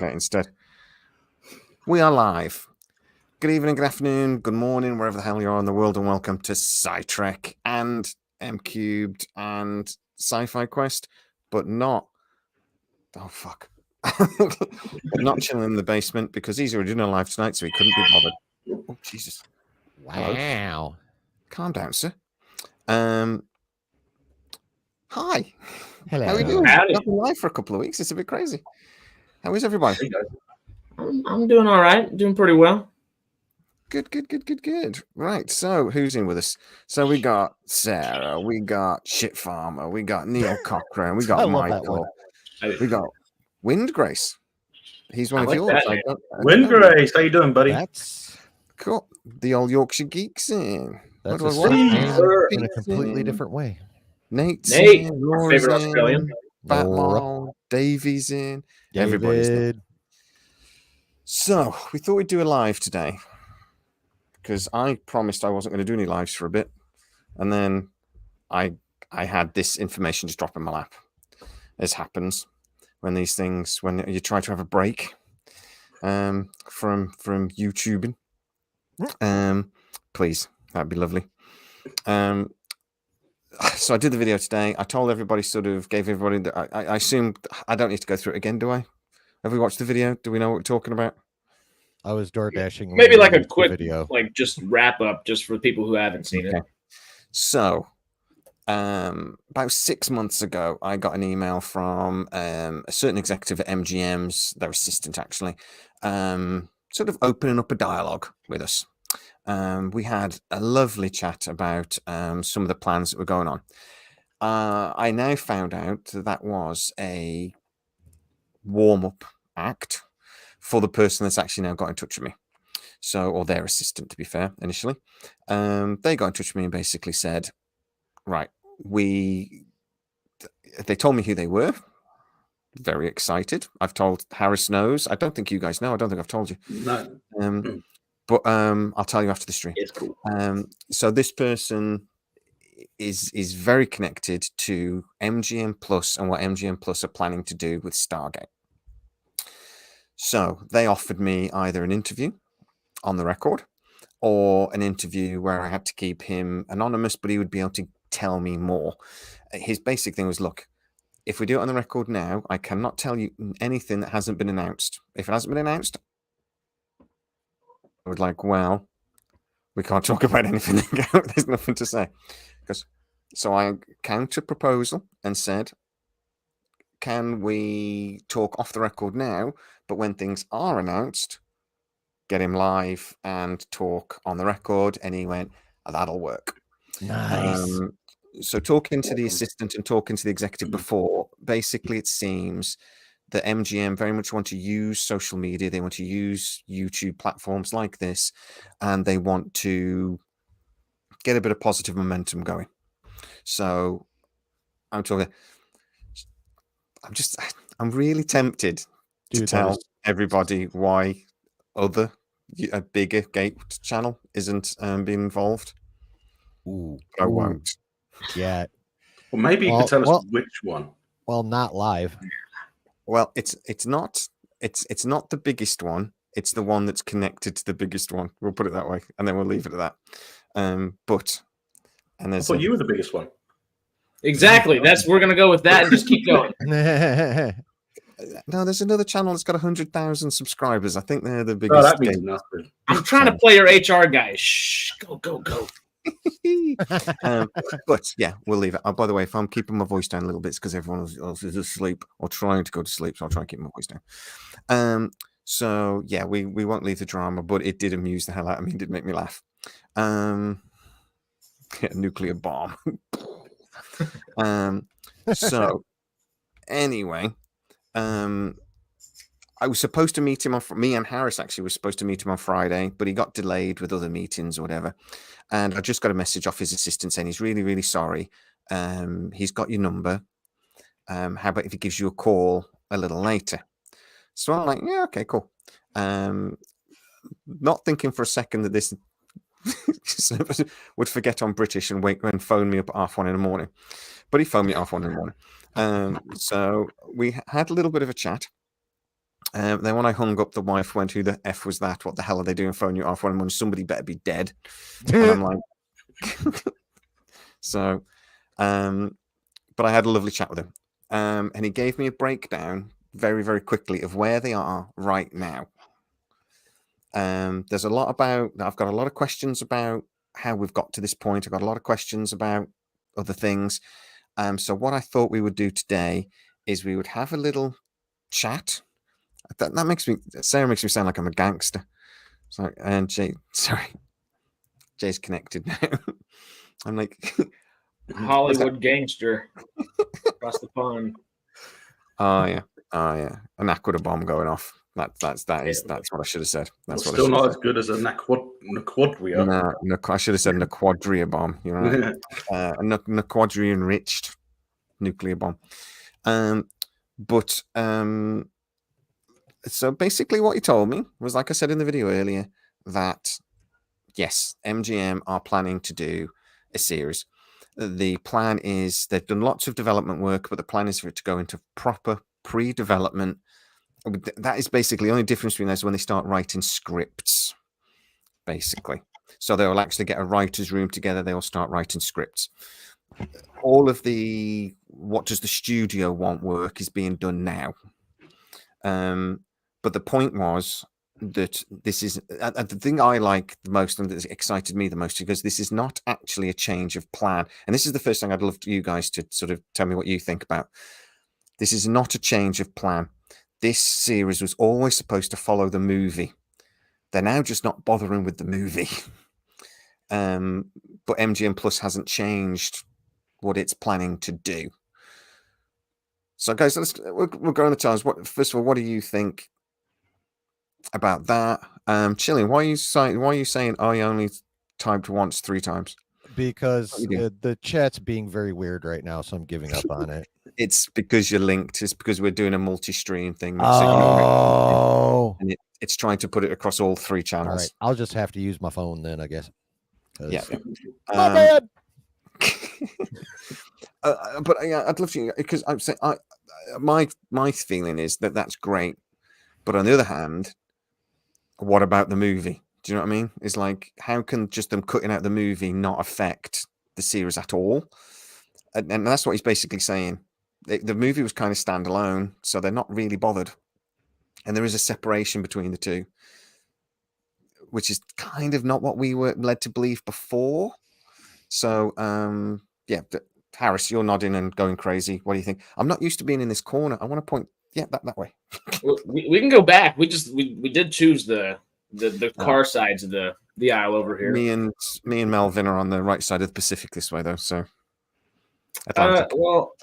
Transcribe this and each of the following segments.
instead. We are live. Good evening, good afternoon, good morning, wherever the hell you are in the world, and welcome to SciTrek and M Cubed and Sci-Fi Quest, but not. Oh fuck! but not chilling in the basement because he's already doing a live tonight, so he couldn't be bothered. Oh Jesus! Wow! Hello. Calm down, sir. Hi. Hello. How are you doing? I've been live for a couple of weeks. It's a bit crazy. How is everybody? I'm doing all right. Doing pretty well. Good. Right, so who's in with us? So we got Sarah, we got Shit Farmer, we got Neil Cochran, we got Michael, we got Wind Grace. He's one of yours. Wind Grace, how you doing, buddy? That's cool. The old Yorkshire Geeks in. That's in a completely different way. Nate's Nate, in, our favorite Australian. Batman, Davey's in. David. Everybody's in. So we thought we'd do a live today, because I promised I wasn't going to do any lives for a bit, and then I had this information just drop in my lap, as happens when these things, when you try to have a break from YouTubing. Please, that'd be lovely. So I did the video today. I told everybody, sort of gave everybody that I assume I don't need to go through it again, do I? Have we watched the video? Do we know what we're talking about? I was door dashing. Maybe like a quick video, like just wrap up, just for people who haven't seen it. So, about 6 months ago, I got an email from a certain executive at MGM's, their assistant actually, sort of opening up a dialogue with us. We had a lovely chat about some of the plans that were going on. I now found out that was a warm-up act for the person that's actually now got in touch with me. So, or their assistant, to be fair, initially. They got in touch with me and basically said, right, they told me who they were. Very excited. I've told Harris knows. I don't think you guys know. I don't think I've told you. No. But I'll tell you after the stream. It's cool. So this person is very connected to MGM Plus and what MGM Plus are planning to do with Stargate. So they offered me either an interview on the record or an interview where I had to keep him anonymous, but he would be able to tell me more. His basic thing was, look, if we do it on the record now, I cannot tell you anything that hasn't been announced. If it hasn't been announced, I was like, well, we can't talk about anything. There's nothing to say. So I counter proposal and said, can we talk off the record now, but when things are announced, get him live and talk on the record? And he went, oh, that'll work. Nice. So talking to the assistant and talking to the executive before, basically it seems that MGM very much want to use social media. They want to use YouTube platforms like this, and they want to get a bit of positive momentum going. So I'm really tempted to tell everybody why a bigger gate channel isn't being involved. Ooh, I won't. Yeah. Well, maybe you could tell us which one. Well, not live. Well, it's not the biggest one. It's the one that's connected to the biggest one. We'll put it that way, and then we'll leave it at that. I thought you were the biggest one. Exactly. We're gonna go with that and just keep going. No, there's another channel that's got 100,000 subscribers. I think they're the biggest. Oh, that means nothing. I'm trying to play your HR guy. Shh. Go. But yeah, we'll leave it. Oh, by the way, if I'm keeping my voice down a little bit, it's because everyone else is asleep or trying to go to sleep, so I'll try and keep my voice down. So yeah, we won't leave the drama, but it did amuse the hell out of me. It did make me laugh. Nuclear bomb. So anyway, I was supposed to meet him me and Harris actually was supposed to meet him on Friday, but he got delayed with other meetings or whatever. And I just got a message off his assistant saying he's really, really sorry. He's got your number. How about if he gives you a call a little later? So I'm like, yeah, okay, cool. Not thinking for a second that this would forget I'm British and wait and phone me up at 1:30 in the morning. But he phoned me at 1:30 in the morning. So we had a little bit of a chat. Then when I hung up, the wife went, "Who the F was that? What the hell are they doing phoning you off when somebody better be dead?" And I'm like, so, but I had a lovely chat with him. And he gave me a breakdown very, very quickly of where they are right now. There's a lot about, I've got a lot of questions about how we've got to this point. I've got a lot of questions about other things. So what I thought we would do today is we would have a little chat. That makes me, Sarah makes me sound like I'm a gangster. Sorry, and Jay's connected now. I'm like Hollywood gangster across the pond. Oh yeah, an aqua bomb going off. That's what I should have said. That's still not as good as a Naquadria. No, I should have said Naquadria bomb. You know, a Naquadria enriched nuclear bomb. So basically, what he told me was, like I said in the video earlier, that yes, MGM are planning to do a series. The plan is they've done lots of development work, but the plan is for it to go into proper pre-development. That is basically the only difference between those when they start writing scripts, basically. So they'll actually get a writer's room together. They'll start writing scripts. All of the what does the studio want work is being done now. But the point was that this is the thing I like the most and that excited me the most, because this is not actually a change of plan. And this is the first thing I'd love you guys to sort of tell me what you think about. This is not a change of plan. This series was always supposed to follow the movie. They're now just not bothering with the movie. But MGM Plus hasn't changed what it's planning to do. So guys, we're going to times. First of all, what do you think about that? Chilling, why are you saying I only typed once 3 times? Because the chat's being very weird right now, so I'm giving up on it. It's because you're linked. It's because we're doing a multi-stream thing. Oh, and it's trying to put it across all 3 channels. All right, I'll just have to use my phone then, I guess. Yeah. My bad. But I'd love to, because I'm saying my feeling is that that's great, but on the other hand, what about the movie? Do you know what I mean? It's like, how can just them cutting out the movie not affect the series at all? And that's what he's basically saying. The movie was kind of standalone, so they're not really bothered. And there is a separation between the two, which is kind of not what we were led to believe before. So, yeah, Harris, you're nodding and going crazy. What do you think? I'm not used to being in this corner. I want to point, that way. Well, we can go back. We did choose the car sides of the aisle over here. Me and Melvin are on the right side of the Pacific this way, though. So, well,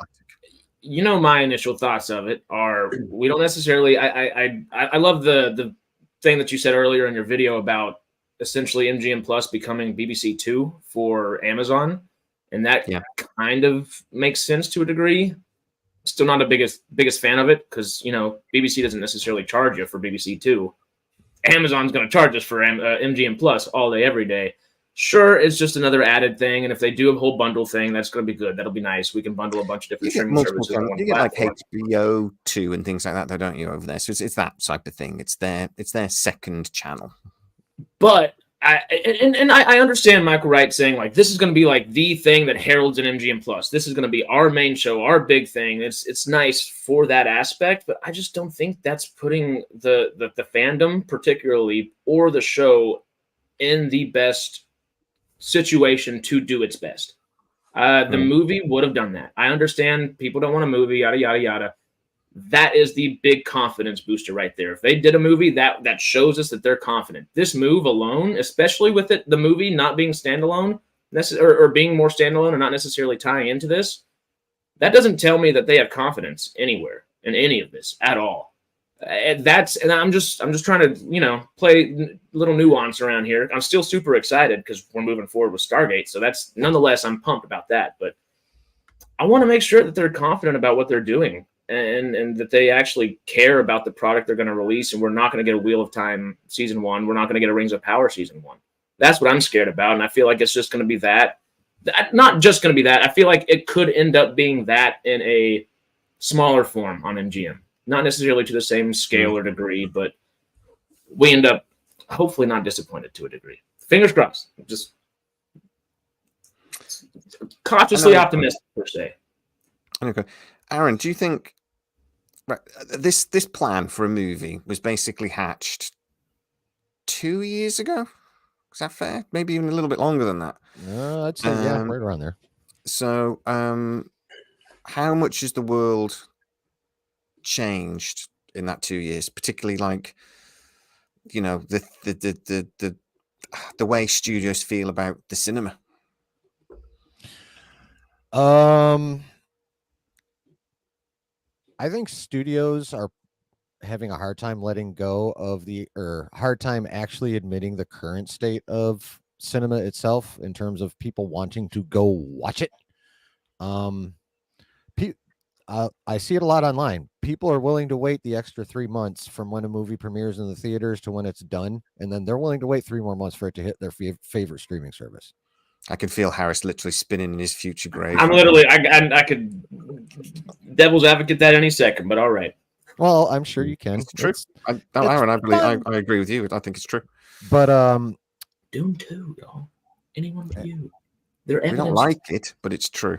you know, my initial thoughts of it are we don't necessarily. I love the thing that you said earlier in your video about essentially MGM Plus becoming BBC Two for Amazon, and that kind of makes sense to a degree. Still not the biggest fan of it, because, you know, BBC doesn't necessarily charge you for BBC Two. Amazon's going to charge us for MGM Plus all day, every day. Sure, it's just another added thing, and if they do a whole bundle thing, that's going to be good. That'll be nice. We can bundle a bunch of different streaming services. You get like HBO 2 and things like that, though, don't you, over there? So it's that type of thing. It's their second channel. But I understand Michael Wright saying, like, this is going to be like the thing that heralds an MGM Plus. This is going to be our main show, our big thing. It's nice for that aspect, but I just don't think that's putting the fandom particularly, or the show, in the best situation to do its best. The movie would have done that. I understand people don't want a movie, yada yada yada. That is the big confidence booster right there. If they did a movie, that shows us that they're confident. This move alone, especially with the movie not being standalone, or being more standalone and not necessarily tying into this, that doesn't tell me that they have confidence anywhere in any of this at all. And I'm just trying to, you know, play a little nuance around here. I'm still super excited because we're moving forward with Stargate, so that's nonetheless, I'm pumped about that. But I want to make sure that they're confident about what they're doing. And that they actually care about the product they're going to release, and we're not going to get a Wheel of Time season 1. We're not going to get a Rings of Power season 1. That's what I'm scared about, and I feel like it's just going to be that. Not just going to be that. I feel like it could end up being that in a smaller form on MGM. not necessarily to the same scale or degree, but we end up hopefully not disappointed to a degree. Fingers crossed. Just cautiously optimistic per se. Okay, Aaron, do you think this plan for a movie was basically hatched 2 years ago? Is that fair? Maybe even a little bit longer than that. I'd say right around there. So, how much has the world changed in that 2 years? Particularly, like, the way studios feel about the cinema. I think studios are having a hard time letting go of hard time actually admitting the current state of cinema itself in terms of people wanting to go watch it. I see it a lot online. People are willing to wait the extra 3 months from when a movie premieres in the theaters to when it's done, and then they're willing to wait 3 more months for it to hit their favorite streaming service. I can feel Harris literally spinning in his future grave. I'm literally, I could devil's advocate that any second, but all right. Well, I'm sure you can. It's true. Aaron, I agree with you. I think it's true. But Dune 2, y'all. Anyone but you. We don't like it, but it's true.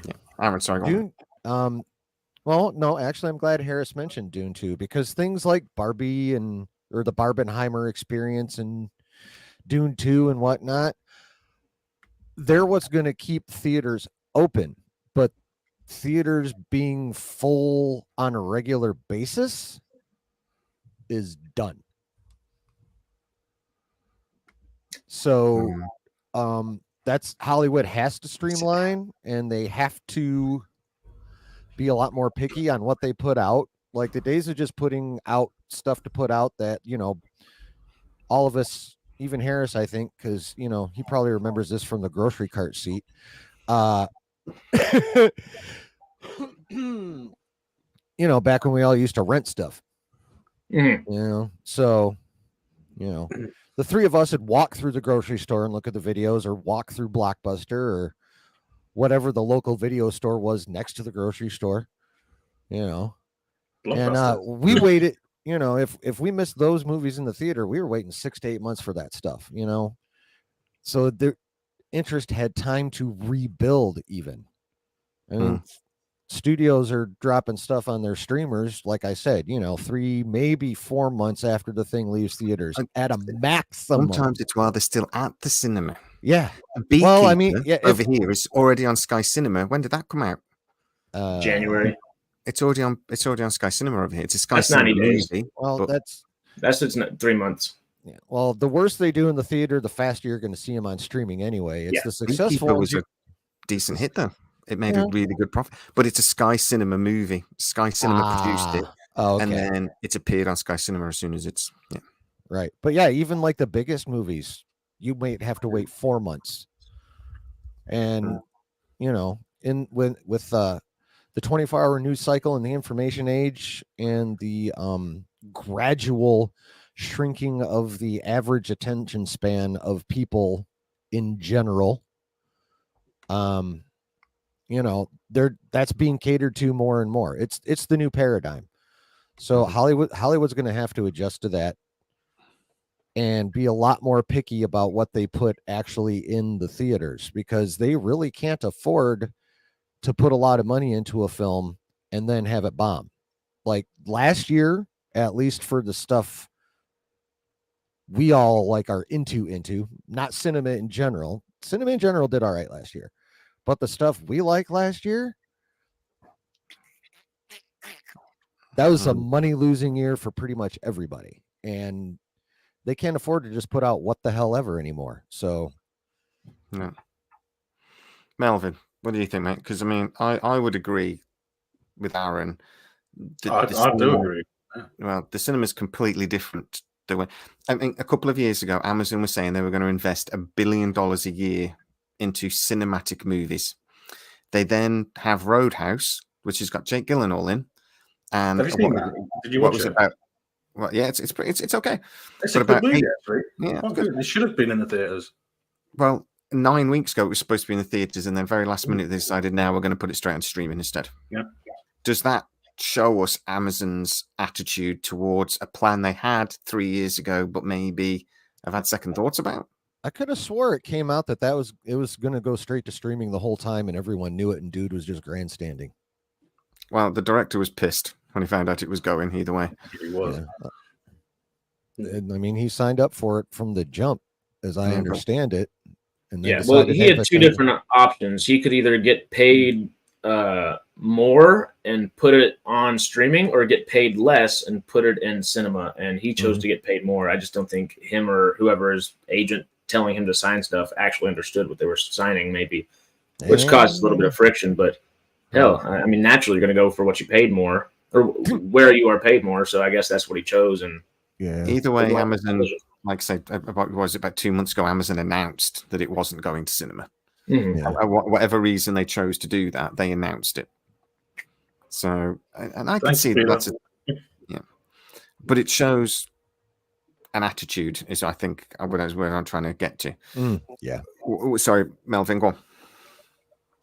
Yeah. Aaron, sorry. Dune. Well, no, actually, I'm glad Harris mentioned Dune 2 because things like Barbie or the Barbenheimer experience and Dune 2 and whatnot, they're what's going to keep theaters open. But theaters being full on a regular basis is done. So, that's Hollywood has to streamline, and they have to be a lot more picky on what they put out. Like the days of just putting out stuff to put out that, all of us, even Harris, I think, because, he probably remembers this from the grocery cart seat. Back when we all used to rent stuff, so, the three of us would walk through the grocery store and look at the videos, or walk through Blockbuster or whatever the local video store was next to the grocery store, and we waited, if we missed those movies in the theater, we were waiting 6 to 8 months for that stuff, so the interest had time to rebuild even. I mean, studios are dropping stuff on their streamers, like I said, 3, maybe 4 months after the thing leaves theaters at a maximum. Sometimes it's while they're still at the cinema. Yeah. Beekeeper, well, I mean, over here is already on Sky Cinema. When did that come out? January. It's already on Sky Cinema over here. It's a Sky that's Cinema 90 days. movie. Well, that's it's 3 months. Yeah. Well, the worse they do in the theater, the faster you're going to see them on streaming anyway. It's the successful. Beekeeper was a decent hit though. It made a really good profit, but it's a Sky Cinema movie. Sky Cinema produced it, and then it's appeared on Sky Cinema as soon as it's right. But yeah, even like the biggest movies, you might have to wait 4 months. And with the 24-hour news cycle and the information age and the gradual shrinking of the average attention span of people in general, that's being catered to more and more. It's the new paradigm. So Hollywood's going to have to adjust to that and be a lot more picky about what they put actually in the theaters, because they really can't afford to put a lot of money into a film and then have it bomb. Like last year, at least for the stuff we all are into, not cinema in general. Cinema in general did all right last year. But the stuff we liked last year, that was a money-losing year for pretty much everybody. And they can't afford to just put out what the hell ever anymore. So, no. Melvin, what do you think, mate? Because, I mean, I would agree with Aaron. I do agree. Yeah. Well, the cinema is completely different. I mean, a couple of years ago, Amazon was saying they were going to invest $1 billion a year into cinematic movies. They then have Roadhouse, which has got Jake Gyllenhaal in. And have you seen that? Did you watch it? Well, yeah, it's okay. It's a good movie, actually. Yeah, it should have been in the theaters. Well, 9 weeks ago, it was supposed to be in the theaters, and then very last minute, they decided now we're going to put it straight on streaming instead. Yeah. Does that show us Amazon's attitude towards a plan they had 3 years ago, but maybe have had second thoughts about? I could have swore it came out that it was going to go straight to streaming the whole time, and everyone knew it, and dude was just grandstanding. Well, the director was pissed when he found out it was going either way. He was. And, I mean, he signed up for it from the jump, as I understand it. And then well, decided, he hey, had two different options. He could either get paid more and put it on streaming, or get paid less and put it in cinema. And he chose to get paid more. I just don't think him or whoever his agent telling him to sign stuff actually understood what they were signing, maybe, which causes a little bit of friction. But hell, I mean, naturally, you're going to go for what you paid more, or where you are paid more. So I guess that's what he chose. And either way, Amazon, like I said, about 2 months ago, Amazon announced that it wasn't going to cinema. Whatever reason they chose to do that, they announced it. So, and I can see that that's but it shows an attitude, is I think where I'm trying to get to. Sorry, Melvin, go on.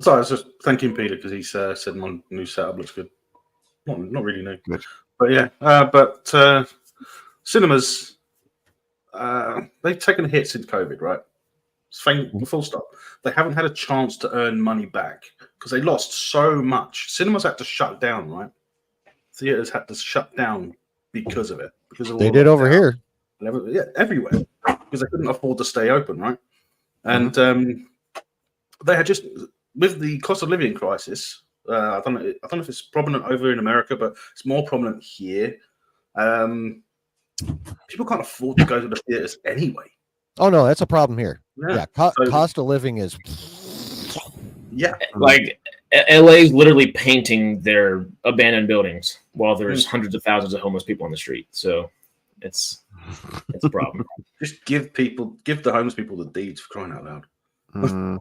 So I was just thanking Peter because he said my new setup looks good. Not really new, good. But yeah, cinemas, they've taken a hit since COVID, right? Full stop. They haven't had a chance to earn money back because they lost so much. Cinemas had to shut down, right? Theaters had to shut down because of it. They did over here. Yeah, everywhere, because they couldn't afford to stay open, right? And they had just, with the cost of living crisis, I don't know if it's prominent over in America, but it's more prominent here. People can't afford to go to the theaters anyway. Oh no, that's a problem here. Cost of living is. Yeah, like LA's literally painting their abandoned buildings while there's hundreds of thousands of homeless people on the street. So it's a problem. Just give the homeless people the deeds, for crying out loud.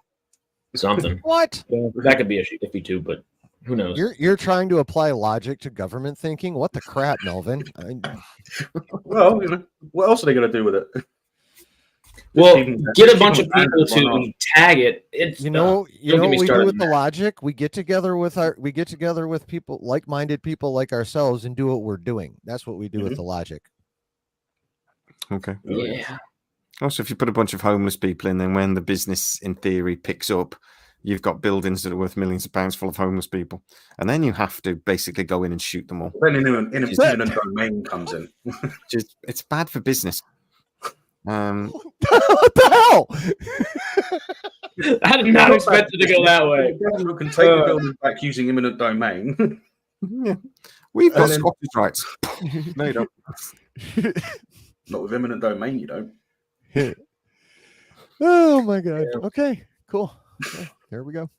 Something. What? That could be iffy too, but who knows? You're trying to apply logic to government thinking? What the crap, Melvin? Well, what else are they going to do with it? Well, get a bunch of people to tag it. You know what we do with the logic? We get together with people, like-minded people like ourselves, and do what we're doing. That's what we do with the logic. Okay. Yeah. Also, if you put a bunch of homeless people in, then when the business, in theory, picks up, you've got buildings that are worth millions of pounds full of homeless people, and then you have to basically go in and shoot them all. Then imminent domain comes in. It's bad for business. What the hell? I did not expect it to go that way. The government can take the building back using imminent domain. Yeah. We've got Scottish rights. No, you don't. Not with imminent domain, you don't. Oh my god. Yeah. Okay, cool. Okay, there we go.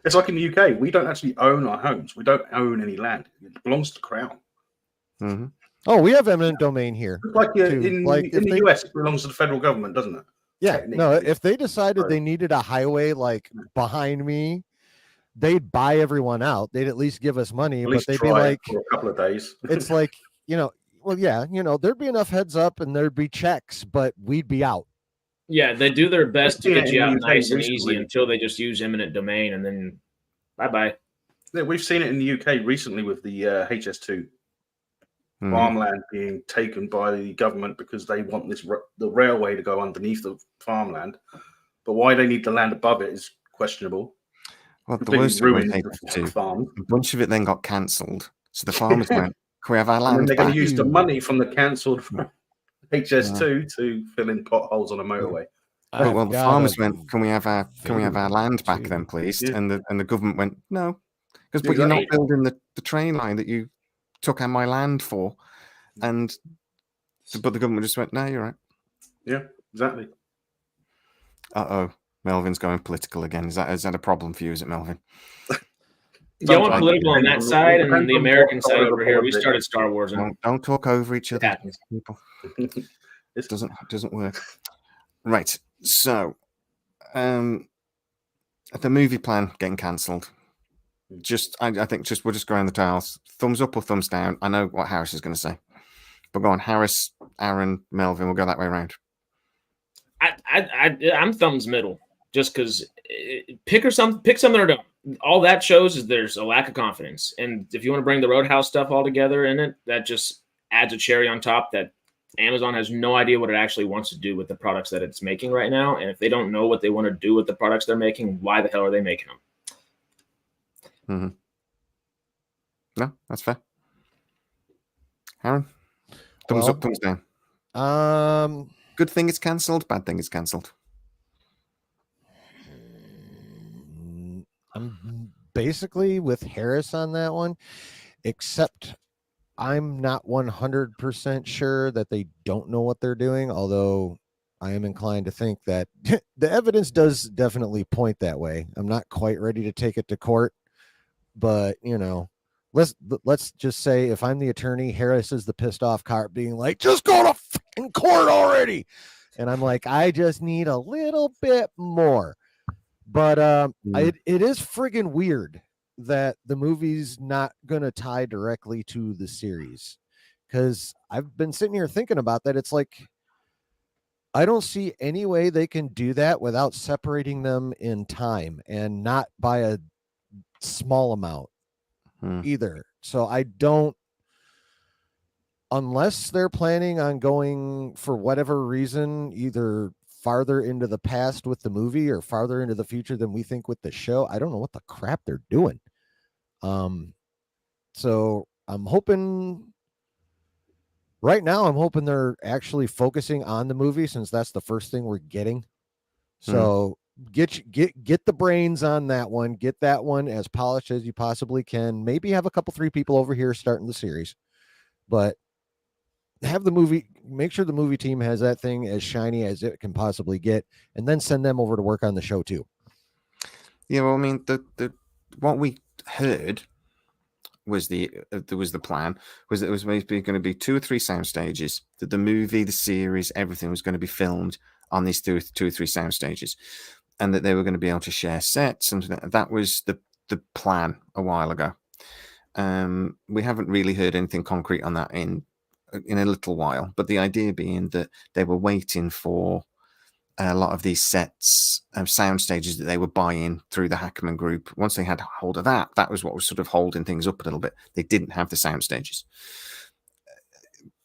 It's like in the UK, we don't actually own our homes. We don't own any land. It belongs to the crown. Mm-hmm. Oh, we have eminent domain here. Like in the US, it belongs to the federal government, doesn't it? Yeah. No, if they decided they needed a highway like behind me, they'd buy everyone out. They'd at least give us money, but they'd be like for a couple of days. It's like, well, yeah, there'd be enough heads up and there'd be checks, but we'd be out. Yeah, they do their best to get you out nice and easy until they just use eminent domain, and then bye-bye. Yeah, we've seen it in the UK recently with the HS2 farmland being taken by the government because they want the railway to go underneath the farmland. But why they need the land above it is questionable. Well, the worst ruined the farm. A bunch of it then got cancelled. So the farmers went, can we have our land and they're back? going to use the money from the cancelled HS2 to fill in potholes on a motorway. Well, the farmers went, can we have our land back then, please? Yeah. And the government went, no, but you're not building the train line that you took on my land for. But the government just went, no, you're right. Yeah, exactly. Melvin's going political again. Is that a problem for you? Is it, Melvin? You want political on that side, and then the American side over here. We started Star Wars. Don't talk over each other, people. It doesn't work. Right. So, the movie plan getting cancelled. I think we'll just go around the tiles. Thumbs up or thumbs down. I know what Harris is going to say, but go on, Harris, Aaron, Melvin. We'll go that way around. I'm thumbs middle, just because pick something or don't. all that shows is there's a lack of confidence. And if you want to bring the Roadhouse stuff all together in it, that just adds a cherry on top that Amazon has no idea what it actually wants to do with the products that it's making right now. And if they don't know what they want to do with the products they're making, why the hell are they making them? No, that's fair. Aaron, thumbs up, thumbs down. Good thing it's cancelled. Bad thing it's cancelled. I'm basically with Harris on that one, except I'm not 100% sure that they don't know what they're doing, although I am inclined to think that the evidence does definitely point that way. I'm not quite ready to take it to court, but let's just say if I'm the attorney, Harris is the pissed off cop being like, just go to fucking court already. And I'm like, I just need a little bit more. But it is friggin' weird that the movie's not going to tie directly to the series, because I've been sitting here thinking about that. It's like, I don't see any way they can do that without separating them in time, and not by a small amount either. So I don't, unless they're planning on going for whatever reason, either farther into the past with the movie or farther into the future than we think with the show. I don't know what the crap they're doing. So I'm hoping right now, they're actually focusing on the movie, since that's the first thing we're getting. So get the brains on that one. Get that one as polished as you possibly can. Maybe have a couple, 3 people over here starting the series, but have the movie, make sure the movie team has that thing as shiny as it can possibly get, and then send them over to work on the show too. Yeah, well, I mean, the what we heard was the plan was that it was maybe going to be 2 or 3 sound stages, that the movie, the series, everything was going to be filmed on these 2 or 3 sound stages, and that they were going to be able to share sets, and that was the plan a while ago. We haven't really heard anything concrete on that in a little while, but the idea being that they were waiting for a lot of these sets of sound stages that they were buying through the Hackerman Group. Once they had hold of that was what was sort of holding things up a little bit. They didn't have the sound stages.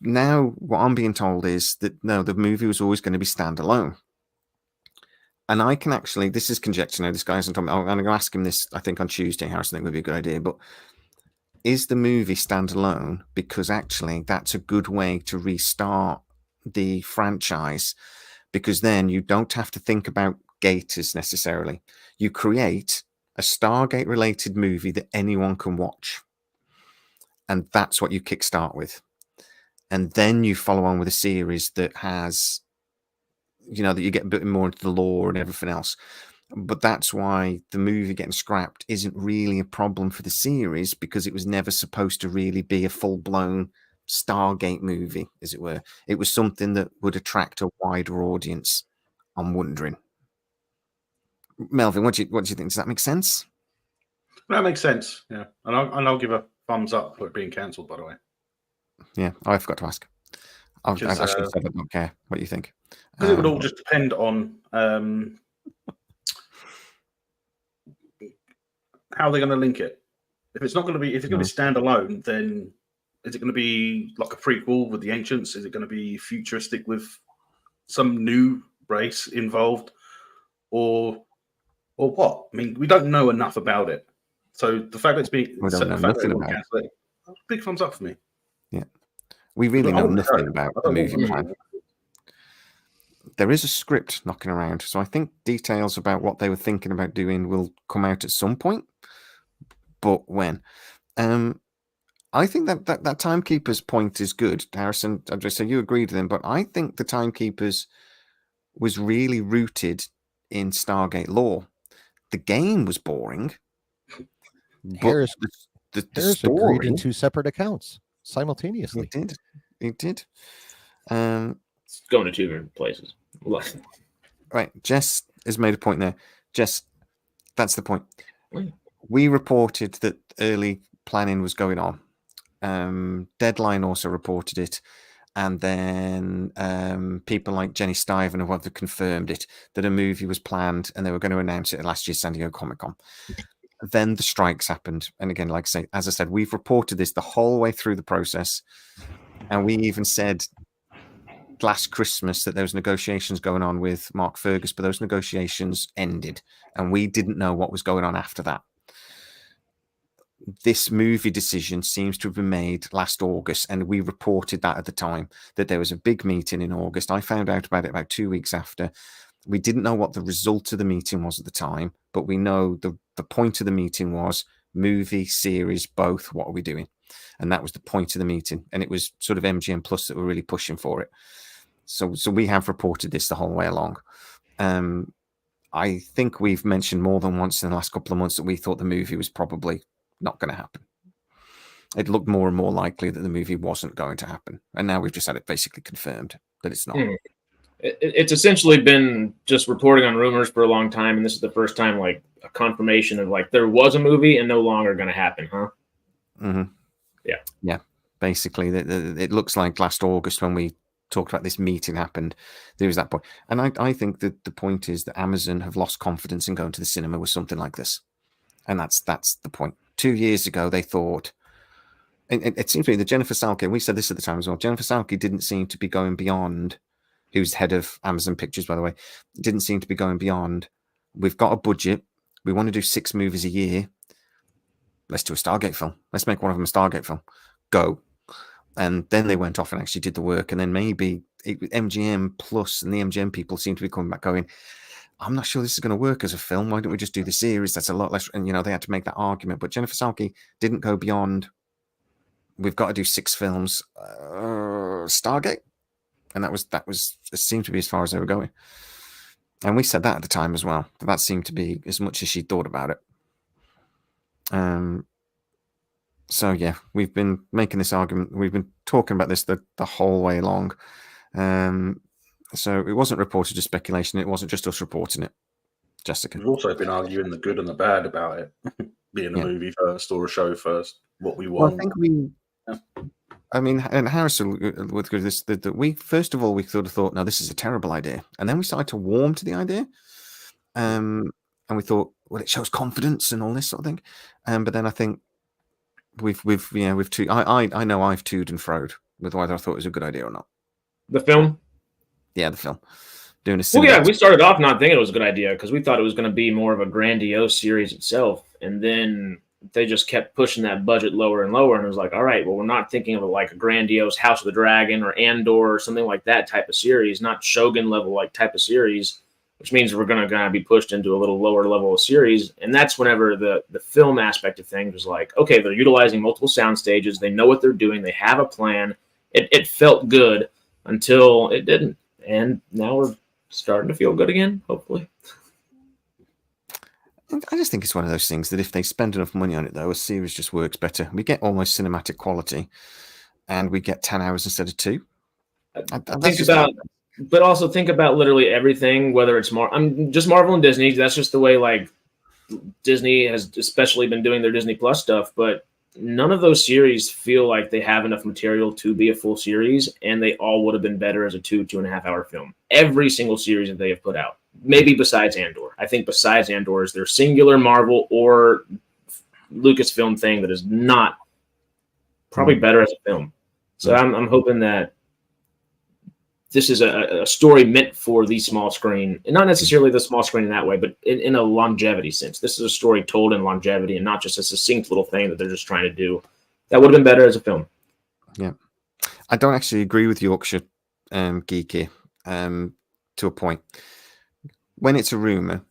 Now, what I'm being told is that no, the movie was always going to be standalone. And I can actually, this is conjecture now, this guy hasn't told me, I'm going to ask him this, I think on Tuesday, Harrison, I think would be a good idea, but is the movie standalone? Because actually that's a good way to restart the franchise, because then you don't have to think about gators necessarily. You create a Stargate related movie that anyone can watch. And that's what you kickstart with. And then you follow on with a series that has, that you get a bit more into the lore and everything else. But that's why the movie getting scrapped isn't really a problem for the series, because it was never supposed to really be a full-blown Stargate movie, as it were. It was something that would attract a wider audience. I'm wondering, Melvin, what do you think? Does that make sense? That makes sense. Yeah, and I'll give a thumbs up for it being cancelled. By the way. Yeah, I forgot to ask. I should have said I don't care what you think. Because it would all just depend on how they're going to link it. If it's going to be standalone, then is it going to be like a prequel with the Ancients? Is it going to be futuristic with some new race involved, or what? I mean, we don't know enough about it. So the fact that it's being big thumbs up for me. Yeah, we really know nothing about the movie plan. There is a script knocking around, so I think details about what they were thinking about doing will come out at some point. But when? I think that Timekeepers point is good, Harrison. I just say you agreed with him, but I think the Timekeepers was really rooted in Stargate lore. The game was boring. Harris, the Harris story agreed in 2 separate accounts simultaneously. He did. It's going to 2 different places. Right. Jess has made a point there. Jess, that's the point. We reported that early planning was going on. Deadline also reported it. And then people like Jenny Stiven and what have confirmed it, that a movie was planned and they were going to announce it at last year's San Diego Comic-Con. Then the strikes happened. And again, like I say, as I said, we've reported this the whole way through the process. And we even said last Christmas that there was negotiations going on with Mark Fergus, but those negotiations ended. And we didn't know what was going on after that. This movie decision seems to have been made last August, and we reported that at the time, that there was a big meeting in August. I found out about it about 2 weeks after. We didn't know what the result of the meeting was at the time, but we know the point of the meeting was movie, series, both. What are we doing? And that was the point of the meeting. And it was sort of MGM Plus that were really pushing for it. So we have reported this the whole way along. I think we've mentioned more than once in the last couple of months that we thought the movie was probably not going to happen. It looked more and more likely that the movie wasn't going to happen. And now we've just had it basically confirmed that it's not. It's essentially been just reporting on rumors for a long time, and this is the first time like a confirmation of like there was a movie and no longer going to happen, huh? Mm-hmm. Yeah. Basically, it looks like last August when we talked about this meeting happened, there was that point. And I think that the point is that Amazon have lost confidence in going to the cinema with something like this. And that's the point. 2 years ago, they thought, and it seems to me that Jennifer Salke, we said this at the time as well, Jennifer Salke didn't seem to be going beyond, who's head of Amazon Pictures, by the way, didn't seem to be going beyond, we've got a budget, we want to do 6 movies a year, let's do a Stargate film. Let's make one of them a Stargate film. Go. And then they went off and actually did the work. And then maybe MGM Plus and the MGM people seem to be coming back going, I'm not sure this is going to work as a film. Why don't we just do the series? That's a lot less. And, they had to make that argument. But Jennifer Salke didn't go beyond, we've got to do 6 films, Stargate. And that was it seemed to be as far as they were going. And we said that at the time as well. That seemed to be as much as she thought about it. So yeah, we've been making this argument. We've been talking about this the whole way along. So it wasn't reported as speculation. It wasn't just us reporting it. Jessica. We've also been arguing the good and the bad about it being a movie first or a show first. What we want. Well, I think I mean, and Harrison with this, that we first of all we sort of thought, no, this is a terrible idea, and then we started to warm to the idea, and we thought, well, it shows confidence and all this sort of thing, but then I think we've I know I've toed and froed with whether I thought it was a good idea or not. The film? Yeah, the film. Doing a well, yeah, we started off not thinking it was a good idea because we thought it was going to be more of a grandiose series itself, and then they just kept pushing that budget lower and lower, and it was like, all right, well, we're not thinking of like a grandiose House of the Dragon or Andor or something like that type of series, not Shogun level like type of series, which means we're going to be pushed into a little lower level of series. And that's whenever the film aspect of things was like, okay, they're utilizing multiple sound stages, they know what they're doing, they have a plan. It felt good until it didn't, and now we're starting to feel good again, hopefully. I just think it's one of those things that if they spend enough money on it, though, a series just works better. We get almost cinematic quality, and we get 10 hours instead of 2. But also think about literally everything, whether it's just Marvel and Disney. That's just the way like Disney has especially been doing their Disney Plus stuff. But none of those series feel like they have enough material to be a full series, and they all would have been better as a 2.5 hour film. Every single series that they have put out. Maybe besides Andor. I think besides Andor is their singular Marvel or Lucasfilm thing that is not probably better as a film. So I'm hoping that this is a story meant for the small screen, and not necessarily the small screen in that way, but in a longevity sense. This is a story told in longevity and not just a succinct little thing that they're just trying to do. That would have been better as a film. Yeah. I don't actually agree with Yorkshire Geeky to a point. When it's a rumor,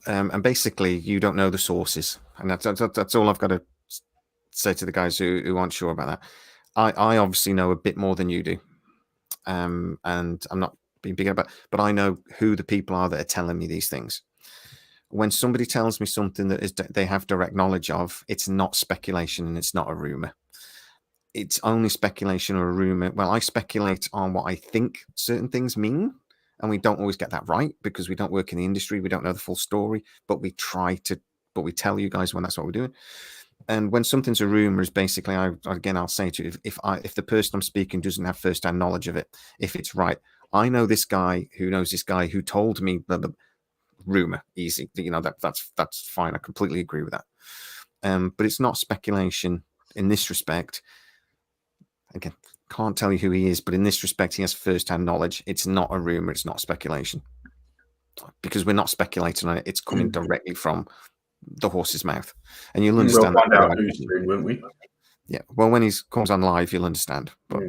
and basically you don't know the sources, and that's all I've got to say to the guys who aren't sure about that. I obviously know a bit more than you do, and I'm not being big about, but I know who the people are that are telling me these things. When somebody tells me something that they have direct knowledge of, it's not speculation and it's not a rumor. It's only speculation or a rumor. Well, I speculate on what I think certain things mean. And we don't always get that right because we don't work in the industry. We don't know the full story, but we we tell you guys when that's what we're doing. And when something's a rumor is basically, I'll say to you, if the person I'm speaking doesn't have first-hand knowledge of it, if it's right, I know this guy who knows this guy who told me rumor, easy. That's fine. I completely agree with that. But it's not speculation in this respect. Again, can't tell you who he is, but in this respect, he has first-hand knowledge. It's not a rumor. It's not speculation, because we're not speculating on it. It's coming directly from the horse's mouth, and you'll understand. We'll find out who's soon, won't we? Yeah. Well, when he comes on live, you'll understand. But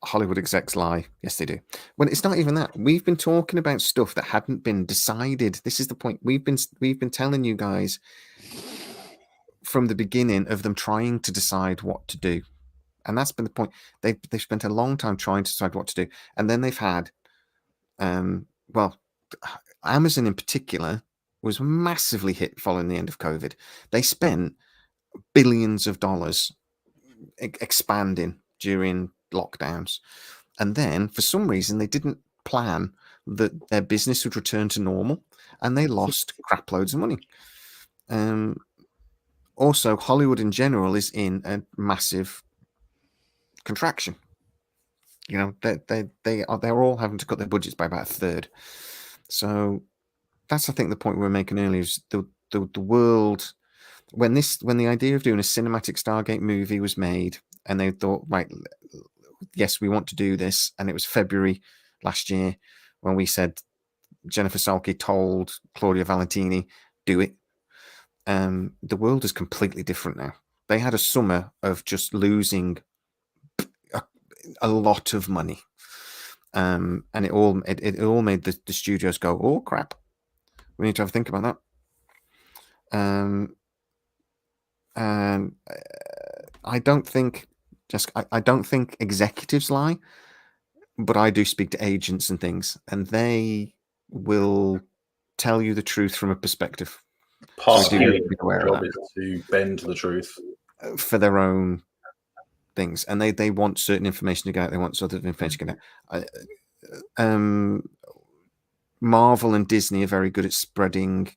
Hollywood execs lie. Yes, they do. Well, it's not even that. We've been talking about stuff that hadn't been decided. This is the point. We've been telling you guys from the beginning of them trying to decide what to do, and that's been the point. They've spent a long time trying to decide what to do, and then they've had, well, Amazon in particular was massively hit following the end of COVID. They spent billions of dollars expanding during lockdowns, and then for some reason they didn't plan that their business would return to normal, and they lost crap loads of money. Also, Hollywood in general is in a massive contraction. They're all having to cut their budgets by about a third. So that's, I think, the point we were making earlier, is the world, when the idea of doing a cinematic Stargate movie was made, and they thought, right, yes, we want to do this, and it was February last year when we said, Jennifer Salke told Claudia Valentini, do it. The world is completely different now. They had a summer of just losing a lot of money, and it all made the studios go, oh crap, we need to have a think about that. And I don't think executives lie, but I do speak to agents and things, and they will tell you the truth from a perspective. Part of the job is to bend the truth for their own things, and they want certain information to go out. They want sort of information to get out. Marvel and Disney are very good at spreading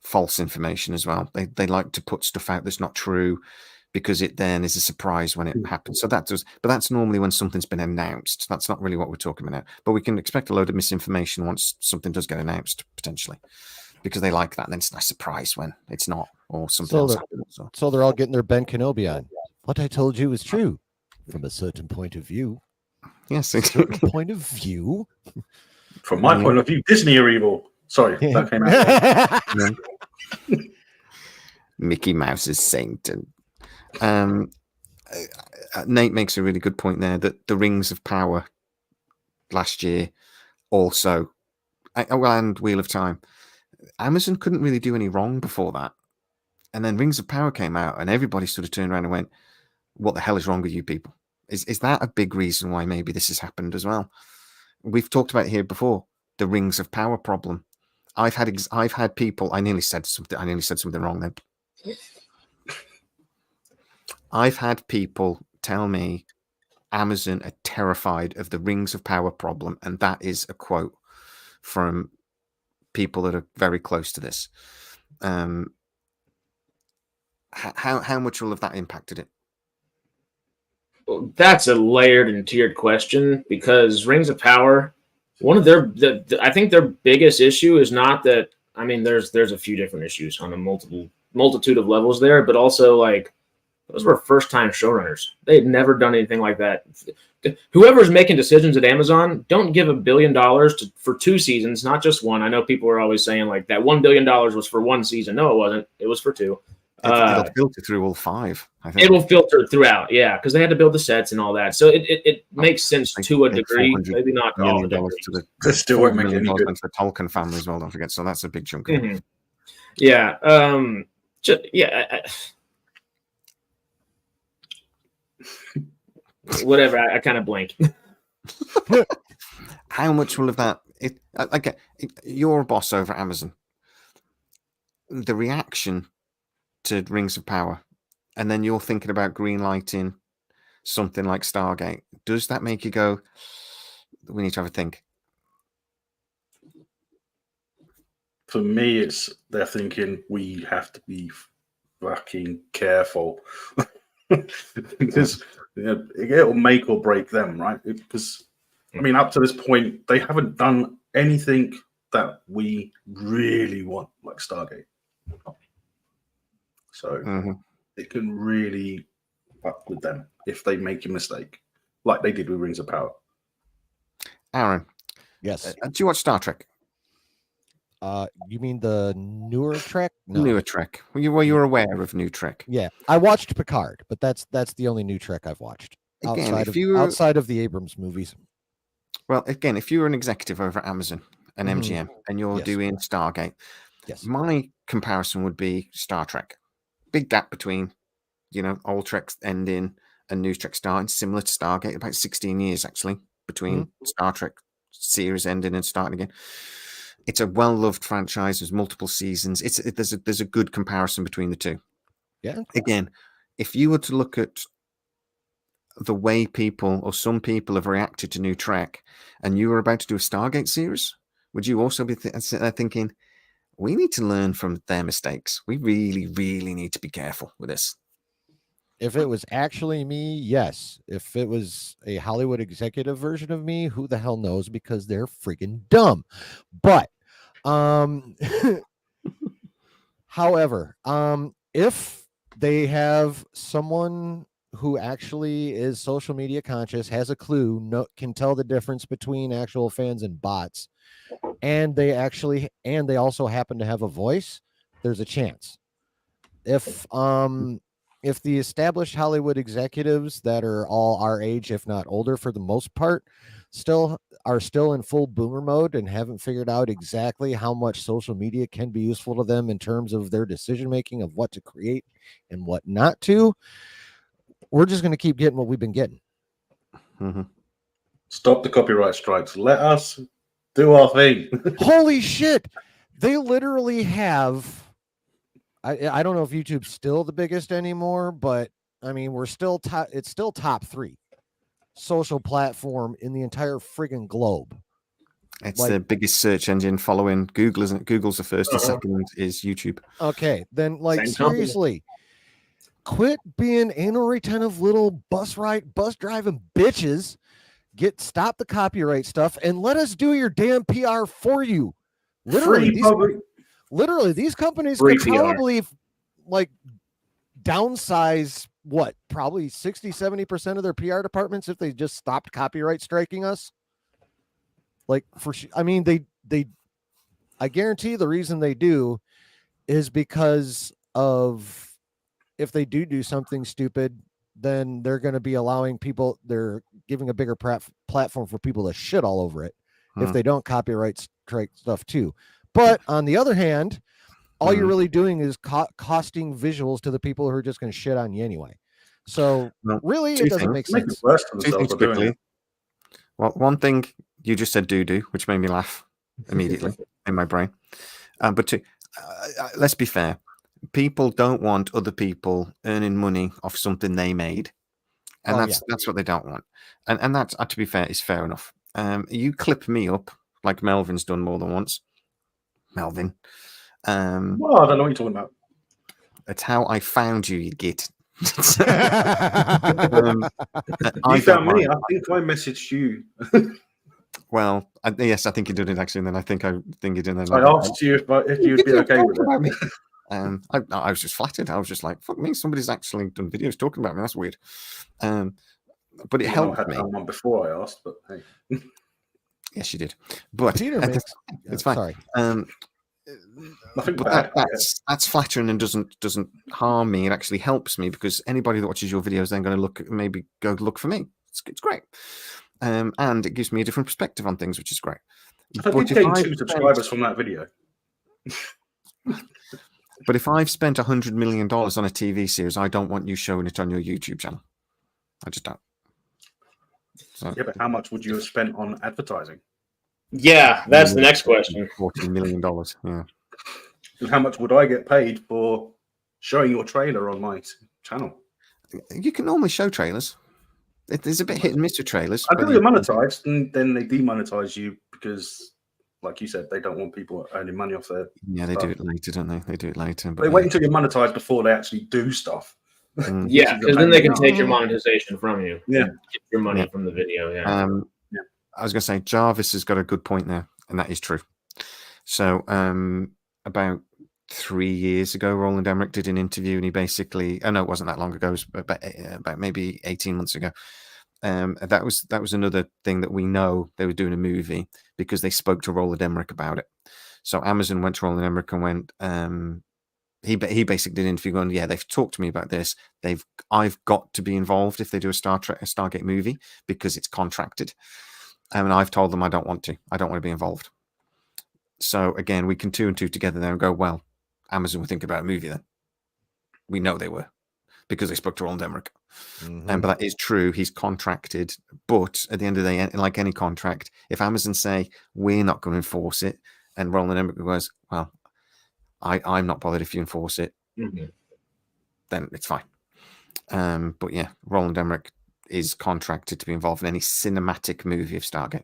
false information as well. They like to put stuff out that's not true, because it then is a surprise when it happens. So but that's normally when something's been announced. That's not really what we're talking about now. But we can expect a load of misinformation once something does get announced, potentially, because they like that. And then it's a nice surprise when it's not, or something else happens. So they're all getting their Ben Kenobi on. What I told you is true from a certain point of view. Yes, exactly. Point of view. From my point of view, Disney are evil. Sorry, that came out. Mickey Mouse is saint. And Nate makes a really good point there, that the Rings of Power last year also, and Wheel of Time, Amazon couldn't really do any wrong before that. And then Rings of Power came out, and everybody sort of turned around and went, what the hell is wrong with you people? Is that a big reason why maybe this has happened as well? We've talked about here before, the Rings of Power problem. I've had people, I nearly said something wrong then. I've had people tell me Amazon are terrified of the Rings of Power problem, and that is a quote from people that are very close to this. How much will have that impacted it? Well, that's a layered and tiered question, because Rings of Power, one of I think their biggest issue is not that. I mean, there's a few different issues on a multitude of levels there, but also, like, those were first-time showrunners. They had never done anything like that. Whoever's making decisions at Amazon, don't give $1 billion for 2 seasons, not just one. I know people are always saying, like, that $1 billion was for 1 season. No, it wasn't. It was for 2. It'll filter through all 5. I think it will filter throughout, yeah, because they had to build the sets and all that. So it makes sense to a degree, maybe not all the degree. They still won't make any good. The Tolkien family as well. Don't forget. So that's a big chunk of it. Yeah, whatever. I kind of blank. How much will of that? You're a boss over Amazon. The reaction to Rings of Power, and then you're thinking about greenlighting something like Stargate. Does that make you go, we need to have a think? For me, they're thinking we have to be fucking careful because it'll make or break them, right? Because I mean, up to this point, they haven't done anything that we really want, like Stargate. So it can really fuck with them if they make a mistake, like they did with Rings of Power. Aaron, Yes. do you watch Star Trek? You mean the newer Trek? No. Newer Trek. Were you aware of New Trek? Yeah, I watched Picard, but that's the only new Trek I've watched Again, outside of the Abrams movies. Well, again, if you were an executive over at Amazon and MGM and you're doing Stargate, my comparison would be Star Trek. Big gap between, old Trek ending and new Trek starting, similar to Stargate, about 16 years actually between Star Trek series ending and starting again. It's a well-loved franchise. There's multiple seasons. There's a good comparison between the two. Yeah. Again, if you were to look at the way people or some people have reacted to new Trek, and you were about to do a Stargate series, would you also be thinking, we need to learn from their mistakes? We really, really need to be careful with this. If it was actually me, yes. If it was a Hollywood executive version of me, who the hell knows, because they're freaking dumb. But however, if they have someone who actually is social media conscious, has a clue, can tell the difference between actual fans and bots, and they also happen to have a voice, there's a chance. If the established Hollywood executives that are all our age, if not older for the most part, are still in full boomer mode and haven't figured out exactly how much social media can be useful to them in terms of their decision making of what to create and what not to, we're just going to keep getting what we've been getting. Stop the copyright strikes. Let us do our thing. Holy shit. They literally have... I don't know if YouTube's still the biggest anymore, but I mean, it's still top 3 social platform in the entire friggin' globe. It's the biggest search engine following Google, isn't it? Google's the first and second is YouTube. Okay, then Same seriously, quit being anal retentive little bus driving bitches. Stop the copyright stuff and let us do your damn PR for you. Literally, these companies could probably downsize probably 60-70% of their PR departments if they just stopped copyright striking us. I guarantee the reason they do is because of, if they do something stupid, then they're going to be they're giving a bigger platform for people to shit all over it if they don't copyright strike stuff too. But on the other hand, all you're really doing is costing visuals to the people who are just going to shit on you anyway. So really, it doesn't make sense. Two things quickly. Well, one thing you just said, doo-doo, which made me laugh immediately in my brain. But two, let's be fair. People don't want other people earning money off something they made. And that's what they don't want. And that, to be fair, is fair enough. You clip me up like Melvin's done more than once. Melvin. Well, I don't know what you're talking about. That's how I found you git. You found me. I think I messaged you. Well, yes, I think you did it actually. And then I think you did. And then I asked you if you'd be okay with it. I was just flattered. I was just like, "Fuck me! Somebody's actually done videos talking about me. That's weird." But it helped me. I had one before I asked, but hey. Yes, you did. But it's fine. Sorry. Nothing bad. That's flattering and doesn't harm me. It actually helps me because anybody that watches your videos then going to go look for me. It's great, and it gives me a different perspective on things, which is great. I did gain 2 subscribers from that video. But if I've spent $100 million on a TV series, I don't want you showing it on your YouTube channel. I just don't. So, yeah, but how much would you have spent on advertising? Yeah, that's the next question. $40 million. Yeah. And how much would I get paid for showing your trailer on my channel? You can normally show trailers. There's a bit hit and miss with trailers. Until you're monetized, and then they demonetize you because, like you said, they don't want people earning money off their Yeah, they stuff. do it later, don't they? They do it later. But they wait until you're monetized before they actually do stuff. Yeah, because then they can take your monetization from you. Yeah. Get your money from the video. Yeah. I was going to say Jarvis has got a good point there, and that is true. So about 3 years ago, Roland Emmerich did an interview, and he basically, it wasn't that long ago, it was about maybe 18 months ago. That was another thing that we know they were doing a movie because they spoke to Roland Emmerich about it. So Amazon went to Roland Emmerich and went, he basically did an interview going, yeah, they've talked to me about this. I've got to be involved if they do a Stargate movie because it's contracted. And I've told them I don't want to. I don't want to be involved. So again, we can two and two together there and go, well, Amazon were thinking about a movie then. We know they were because they spoke to Roland Emmerich. Mhm. But that is true. He's contracted. But at the end of the day, like any contract, if Amazon say, we're not going to enforce it, and Roland Emmerich goes, well, I'm not bothered if you enforce it, then it's fine. But yeah, Roland Emmerich is contracted to be involved in any cinematic movie of Stargate.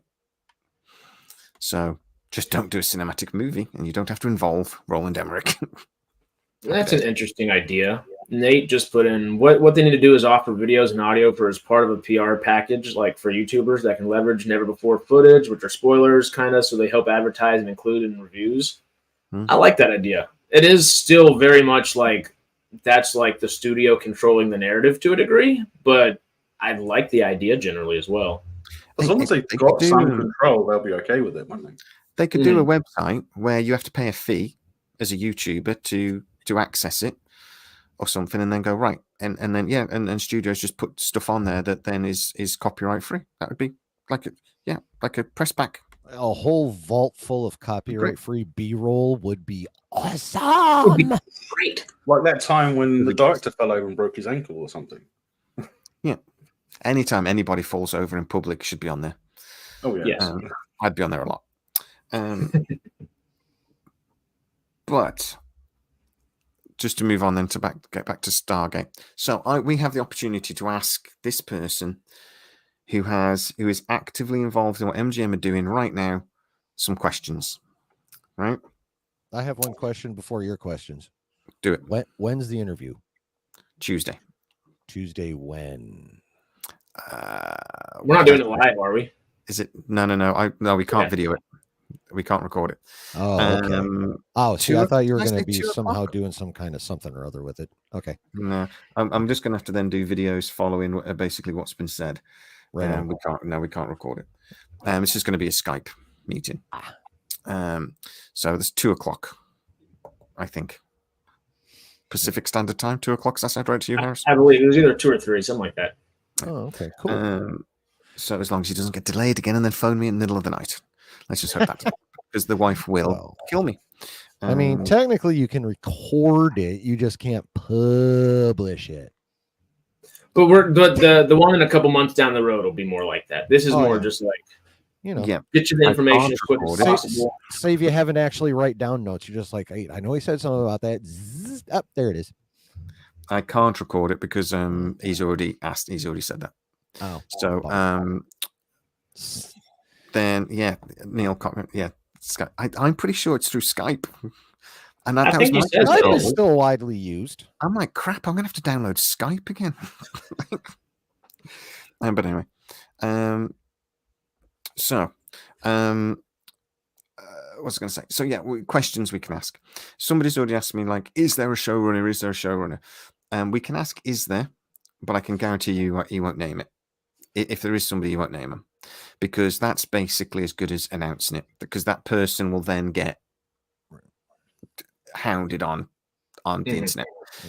So just don't do a cinematic movie, and you don't have to involve Roland Emmerich. That's an interesting idea. Nate just put in what they need to do is offer videos and audio for as part of a PR package, like for YouTubers that can leverage never before footage, which are spoilers, kind of, so they help advertise and include in reviews. I like that idea. It is still very much like that's like the studio controlling the narrative to a degree, but I like the idea generally as well. As long as they've got some control, they'll be okay with it, won't they? They could do a website where you have to pay a fee as a YouTuber to access it or something, and then go right, and then and studios just put stuff on there that then is copyright free. That would be like a press back. A whole vault full of copyright-free B-roll would be awesome. Would be great. Like that time when the director fell over and broke his ankle or something. Yeah. Anytime anybody falls over in public should be on there. Oh yeah. Yes. I'd be on there a lot. But just to move on then to get back to Stargate. So we have the opportunity to ask this person who is actively involved in what MGM are doing right now some questions. Right? I have one question before your questions. Do it. When's the interview? Tuesday. Tuesday when? We're not doing it live, are we? Is it? No. We can't video it. We can't record it. Oh, okay. See, I thought you were going to be somehow doing some kind of something or other with it. Okay. No, I'm just going to have to then do videos following basically what's been said. Right. We can't record it. It's just going to be a Skype meeting. So there's 2:00, I think. Pacific Standard Time, 2:00. Does that sound right to you, Harris? I believe it was either 2 or 3, something like that. Oh, okay, cool. So as long as he doesn't get delayed again and then phone me in the middle of the night. Let's just hope that, because the wife will kill me. I mean, technically you can record it, you just can't publish it. But the one in a couple months down the road will be more like that. This is more just like, get you the information as quick as possible. Say if you haven't actually write down notes, you're just like, hey, I know he said something about that. There it is. I can't record it because he's already said that. Oh, so then Neil Cochran, Skype. I'm pretty sure it's through Skype, and that was my Skype is still widely used. I'm like, crap, I'm gonna have to download Skype again. But anyway, what's I going to say? So questions we can ask. Somebody's already asked me, like, is there a showrunner? Is there a showrunner? We can ask, is there? But I can guarantee you he won't name it. If there is somebody, he won't name them, because that's basically as good as announcing it, because that person will then get hounded on the internet.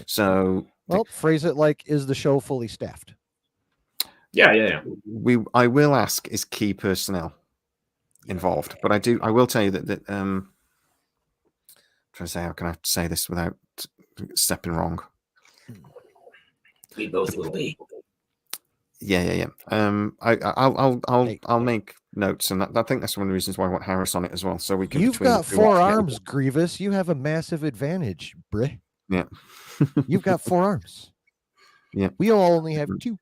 So, phrase it like, is the show fully staffed? Yeah. I will ask, is key personnel involved? But I will tell you that trying to say, how can I say this without stepping wrong? We both will be. Yeah. I'll make notes, and I think that's one of the reasons why I want Harris on it as well. So we can. You've got 4 arms, Grievous. You have a massive advantage, Bri. Yeah. You've got 4 arms. Yeah. We all only have 2.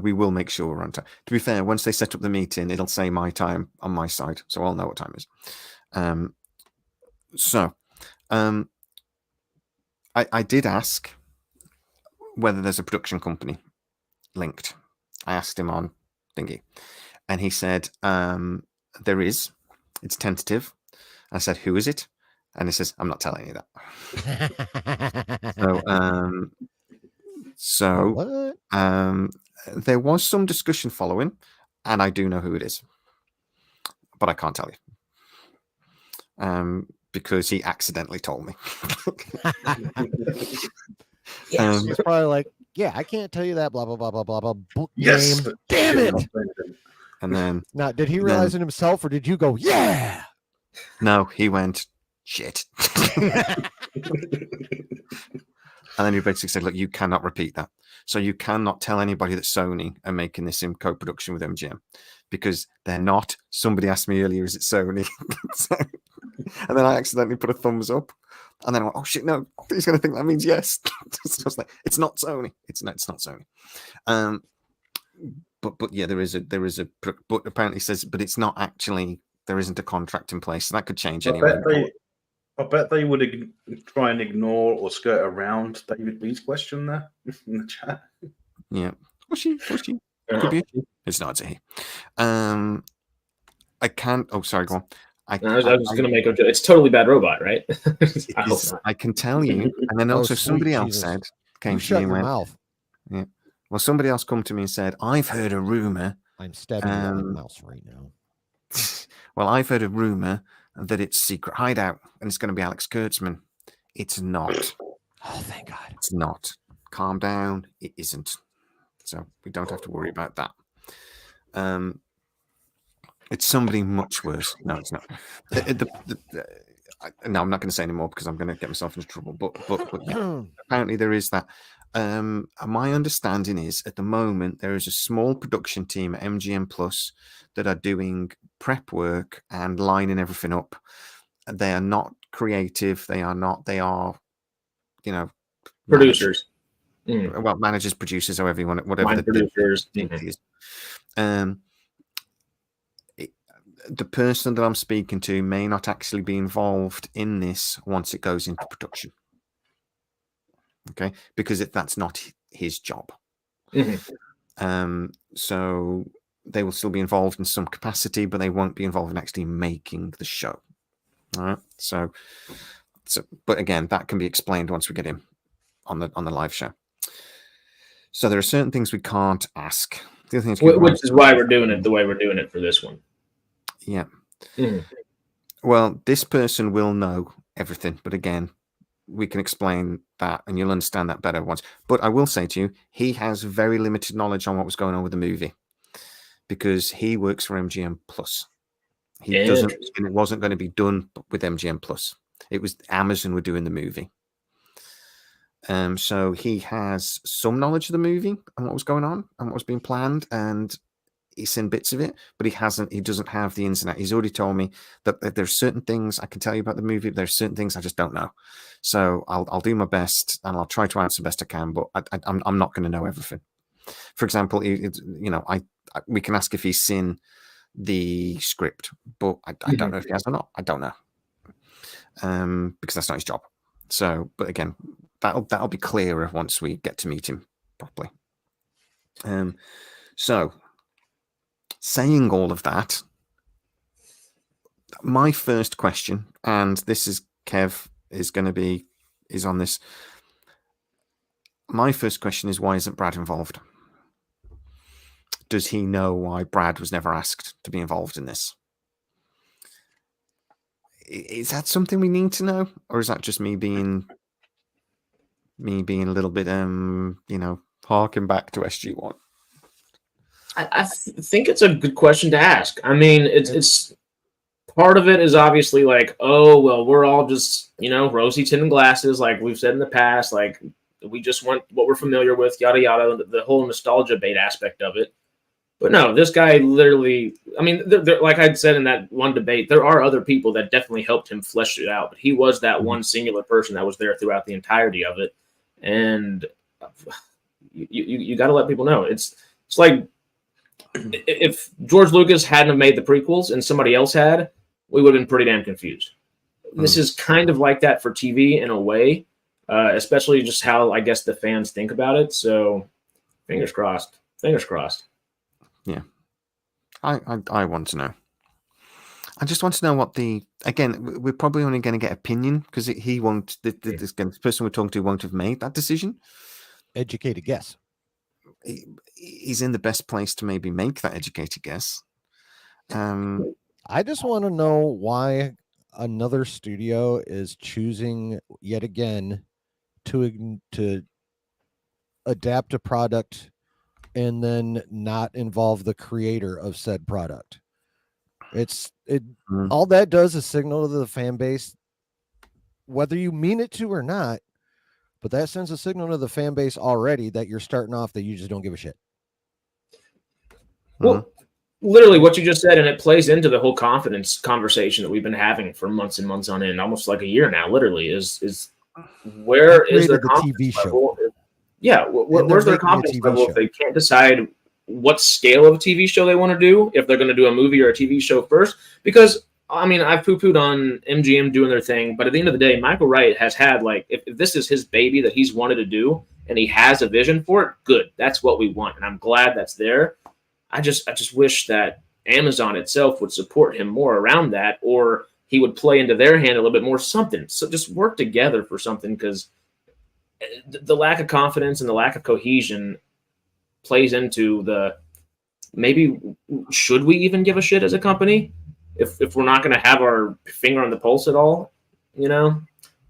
We will make sure we're on time. To be fair, once they set up the meeting, it'll say my time on my side, so I'll know what time it is. I did ask whether there's a production company linked. I asked him on thingy, And he said, there is. It's tentative. I said, who is it? And he says, I'm not telling you that. So, What? there was some discussion following, and I do know who it is, but I can't tell you. Because he accidentally told me. He's probably like, yeah, I can't tell you that, blah, blah, blah, blah, blah, blah. Book Yes. name. Damn it. And then, Now, did he realize it himself, or did you go, yeah? no, he went, shit. And then he basically said, look, you cannot repeat that. So you cannot tell anybody that Sony are making this in co-production with MGM, because they're not. Somebody asked me earlier, is it Sony? And then I accidentally put a thumbs up. And then I went, oh shit, no, he's going to think that means yes. So I was like, it's not Sony. It's not Sony. But yeah, there is a, but apparently says, but it's not actually, there isn't a contract in place. So that could change anyway. I bet they would try and ignore or skirt around David B's question there in the chat. Yeah. Was she? Could be. It's not a he. I can't. Oh, sorry. Go on. I was going to make a joke. It's Totally Bad Robot, right? I can tell you. And then also somebody else said, came to me and went, mouth. Yeah. Well, somebody else come to me and said, I've heard a rumor. I'm stabbing you in the mouse right now. Well, I've heard a rumor that it's Secret Hideout and it's going to be Alex Kurtzman. It's not. Oh, thank God. It's not. Calm down. It isn't. So we don't have to worry about that. It's somebody much worse. No, it's not. No, I'm not going to say anymore because I'm going to get myself into trouble. But yeah, apparently there is that. My understanding is at the moment there is a small production team at MGM Plus that are doing prep work and lining everything up. They are not creative. They are, producers. Well, managers, producers, however you want it, whatever producers. is. The person that I'm speaking to may not actually be involved in this once it goes into production. Okay, because that's not his job. So they will still be involved in some capacity, but they won't be involved in actually making the show. All right. So, but again, that can be explained once we get him on the live show. So there are certain things we can't ask. The other things, which is why we're doing it the way we're doing it for this one. Yeah. Well, this person will know everything, but again, we can explain that and you'll understand that better once. But I will say to you, he has very limited knowledge on what was going on with the movie because he works for MGM Plus. He doesn't, and it wasn't going to be done with MGM Plus. It was Amazon were doing the movie. So he has some knowledge of the movie and what was going on and what was being planned, and he's seen bits of it, but he doesn't have the ins and outs. He's already told me that there's certain things I can tell you about the movie, but there's certain things I just don't know. So I'll do my best and I'll try to answer the best I can, but I'm not going to know everything. For example, we can ask if he's seen the script, but I don't know if he has or not. I don't know, because that's not his job. So, but again, that'll be clearer once we get to meet him properly. So, saying all of that, my first question, and this is Kev is on this. My first question is, why isn't Brad involved? Does he know why Brad was never asked to be involved in this? Is that something we need to know, or is that just me being a little bit harking back to SG1? I think it's a good question to ask. I mean, it's part of it is obviously like, oh well, we're all just rosy tinted glasses, like we've said in the past, like we just want what we're familiar with, yada yada, the whole nostalgia bait aspect of it. But no, this guy literally, I mean, like I said in that one debate, there are other people that definitely helped him flesh it out, but he was that one singular person that was there throughout the entirety of it. And you got to let people know. It's like if George Lucas hadn't have made the prequels and somebody else had, we would have been pretty damn confused. This is kind of like that for TV in a way, especially just how I guess the fans think about it. So fingers crossed. Fingers crossed. Yeah. I want to know. I just want to know what we're probably only going to get opinion because he won't, this person we're talking to won't have made that decision. Educated guess. He's in the best place to maybe make that educated guess. I just want to know why another studio is choosing yet again to adapt a product and then not involve the creator of said product. All that does is signal to the fan base, whether you mean it to or not, but that sends a signal to the fan base already that you're starting off that you just don't give a shit. Well, literally what you just said, and it plays into the whole confidence conversation that we've been having for months and months on end, almost like a year now, literally, is where is their confidence level? Yeah, where's their confidence level if they can't decide what scale of TV show they want to do, if they're going to do a movie or a TV show first? Because, I mean, I've poo-pooed on MGM doing their thing, but at the end of the day, Michael Wright has had, like, if this is his baby that he's wanted to do, and he has a vision for it, good. That's what we want, and I'm glad that's there. I just wish that Amazon itself would support him more around that, or he would play into their hand a little bit more, something. So just work together for something, because the lack of confidence and the lack of cohesion plays into the maybe should we even give a shit as a company if we're not going to have our finger on the pulse at all? You know,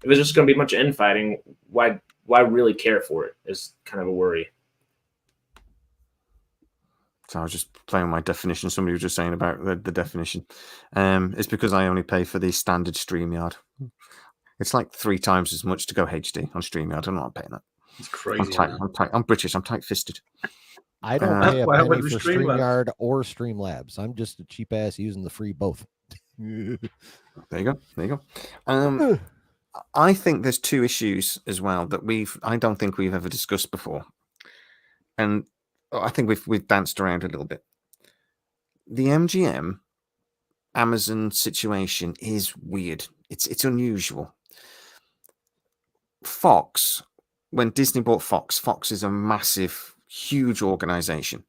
if it's just going to be much infighting, why really care for it is kind of a worry. So I was just playing with my definition. Somebody was just saying about the definition. It's because I only pay for the standard StreamYard. It's like 3 times as much to go HD on StreamYard. I'm not paying that. It's crazy. I'm British. I'm tight-fisted. I don't pay a penny for StreamYard or Streamlabs. I'm just a cheap ass using the free both. There you go. I think there's 2 issues as well that I don't think we've ever discussed before, and I think we've danced around a little bit. The MGM Amazon situation is weird. It's unusual. Fox, when Disney bought Fox is a massive, huge organization,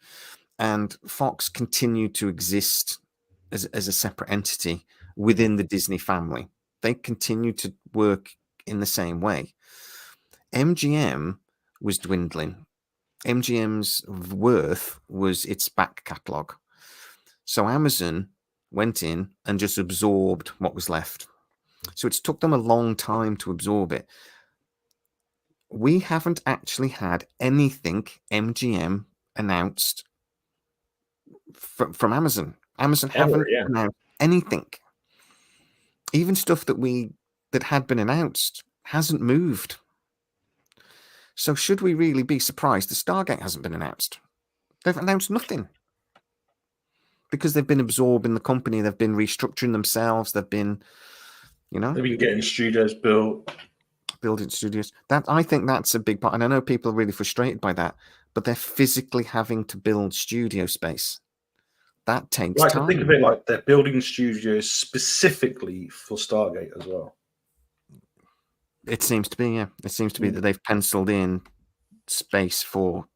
and Fox continued to exist as a separate entity within the Disney family. They continued to work in the same way. MGM was dwindling. MGM's worth was its back catalogue. So Amazon went in and just absorbed what was left. So it's took them a long time to absorb it. We haven't actually had anything MGM announced from Amazon. Amazon haven't announced anything. Even stuff that had been announced hasn't moved. So should we really be surprised that Stargate hasn't been announced? They've announced nothing. Because they've been absorbing the company, they've been restructuring themselves, they've been getting studios built. Building studios. I think that's a big part. And I know people are really frustrated by that, but they're physically having to build studio space. That takes time. Think of it like they're building studios specifically for Stargate as well. It seems to be, yeah. It seems to be that they've penciled in space for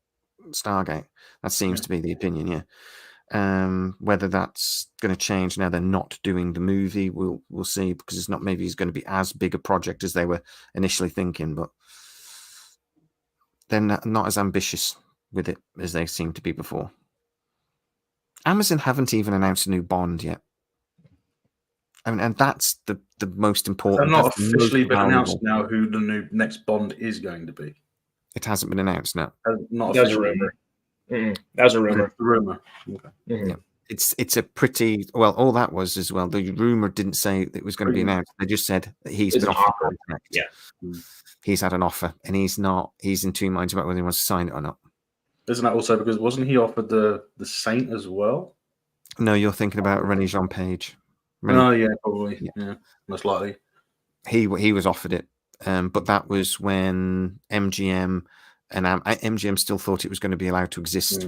Stargate. That seems to be the opinion, yeah. Whether that's going to change now they're not doing the movie, we'll see, because it's not maybe it's going to be as big a project as they were initially thinking, but they're not as ambitious with it as they seem to be before. Amazon haven't even announced a new Bond yet. I mean, and that's the most important. They're not officially been announced now who the next Bond is going to be. It hasn't been announced now. Not that was a rumor. That was a rumor. Okay. Yeah. It's a pretty well. All that was as well. The rumor didn't say it was going to be announced. They just said that he's been offered. Yeah, he's had an offer, and he's in 2 minds about whether he wants to sign it or not. Isn't that also because wasn't he offered the Saint as well? No, you're thinking about Rennie Jean Page. Oh yeah, probably. Yeah, most likely. He was offered it, but that was when MGM and MGM still thought it was going to be allowed to exist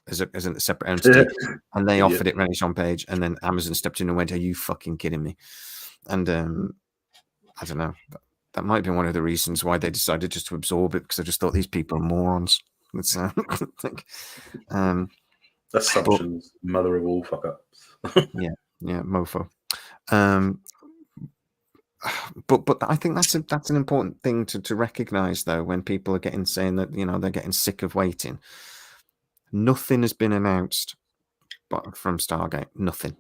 as a separate entity, and they offered it Rennie Jean Page, and then Amazon stepped in and went, "Are you fucking kidding me?" And I don't know. That might be one of the reasons why they decided just to absorb it, because I just thought these people are morons. It's Assumptions, mother of all fuck ups. Yeah, mofo. But I think that's an important thing to recognize, though, when people are saying that they're getting sick of waiting. Nothing has been announced from Stargate. Nothing.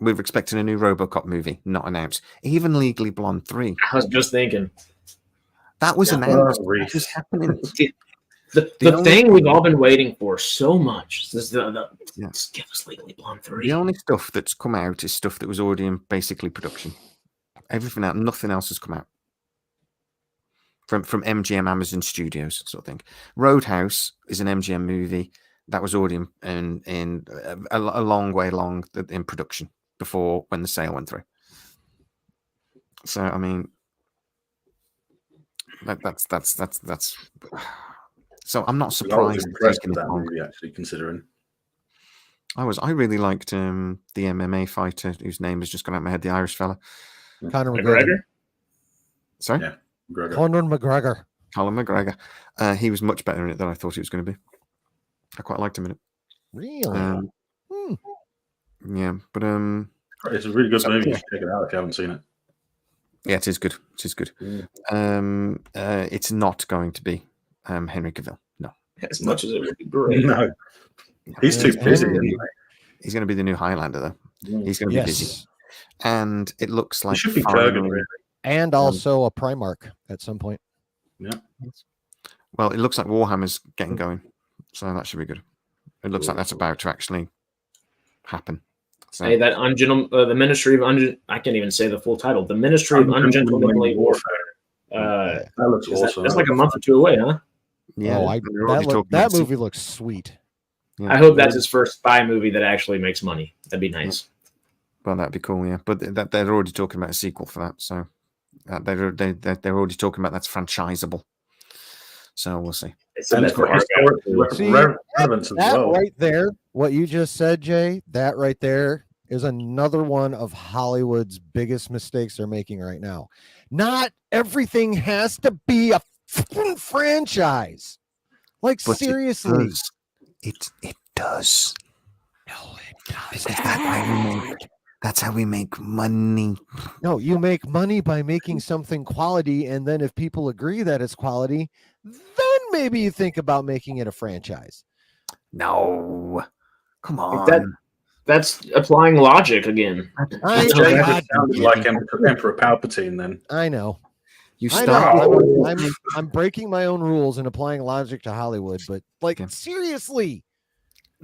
We're expecting a new RoboCop movie, not announced. Even Legally Blonde 3. I was just thinking That was announced. Oh, That was happening. the thing we've all been waiting for so much. This is just give us Legally Blonde 3. The only stuff that's come out is stuff that was already in basically production. Everything else, nothing else has come out from MGM Amazon Studios, sort of thing. Roadhouse is an MGM movie that was already in a long way along in production before when the sale went through. So I mean, that's. So I'm not surprised. I was impressed with that movie, actually, considering. I really liked the MMA fighter whose name has just gone out of my head, the Irish fella. Conor McGregor. Sorry? Yeah, McGregor. Conor McGregor. Colin McGregor. He was much better in it than I thought he was going to be. I quite liked him in it. Really? Yeah, but it's a really good movie. You should check it out if you haven't seen it. Yeah, it is good. It is good. It's not going to be Henry Cavill. No. As much as it would be great. No. He's too busy. He's going to be the new Highlander, though. He's going to be busy. And it looks like He should be Kurgan, really. And also a Primarch at some point. Yeah. Well, it looks like Warhammer's getting going, so that should be good. It looks like that's about to actually happen. So, hey, that the Ministry of I can't even say the full title. The Ministry of Ungentlemanly Warfare. That looks awesome. That's like a month or two away, huh? yeah, That movie looks sweet. Yeah. I hope that's his first spy movie that actually makes money. That'd be nice. Well, that'd be cool, yeah. But they're already talking about a sequel for that, so they're already talking about that's franchisable. So we'll see. And it's got historic relevance as well. Right there, what you just said, Jay, that right there is another one of Hollywood's biggest mistakes they're making right now. Not everything has to be a franchise. Like, but seriously. It does. No, it does. Because that's how we make money. No, you make money by making something quality, and then if people agree that it's quality, then maybe you think about making it a franchise. No, come on. That's applying logic again. I sounded like Emperor Palpatine then. I know. You start. I'm breaking my own rules and applying logic to Hollywood, but seriously,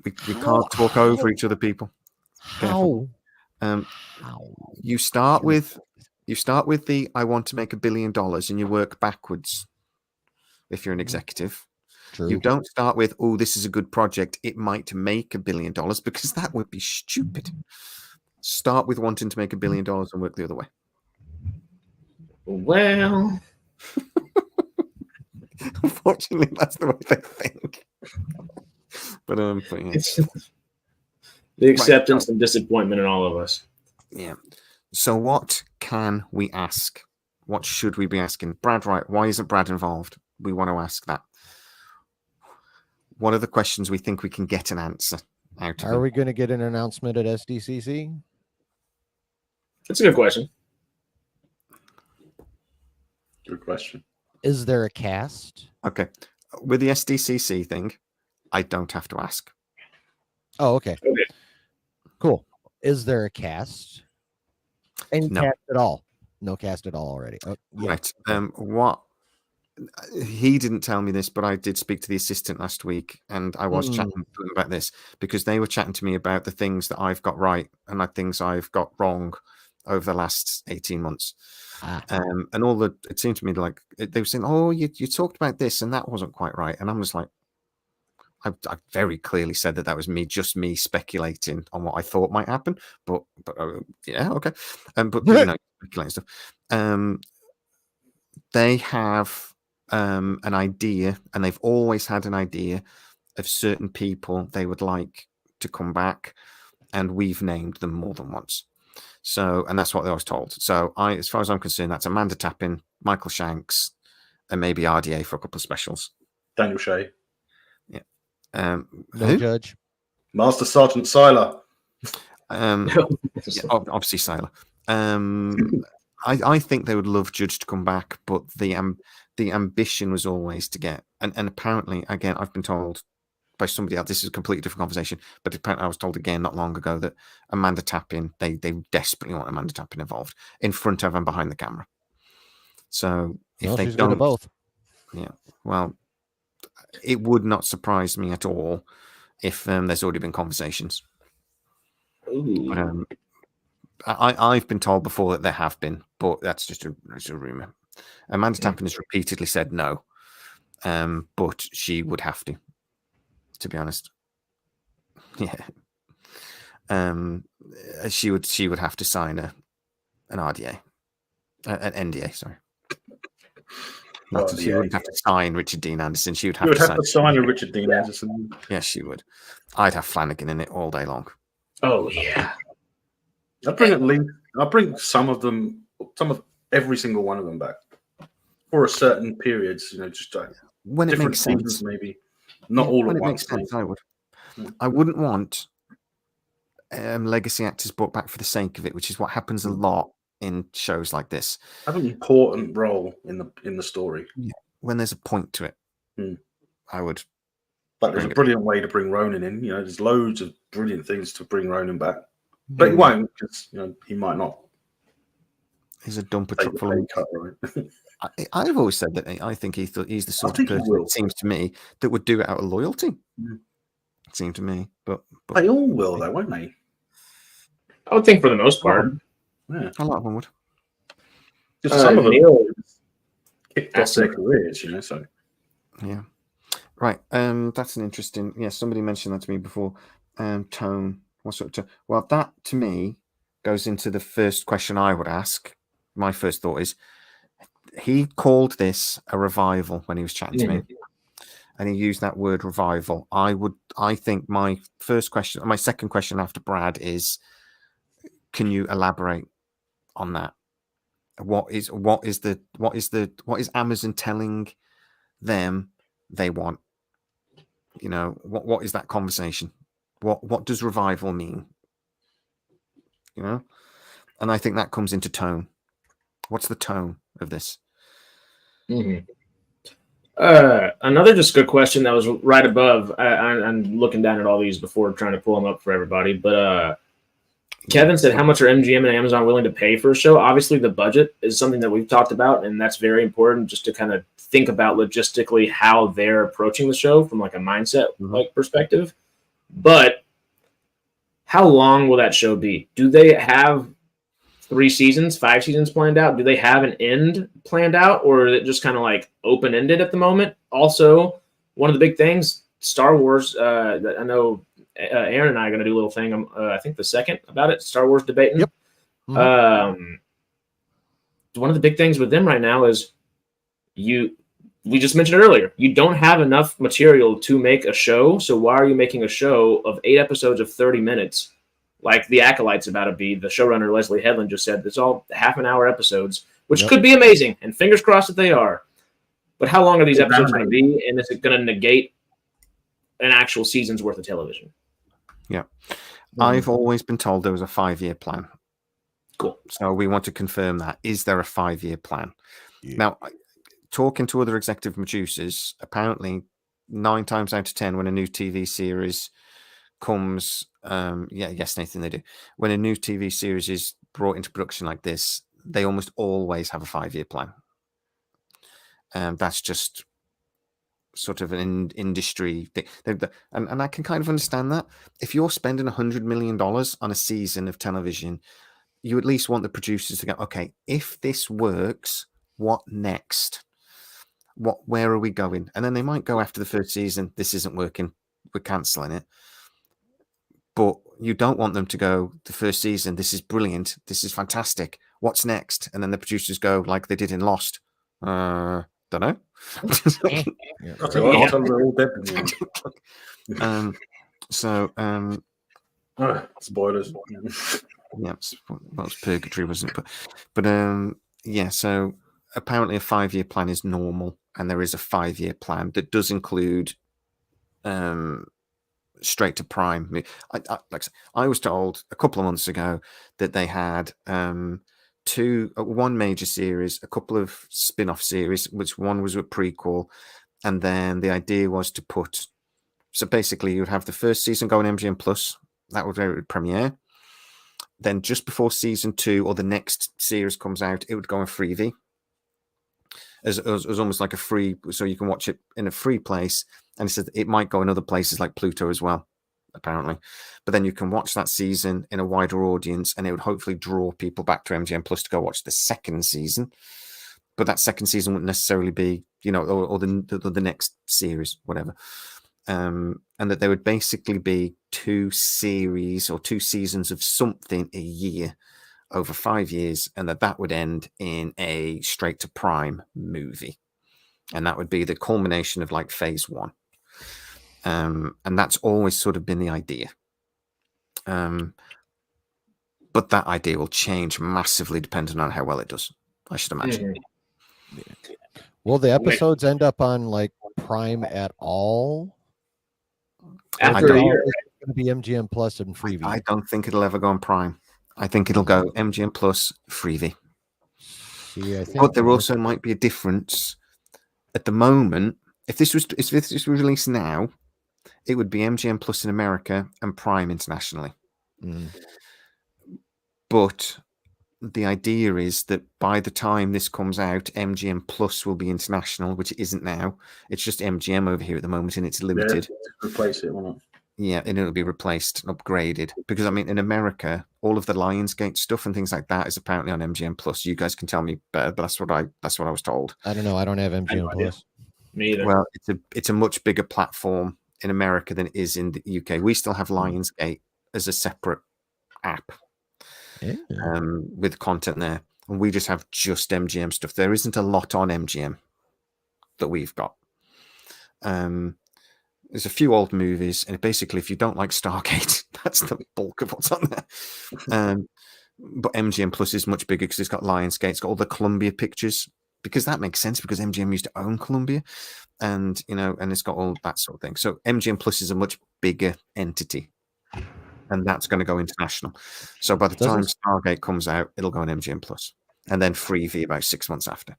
we can't talk over each other, people. How? You start with the I want to make $1 billion, and you work backwards. If you're an executive, True. You don't start with, oh, this is a good project, it might make $1 billion, because that would be stupid. Start with wanting to make $1 billion and work the other way. Well, unfortunately, that's the way they think. But yeah. It's the acceptance and disappointment in all of us. Yeah. So what can we ask? What should we be asking? Brad, right? Why isn't Brad involved? We want to ask that. What are the questions we think we can get an answer out of? Are we going to get an announcement at SDCC? That's a good question. Good question. Is there a cast? Okay. With the SDCC thing, I don't have to ask. Oh, okay. Cool. Is there a cast? Any cast at all? No cast at all already. Oh, yeah. Right. What? He didn't tell me this, but I did speak to the assistant last week, and I was chatting to them about this because they were chatting to me about the things that I've got right and the things I've got wrong over the last 18 months. And all it seemed to me like they were saying, "Oh, you talked about this, and that wasn't quite right." And I'm just like, I very clearly said that was just me speculating on what I thought might happen. But yeah, okay. But speculating stuff. They have an idea, and they've always had an idea of certain people they would like to come back, and we've named them more than once. So, and that's what I was told. So, as far as I'm concerned, that's Amanda Tappin, Michael Shanks, and maybe RDA for a couple of specials. Daniel Shay. Yeah. No judge. Master Sergeant Siler. Obviously Sailor. I think they would love Judge to come back, but the ambition was always to get, and apparently, again, I've been told by somebody else, this is a completely different conversation, but apparently I was told again not long ago that Amanda Tappin, they desperately want Amanda Tappin involved in front of and behind the camera. So if they she's don't, good at both. Yeah, well, it would not surprise me at all if there's already been conversations. I've been told before that there have been, but that's just a rumor. Amanda Tappin has repeatedly said no, but she would have to be honest. Yeah, she would have to sign an RDA, an NDA. Sorry, she wouldn't have to sign Richard Dean Anderson. She would have to sign a Richard Dean Anderson. Yes, she would. I'd have Flanagan in it all day long. Oh yeah. I'll bring some of every single one of them back for a certain periods. Just when it makes sense, maybe not all when at it once. Makes sense, I would. I wouldn't want legacy actors brought back for the sake of it, which is what happens a lot in shows like this. Have an important role in the story. Yeah. When there's a point to it, I would. But there's a brilliant way to bring Ronan in. There's loads of brilliant things to bring Ronan back. But he won't, because he might not. He's a dumper truck full of cut, right? I've always said that I think he's the sort of person, it seems to me, that would do it out of loyalty. It seemed to me, but they all will, though, won't they? I would think for the most part. Yeah, a lot of them would. Just some of them kicked off their careers, So yeah, right. That's an interesting. Yeah, somebody mentioned that to me before. Tone. What sort of tone? Well, that to me goes into the first question I would ask. My first thought is, he called this a revival when he was chatting to me, and he used that word revival. I think my second question after Brad is, can you elaborate on that? What is Amazon telling them they want? What is that conversation? What does revival mean? And I think that comes into tone. What's the tone of this? Another just good question that was right above. I'm looking down at all these before trying to pull them up for everybody. But Kevin said, how much are MGM and Amazon willing to pay for a show? Obviously, the budget is something that we've talked about, and that's very important just to kind of think about logistically how they're approaching the show from like a mindset perspective. But how long will that show be? Do they have 3 seasons, 5 seasons planned out? Do they have an end planned out, or is it just kind of like open-ended at the moment? Also, one of the big things, Star Wars, that I know Aaron and I are going to do a little thing, I think the second about it, Star Wars debating. Yep. One of the big things with them right now is we just mentioned it earlier, you don't have enough material to make a show, so why are you making a show of 8 episodes of 30 minutes like The Acolyte's about to be? The showrunner, Leslie Headland, just said it's all half-an-hour episodes, which could be amazing, and fingers crossed that they are. But how long are these episodes going to be, and is it going to negate an actual season's worth of television? Yeah. I've always been told there was a 5-year plan. Cool. So we want to confirm that. Is there a 5-year plan? Yeah. Now, talking to other executive producers, apparently 9 times out of 10 when a new TV series comes, yes, Nathan, they do. When a new TV series is brought into production like this, they almost always have a 5-year plan. That's just sort of an industry thing. And I can kind of understand that. If you're spending $100 million on a season of television, you at least want the producers to go, okay, if this works, what next? Where are we going? And then they might go after the first season, this isn't working, we're cancelling it. But you don't want them to go, the first season, this is brilliant, this is fantastic, what's next? And then the producers go like they did in Lost. Don't know. Spoilers. Yeah, well, it's purgatory, wasn't it? But yeah. So apparently, a 5-year plan is normal, and there is a 5-year plan that does include straight to Prime. Like I said, I was told a couple of months ago that they had one major series, a couple of spin-off series, which one was a prequel, and then the idea was to put. So basically, you would have the first season go on MGM Plus. That would premiere. Then just before season 2 or the next series comes out, it would go on Freevee as almost like a free, so you can watch it in a free place. And it said it might go in other places like Pluto as well, apparently. But then you can watch that season in a wider audience, and it would hopefully draw people back to MGM Plus to go watch the second season. But that second season wouldn't necessarily be, or the next series, whatever. And that there would basically be 2 series or 2 seasons of something a year over 5 years, and that would end in a straight to Prime movie, and that would be the culmination of like phase 1. And that's always sort of been the idea. But that idea will change massively depending on how well it does, I should imagine. Will the episodes end up on like Prime at all? After a year, it's going to be MGM Plus and Freevee. I don't think it'll ever go on Prime. I think it'll go MGM Plus, Freevee. See, I think But there also might be a difference. At the moment, if this was released now, it would be MGM Plus in America and Prime internationally. But the idea is that by the time this comes out, MGM Plus will be international, which it isn't now. It's just MGM over here at the moment, and it's limited. Yeah, replace it, won't it? Yeah, and it'll be replaced and upgraded. Because, I mean, in America, all of the Lionsgate stuff and things like that is apparently on MGM Plus. You guys can tell me better, but that's what I was told. I don't know. I don't have MGM Plus. Me either. Well, it's a much bigger platform in America than it is in the UK. We still have Lionsgate as a separate app with content there. And we just have just MGM stuff. There isn't a lot on MGM that we've got. There's a few old movies, and basically, if you don't like Stargate, that's the bulk of what's on there. But MGM Plus is much bigger because it's got Lionsgate, it's got all the Columbia pictures, because that makes sense because MGM used to own Columbia, and and it's got all that sort of thing. So MGM Plus is a much bigger entity, and that's going to go international. So by the time Stargate comes out, it'll go on MGM Plus, and then Freevee about 6 months after.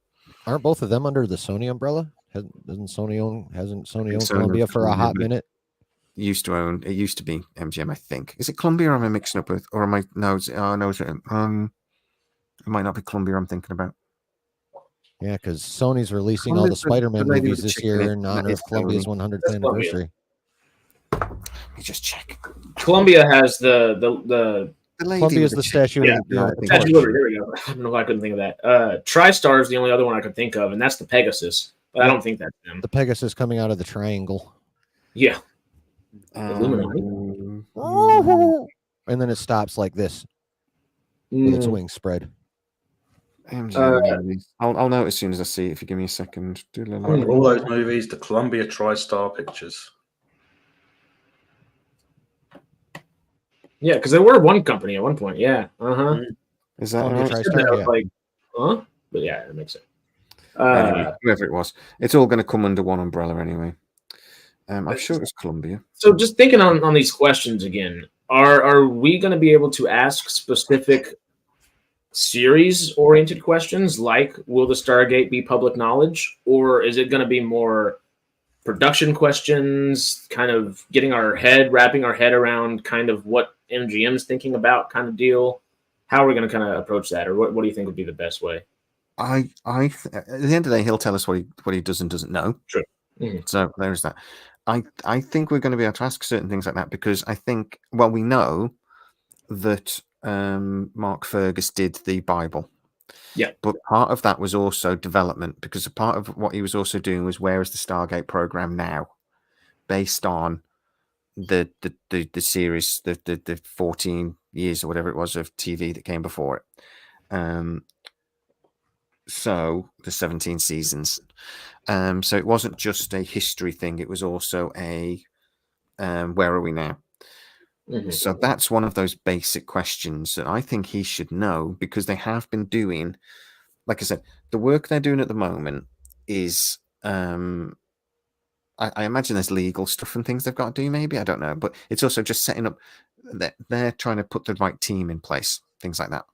Aren't both of them under the Sony umbrella? Hasn't Sony owned Columbia for a hot minute? It used to be MGM, I think. Is it Columbia or am I mixing up with, or am I, no, it might not be Columbia I'm thinking about. Yeah, because Sony's releasing all the Spider-Man movies this year in honor of Columbia's 100th anniversary. Let me just check. Columbia has the Columbia's the statue. Yeah, Statue of Liberty. There we go. I don't know why I couldn't think of that. TriStar is the only other one I could think of, and that's the Pegasus. But I don't think that's them. The Pegasus coming out of the triangle. Yeah. And then it stops like this with its wings spread. I'll know as soon as I see it. If you give me a second. All those movies, the Columbia TriStar Pictures. Yeah, because they were one company at one point. Yeah. Is that Columbia right? TriStar? Yeah. Like, but yeah, that makes sense. Anyway, whoever it was, it's all going to come under one umbrella anyway. I'm sure it's Columbia. So just thinking on these questions again, are we going to be able to ask specific series-oriented questions like, will the Stargate be public knowledge? Or is it going to be more production questions, kind of wrapping our head around kind of what MGM's thinking about kind of deal? How are we going to kind of approach that? Or what do you think would be the best way? At the end of the day, he'll tell us what he does and doesn't know. True. So there's that. I think we're going to be able to ask certain things like that because I think, well, we know that Mark Fergus did the Bible. Yeah. But part of that was also development, because a part of what he was also doing was, where is the Stargate program now, based on the series, the 14 years or whatever it was of TV that came before it. So the 17 seasons. So it wasn't just a history thing; it was also a where are we now? So that's one of those basic questions that I think he should know, because they have been doing, like I said, the work they're doing at the moment is, I I imagine there's legal stuff and things they've got to do. Maybe I don't know, but it's also just setting up. They're trying to put the right team in place, things like that.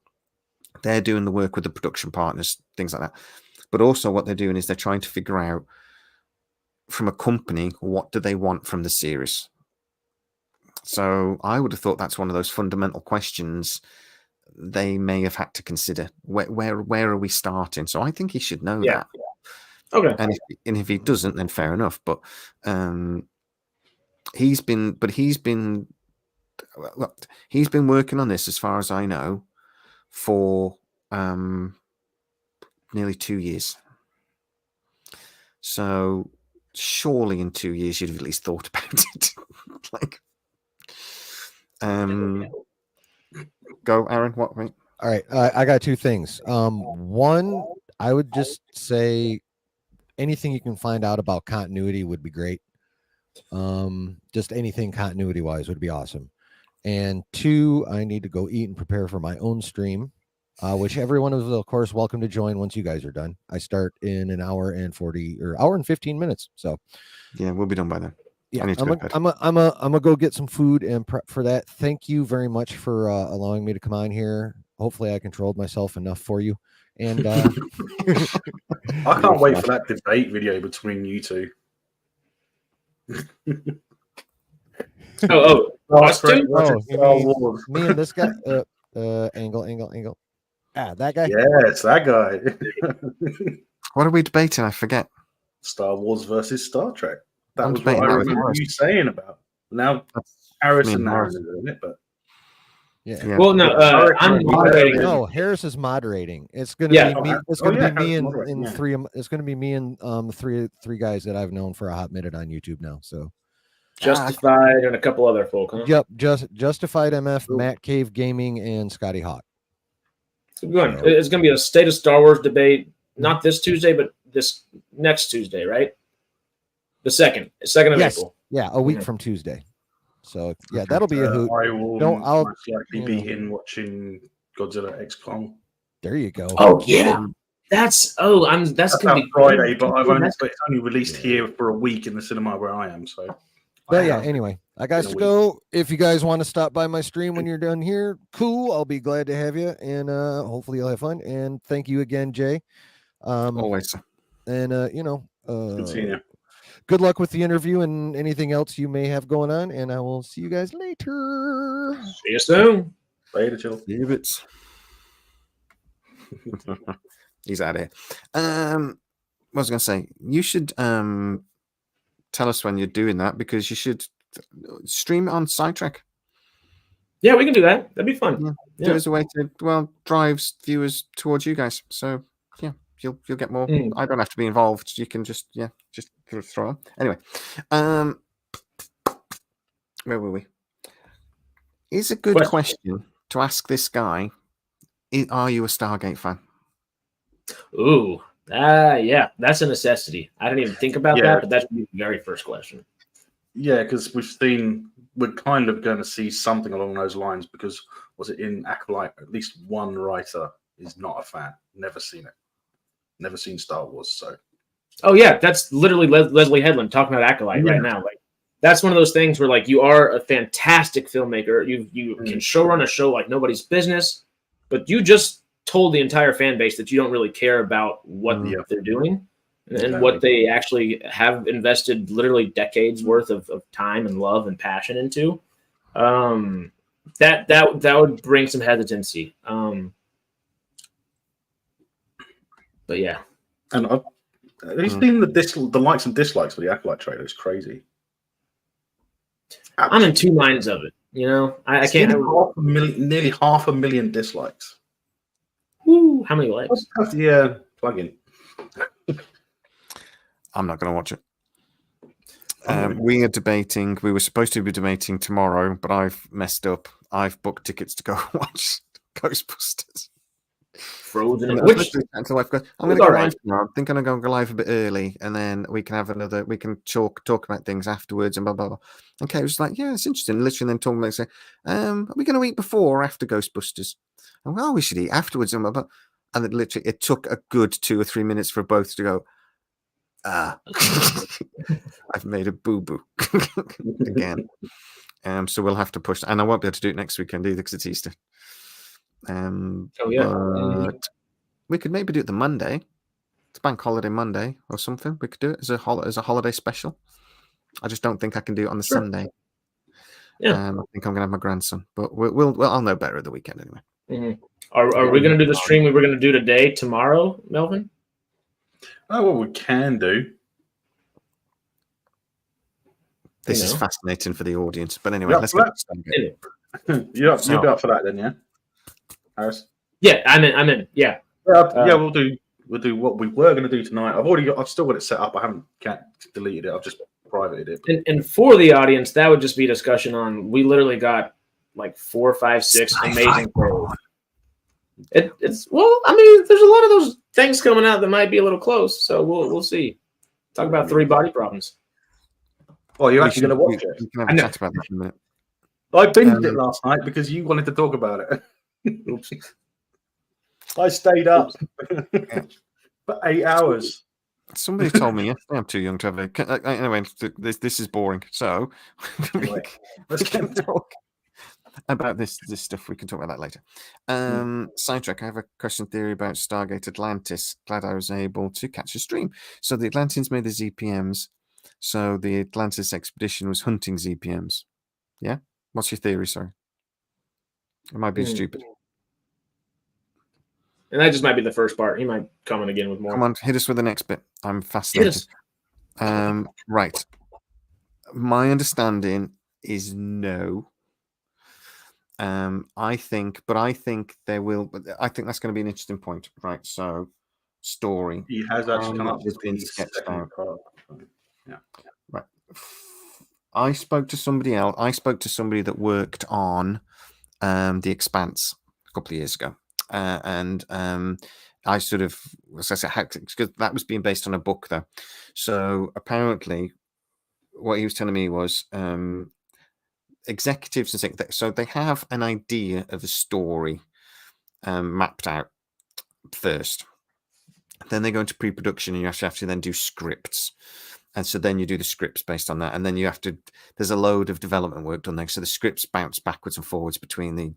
They're doing the work with the production partners, things like that. But also, what they're doing is they're trying to figure out from a company what do they want from the series. So I would have thought that's one of those fundamental questions they may have had to consider. Where are we starting? So I think he should know that. Okay. And if he doesn't, then fair enough. But he's been working on this, as far as I know, for nearly 2 years. So surely in 2 years you'd have at least thought about it. Like, go, Aaron. What? Right? All right, I got two things. One, I would just say anything you can find out about continuity would be great. Just anything continuity wise would be awesome. And two, I need to go eat and prepare for my own stream, which everyone is of course welcome to join once you guys are done. I start in an hour and 15 minutes. So yeah, we'll be done by then. Yeah, I'm gonna go get some food and prep for that. Thank you very much for allowing me to come on here. Hopefully, I controlled myself enough for you. And I can't wait for that debate video between you two. Us two? Me and this guy. Angle. Ah, that guy. Yeah, it's that guy. What are we debating? I forget. Star Wars versus Star Trek. That I'm was what I debating that with remember Morris. you saying about. Now Harris and Aaron are doing it, but Yeah. Well, no, I'm moderating. No, Harris is moderating. It's gonna be me. It's gonna be me and three. It's gonna be me and three guys that I've known for a hot minute on YouTube now. So Justified and a couple other folk. Huh? Yep, Justified MF, Matt Cave Gaming, and Scotty Hawk. It's going to be a State of Star Wars debate, not this Tuesday, but this next Tuesday, right? The second of April. Yeah, a week from Tuesday. So yeah, that'll be a hoot. I will most likely be in watching Godzilla X Kong. There you go. Oh yeah, that's gonna be Friday, but it's only released here for a week in the cinema where I am. So, but yeah, anyway, I got to go. If you guys want to stop by my stream when you're done here, cool. I'll be glad to have you, and hopefully you'll have fun. And thank you again, Jay. Always. And good seeing you. Good luck with the interview and anything else you may have going on. And I will see you guys later. See you soon. Later, chill. Davids. He's out of here. What was I going to say? You should tell us when you're doing that, because you should stream it on Sidetrack. Yeah, we can do that. That'd be fun. Yeah. Do it as a way to drives viewers towards you guys. So yeah, you'll get more. I don't have to be involved. You can just throw on. Anyway, where were we? Is a good question to ask this guy. Are you a Stargate fan? Ooh, yeah, that's a necessity. I didn't even think about that, but that's the very first question. Yeah, because we're kind of going to see something along those lines, because was it in Acolyte? At least one writer is not a fan. Never seen it. Never seen Star Wars. So. Oh yeah, that's literally Leslie Headland talking about Acolyte right now. Like, that's one of those things where like you are a fantastic filmmaker. You can showrun a show like nobody's business, but you just told the entire fan base that you don't really care about what they're doing and what they actually have invested literally decades worth of time and love and passion into. That would bring some hesitancy. But yeah. And have you seen the likes and dislikes for the Acolyte trailer? It's crazy. I'm in two minds of it. You know, I can't. Nearly 500,000 dislikes. Woo, how many likes? Yeah, plug in. I'm not going to watch it. We are debating. We were supposed to be debating tomorrow, but I've messed up. I've booked tickets to go watch Ghostbusters. Frozen. I'm going to go live tomorrow. I think I'm going to go live a bit early, and then we can have another. We can talk about things afterwards and blah blah blah. And Kate was like, "Yeah, it's interesting." Literally, then talking about saying, "Are we going to eat before or after Ghostbusters?" And well, we should eat afterwards. And then literally, it took a good 2 or 3 minutes for both to go. I've made a boo-boo again. So we'll have to push, and I won't be able to do it next weekend either because it's Easter. Oh yeah. But we could maybe do it the Monday. It's Bank Holiday Monday or something. We could do it as a holiday special. I just don't think I can do it on the Sure. Sunday. Yeah. I think I'm gonna have my grandson, but we'll I'll know better at the weekend anyway. Mm-hmm. Are we going to do the stream we were going to do today, tomorrow, Melvin? Oh, well, we can do. This is fascinating for the audience, but anyway, let's get started. You're up for that then, yeah, Harris? Yeah, I'm in. Yeah. We'll do what we were going to do tonight. I've still got it set up. I haven't deleted it. I've just privated it. And for the audience, that would just be discussion on. We literally got like 4, 5, 6 amazing players. It's well, I mean, there's a lot of those things coming out that might be a little close, so we'll see. Talk about 3 body problems. Oh, you're actually going to watch it? We can have a chat about that in a minute. I binged it last night because you wanted to talk about it. Oops. I stayed up for 8 hours. Somebody told me yesterday I'm too young to have a. Anyway, this is boring. So Let's get talk about this stuff. We can talk about that later. Sidetrack. I have a question theory about Stargate Atlantis. Glad I was able to catch a stream. So the Atlanteans made the ZPMs. So the Atlantis expedition was hunting ZPMs. Yeah. What's your theory? Sorry, am I being stupid? And that just might be the first part. He might comment again with more. Come on, hit us with the next bit. I'm fascinated. Right. My understanding is no. I think there will. I think that's going to be an interesting point, right? So, story. He has actually come up with with been the sketched out. Yeah. Right. I spoke to somebody else. I spoke to somebody that worked on The Expanse a couple of years ago. And I sort of, as I said, because that was being based on a book, though. So apparently, what he was telling me was executives and things. So they have an idea of a story mapped out first. Then they go into pre-production, and you actually have to then do scripts. And so then you do the scripts based on that, and then you have to. There's a load of development work done there. So the scripts bounce backwards and forwards between the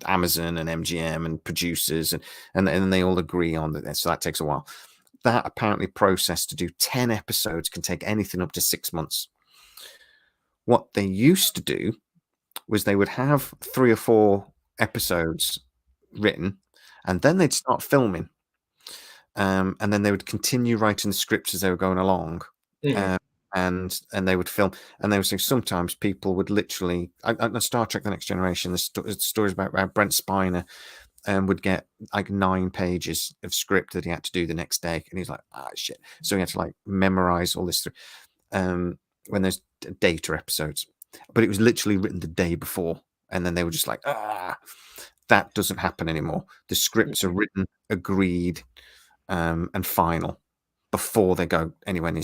Amazon and MGM and producers, and then they all agree on that. So that takes a while. That apparently process to do 10 episodes can take anything up to 6 months. What they used to do was they would have 3 or 4 episodes written, and then they'd start filming, and then they would continue writing the scripts as they were going along. And they would film, and they would say sometimes people would literally. On Star Trek: The Next Generation, the stories about Brent Spiner would get like 9 pages of script that he had to do the next day, and he's like, shit. So he had to like memorize all this when there's data episodes, but it was literally written the day before, and then they were just like, that doesn't happen anymore. The scripts are written, agreed, and final before they go anywhere near.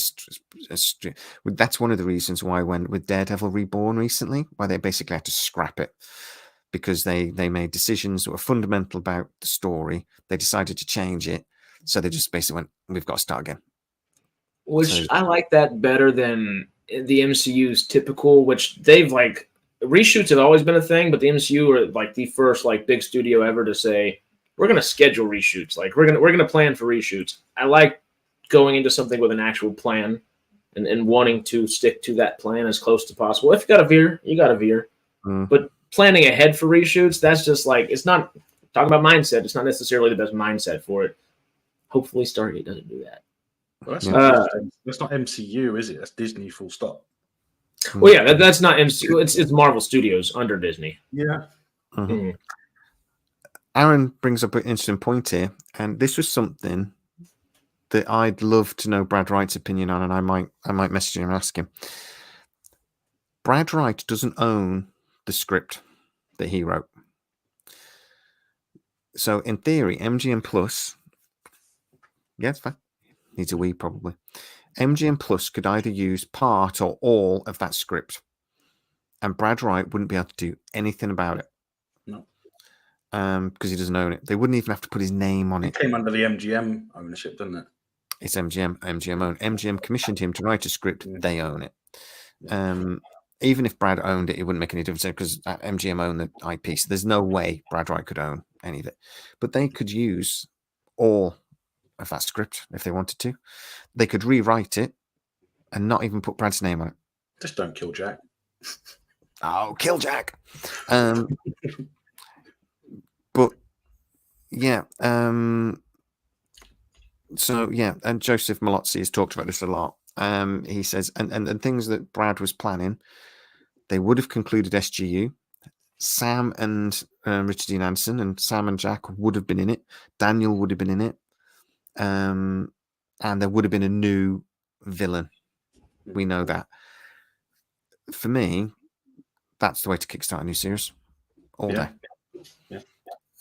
That's one of the reasons why with Daredevil Reborn recently, why they basically had to scrap it, because they made decisions that were fundamental about the story. They decided to change it, so they just basically went, we've got to start again. Which I like that better than the MCU's typical, which they've like reshoots have always been a thing, but the MCU are like the first like big studio ever to say we're going to schedule reshoots. Like we're gonna plan for reshoots. I like going into something with an actual plan and wanting to stick to that plan as close as possible. If you got to veer, you got to veer. But planning ahead for reshoots, that's just like, it's not, talk about mindset. It's not necessarily the best mindset for it. Hopefully Stargate doesn't do that. Well, that's not MCU, is it? That's Disney, full stop. Well, yeah, that's not MCU. It's Marvel Studios under Disney. Yeah. Aaron brings up an interesting point here, and this was something that I'd love to know Brad Wright's opinion on, and I might message him and ask him. Brad Wright doesn't own the script that he wrote. So in theory, MGM Plus, yeah, it's fine. Needs a wee probably. MGM Plus could either use part or all of that script, and Brad Wright wouldn't be able to do anything about it. No. Because he doesn't own it. They wouldn't even have to put his name on it. It came under the MGM ownership, didn't it? It's MGM. MGM own. MGM commissioned him to write a script. They own it. Even if Brad owned it, it wouldn't make any difference because MGM owned the IP. So there's no way Brad Wright could own any of it. But they could use all of that script if they wanted to. They could rewrite it and not even put Brad's name on it. Just don't kill Jack. Oh, kill Jack. But yeah. So yeah, and Joseph Malozzi has talked about this a lot. He says, and things that Brad was planning, they would have concluded SGU. Sam and Richard Dean Anderson and Sam and Jack would have been in it. Daniel would have been in it. And there would have been a new villain. We know that. For me, that's the way to kickstart a new series all day. Yeah.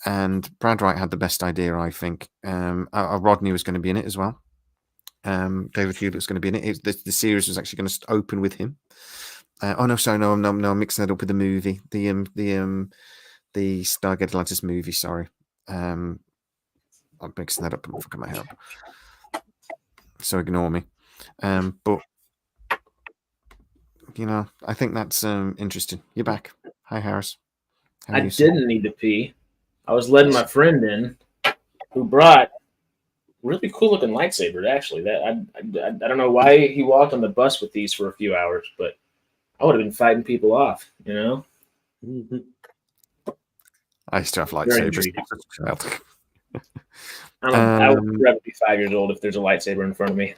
And Brad Wright had the best idea, I think. Rodney was going to be in it as well. David Hewlett was going to be in it. The series was actually going to open with him. I'm mixing that up with the movie, the Stargate Atlantis movie. Sorry, I'm mixing that up and forgot my help. So ignore me. But I think that's interesting. You're back. Hi, Harris. I didn't need to pee. I was letting my friend in, who brought really cool looking lightsabers. Actually, that I don't know why he walked on the bus with these for a few hours, but I would have been fighting people off. Mm-hmm. I used to have lightsabers. I would rather be 5 years old if there's a lightsaber in front of me.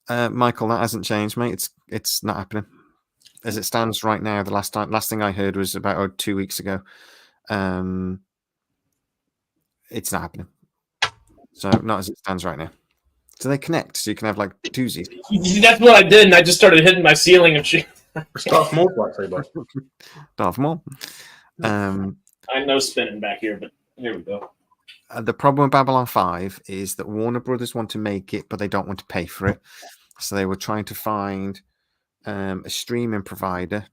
Michael, that hasn't changed, mate. It's not happening as it stands right now. The last thing I heard was about 2 weeks ago. It's not happening. So not as it stands right now. So they connect, so you can have like twosies. That's what I did, and I just started hitting my ceiling and shit. Darth Maul lightsaber. Darth Maul. I know spinning back here, but here we go. The problem with Babylon 5 is that Warner Brothers want to make it, but they don't want to pay for it. So they were trying to find a streaming provider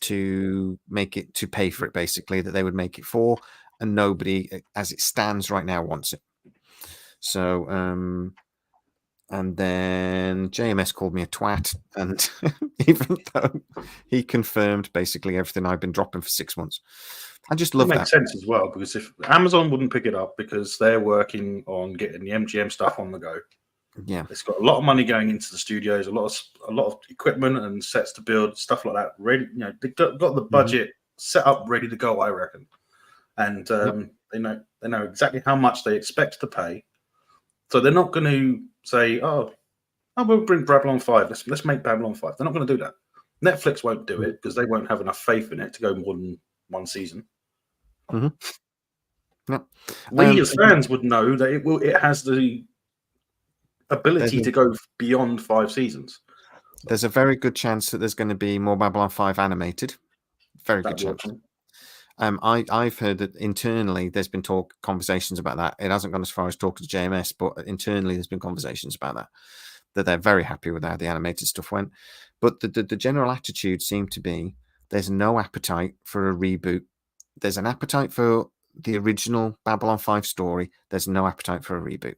to make it, to pay for it, basically, that they would make it for, and nobody, as it stands right now, wants it. So, and then JMS called me a twat, and even though he confirmed basically everything I've been dropping for 6 months. I just love that. It makes sense as well, because if Amazon wouldn't pick it up because they're working on getting the MGM stuff on the go. Yeah, it's got a lot of money going into the studios, a lot of equipment and sets to build, stuff like that. Ready, they've got the budget set up, ready to go, I reckon. And they know exactly how much they expect to pay, so they're not going to say, "Oh, we'll bring Babylon 5. Let's make Babylon 5." They're not going to do that. Netflix won't do it because they won't have enough faith in it to go more than one season. Mm-hmm. Yeah. We as fans would know that it has the ability to go beyond 5 seasons. There's a very good chance that there's going to be more Babylon 5 animated. Very good chance. I've heard that internally there's been conversations about that. It hasn't gone as far as talking to JMS, but internally there's been conversations about that they're very happy with how the animated stuff went. But the general attitude seemed to be there's no appetite for a reboot. There's an appetite for the original Babylon 5 story. There's no appetite for a reboot.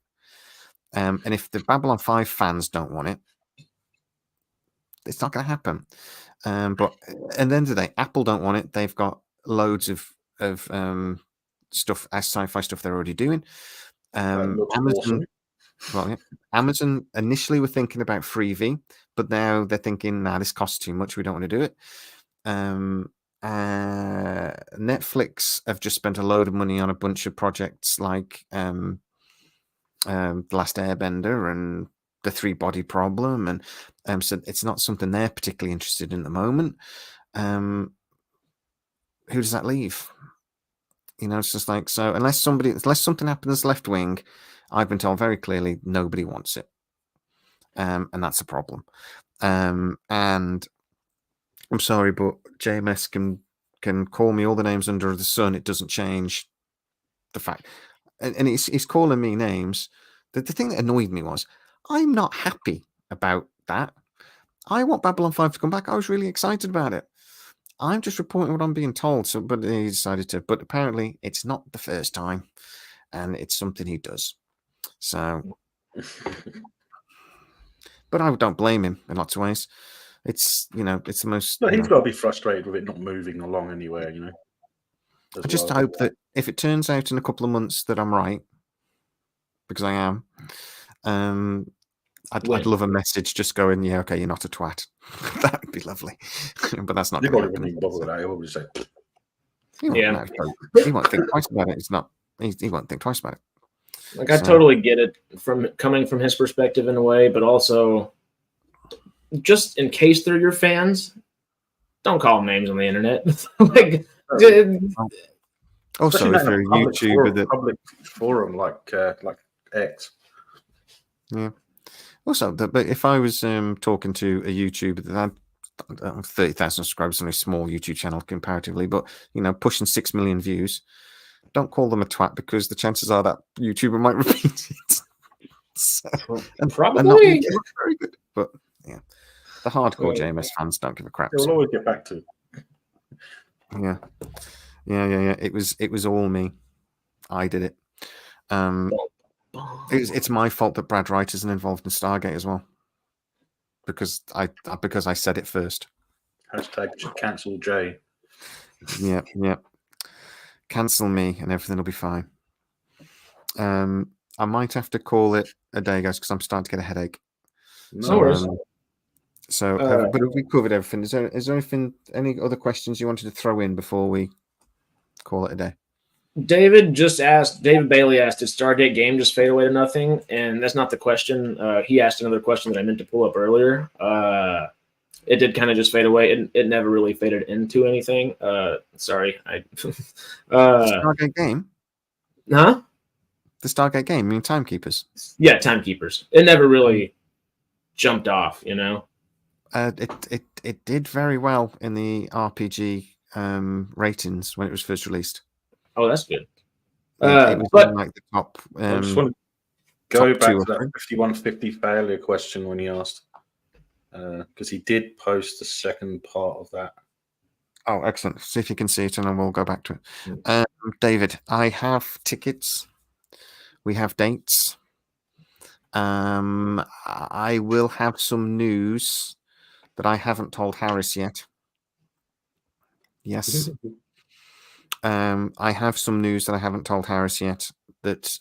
And if the Babylon 5 fans don't want it, it's not going to happen. But at the end of the day, Apple don't want it. They've got loads of stuff, as sci-fi stuff they're already doing. Amazon, Amazon initially were thinking about Freevee, but now they're thinking, this costs too much. We don't want to do it. Netflix have just spent a load of money on a bunch of projects like The Last Airbender and The Three Body Problem, and so it's not something they're particularly interested in at the moment. Who does that leave? It's just like, so unless something happens left wing, I've been told very clearly nobody wants it, and that's a problem. And I'm sorry, but JMS can call me all the names under the sun. It doesn't change the fact, and he's calling me names. The thing that annoyed me was I'm not happy about that. I want Babylon 5 to come back. I was really excited about it. I'm just reporting what I'm being told. So, but he decided to. But apparently, it's not the first time, and it's something he does. So, but I don't blame him in lots of ways. It's it's the most. No, he's got to be frustrated with it not moving along anywhere. I just hope that if it turns out in a couple of months that I'm right, because I am, I'd love a message just going, yeah, okay, you're not a twat. That would be lovely. But that's not You've going got to to happen. bother with that. He'll probably say, He won't, Yeah. he won't think twice about it. It's not. He won't think twice about it. Like, I totally get it from coming from his perspective in a way, but also just in case they're your fans, don't call them names on the internet. Like, also, if you're a YouTuber public forum like X. Yeah. Also, but if I was talking to a YouTuber that had 30,000 subscribers on a small YouTube channel comparatively, but pushing 6 million views, don't call them a twat because the chances are that YouTuber might repeat it. So, probably and not very good, but yeah, the hardcore JMS fans don't give a crap. They'll always get back to. Yeah. It was all me. I did it. It's my fault that Brad Wright isn't involved in Stargate as well, because I said it first. Hashtag cancel Jay. Yeah. Cancel me and everything will be fine. I might have to call it a day, guys, because I'm starting to get a headache. No worries. But if we covered everything, is there anything, any other questions you wanted to throw in before we call it a day? David Bailey asked, did Stargate game just fade away to nothing? And that's not the question. He asked another question that I meant to pull up earlier. It did kind of just fade away. It never really faded into anything. Sorry. Stargate game? Huh? The Stargate game, you mean Timekeepers? Yeah, Timekeepers. It never really jumped off, It did very well in the RPG ratings when it was first released. Oh, that's good. It was in like the top. I just want to go back to that 5150 failure question when he asked, because he did post the second part of that. Oh, excellent. See if you can see it, and then we'll go back to it. David, I have tickets. We have dates. I will have some news that I haven't told Harris yet. Yes. I have some news that I haven't told Harris yet that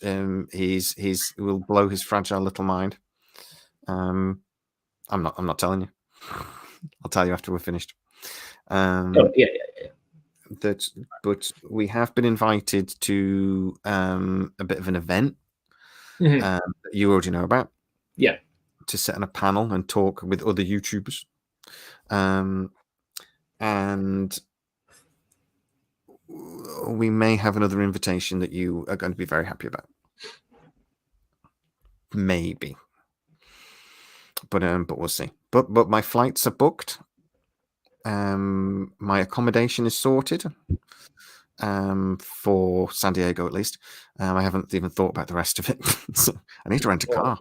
he's will blow his fragile little mind. I'm not telling you. I'll tell you after we're finished. Yeah. But we have been invited to a bit of an event that you already know about. Yeah. To sit on a panel and talk with other YouTubers. And we may have another invitation that you are going to be very happy about. Maybe. But we'll see. But my flights are booked. My accommodation is sorted. For San Diego at least. I haven't even thought about the rest of it. So I need to rent a car.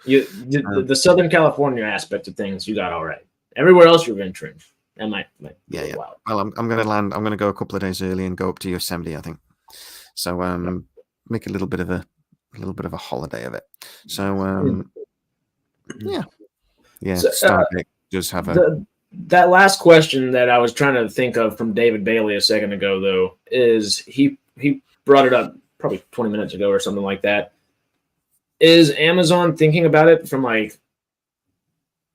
The Southern California aspect of things, you got all right. Everywhere else, you're venturing. That might yeah. Wild. Well, I'm going to land. I'm going to go a couple of days early and go up to Yosemite, I think. So make a little bit of a holiday of it. So yeah. So, Stargate does have that last question that I was trying to think of from David Bailey a second ago, though, is he brought it up probably 20 minutes ago or something like that. Is Amazon thinking about it from like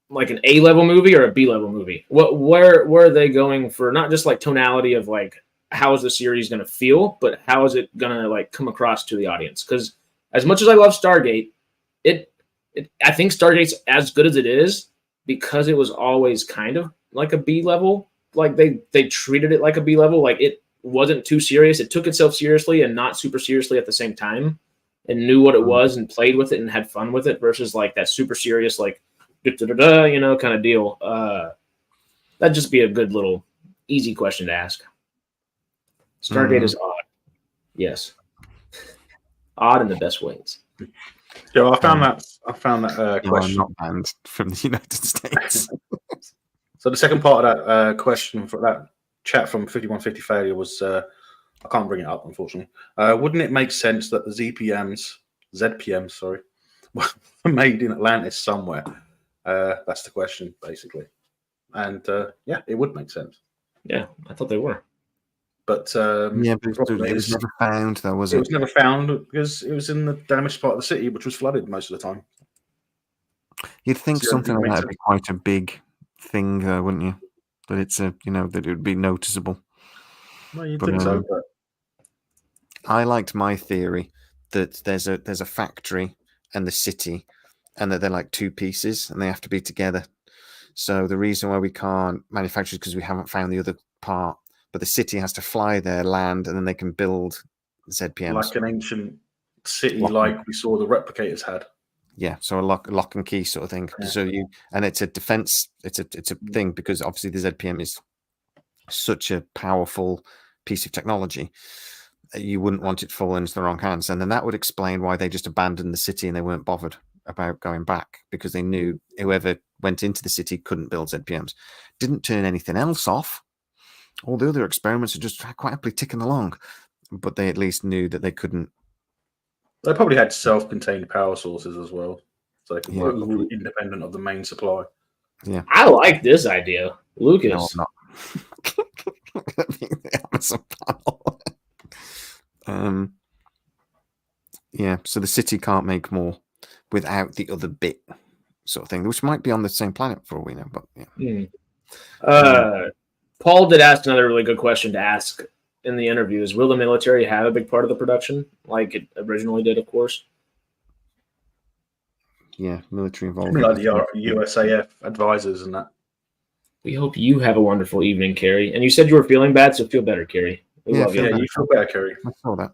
an A-level movie or a B-level movie? Where are they going for, not just like tonality of like how is the series going to feel, but how is it going to like come across to the audience? Because as much as I love Stargate, I think Stargate's as good as it is because it was always kind of like a B-level. Like they treated it like a B-level. Like it wasn't too serious. It took itself seriously and not super seriously at the same time, and knew what it was and played with it and had fun with it versus like that super serious, like, kind of deal. That'd just be a good little easy question to ask. Stargate is odd. Yes. Odd in the best ways. Yeah, I found that question. I'm not banned from the United States. So the second part of that question for that chat from 5150 failure was, I can't bring it up, unfortunately. Wouldn't it make sense that the ZPM, sorry, were made in Atlantis somewhere. That's the question, basically. And yeah, it would make sense. Yeah, I thought they were. But Yeah, the but problem it was is, never found, though, was it it? was never found because it was in the damaged part of the city, which was flooded most of the time. You'd think So something it like makes that would be quite a big thing, though, wouldn't you? That it's a, that it would be noticeable. Well, you'd But, think so, but I liked my theory that there's a factory and the city, and that they're like two pieces and they have to be together. So the reason why we can't manufacture is because we haven't found the other part. But the city has to fly there, land, and then they can build ZPMs. like an ancient city, like we saw the replicators had. Yeah, so a lock and key sort of thing. Yeah. So it's a defense. It's a thing because obviously the ZPM is such a powerful piece of technology. You wouldn't want it falling into the wrong hands, and then that would explain why they just abandoned the city and they weren't bothered about going back, because they knew whoever went into the city couldn't build ZPMs. Didn't turn anything else off. All the other experiments are just quite happily ticking along, but they at least knew that they couldn't. They probably had self-contained power sources as well, so they could Yeah. work independent of the main supply. Yeah, I like this idea, Lucas. no, I'm not. The Amazon panel. Yeah, so the city can't make more without the other bit, sort of thing, which might be on the same planet for all we know. But yeah. Paul did ask another really good question to ask in the interview: is will the military have a big part of the production, like it originally did, of course? Yeah, military involvement. Like the USAF advisors and that. We hope you have a wonderful evening, Carrie. And you said you were feeling bad, so feel better, Carrie. We love you. Yeah, you feel better, Kerry. I saw that.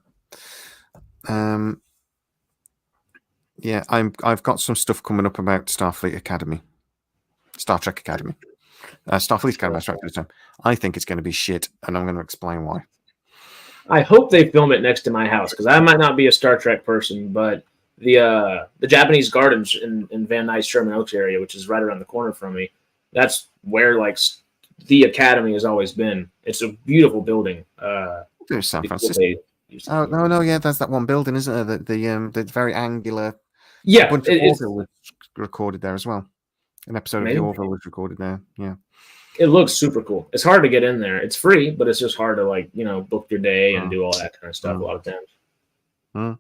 Yeah, I've got some stuff coming up about Starfleet Academy, Star Trek Academy, Starfleet Academy. That's right for the time. I think it's going to be shit, and I'm going to explain why. I hope they film it next to my house, because I might not be a Star Trek person, but the Japanese Gardens in Van Nuys Sherman Oaks area, which is right around the corner from me, that's where like the Academy has always been. It's a beautiful building. There's San Francisco. Oh no, yeah, there's that one building, isn't there? The very angular. Yeah, a bunch of Orville was recorded there as well. An episode Maybe. of the Orville was recorded there. Yeah, it looks super cool. It's hard to get in there. It's free, but it's just hard to book your day and do all that kind of stuff a lot of times.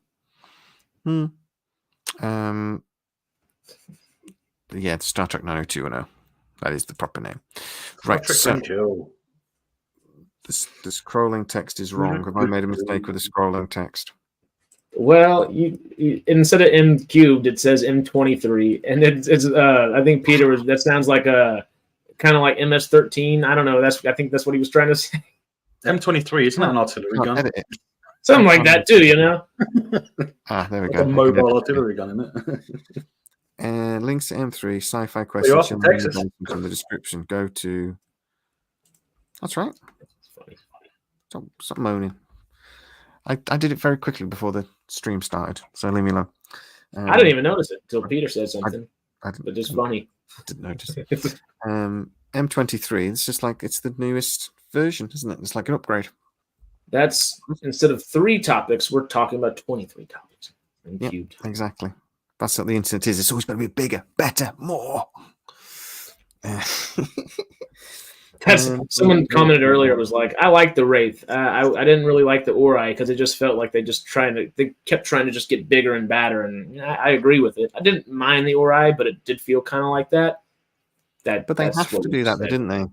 Yeah, it's Star Trek 90210. That is the proper name. Right. So the scrolling text is wrong. Have I made a mistake with the scrolling text? Well, you instead of M cubed, it says M23, and it's I think Peter was. That sounds like a kind of like MS-13. I don't know. I think that's what he was trying to say. M23, isn't that an artillery gun? Edit it. Something like that too, there we go. A mobile artillery gun, isn't it? Links to M3 sci-fi questions in the description. Go to. That's right. Stop moaning. I did it very quickly before the stream started, so leave me alone. I didn't even notice it until Peter said something. But just funny. I didn't notice. M23. It's just like it's the newest version, isn't it? It's like an upgrade. That's instead of 3 topics, we're talking about 23 topics. Cubed. Exactly. That's what the internet is. It's always going to be bigger, better, more. Someone commented earlier, was like, I like the Wraith. I didn't really like the Ori because it just felt like they kept trying to just get bigger and badder, and I agree with it. I didn't mind the Ori, but it did feel kind of like that. But they have to do that, didn't they?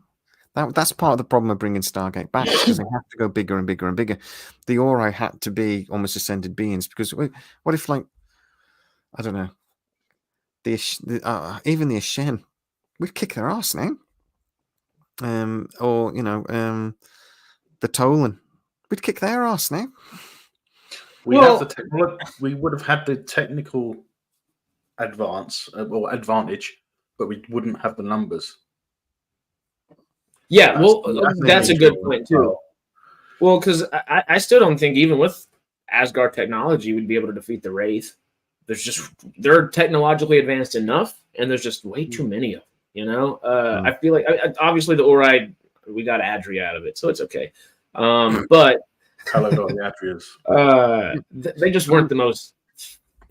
That's part of the problem of bringing Stargate back, because they have to go bigger and bigger and bigger. The Ori had to be almost ascended beings, because what if, like, I don't know, even the Ashen, we'd kick their arse now. Or the Tolan, we'd kick their ass now. We would have had the technical advantage, but we wouldn't have the numbers. Yeah, that's a good point too. Well, because I still don't think even with Asgard technology we'd be able to defeat the Wraith. They're technologically advanced enough, and there's just way too many of them. I feel like obviously the Ori, we got Adria out of it, so it's okay. But Hello, the Adrias. They just weren't the most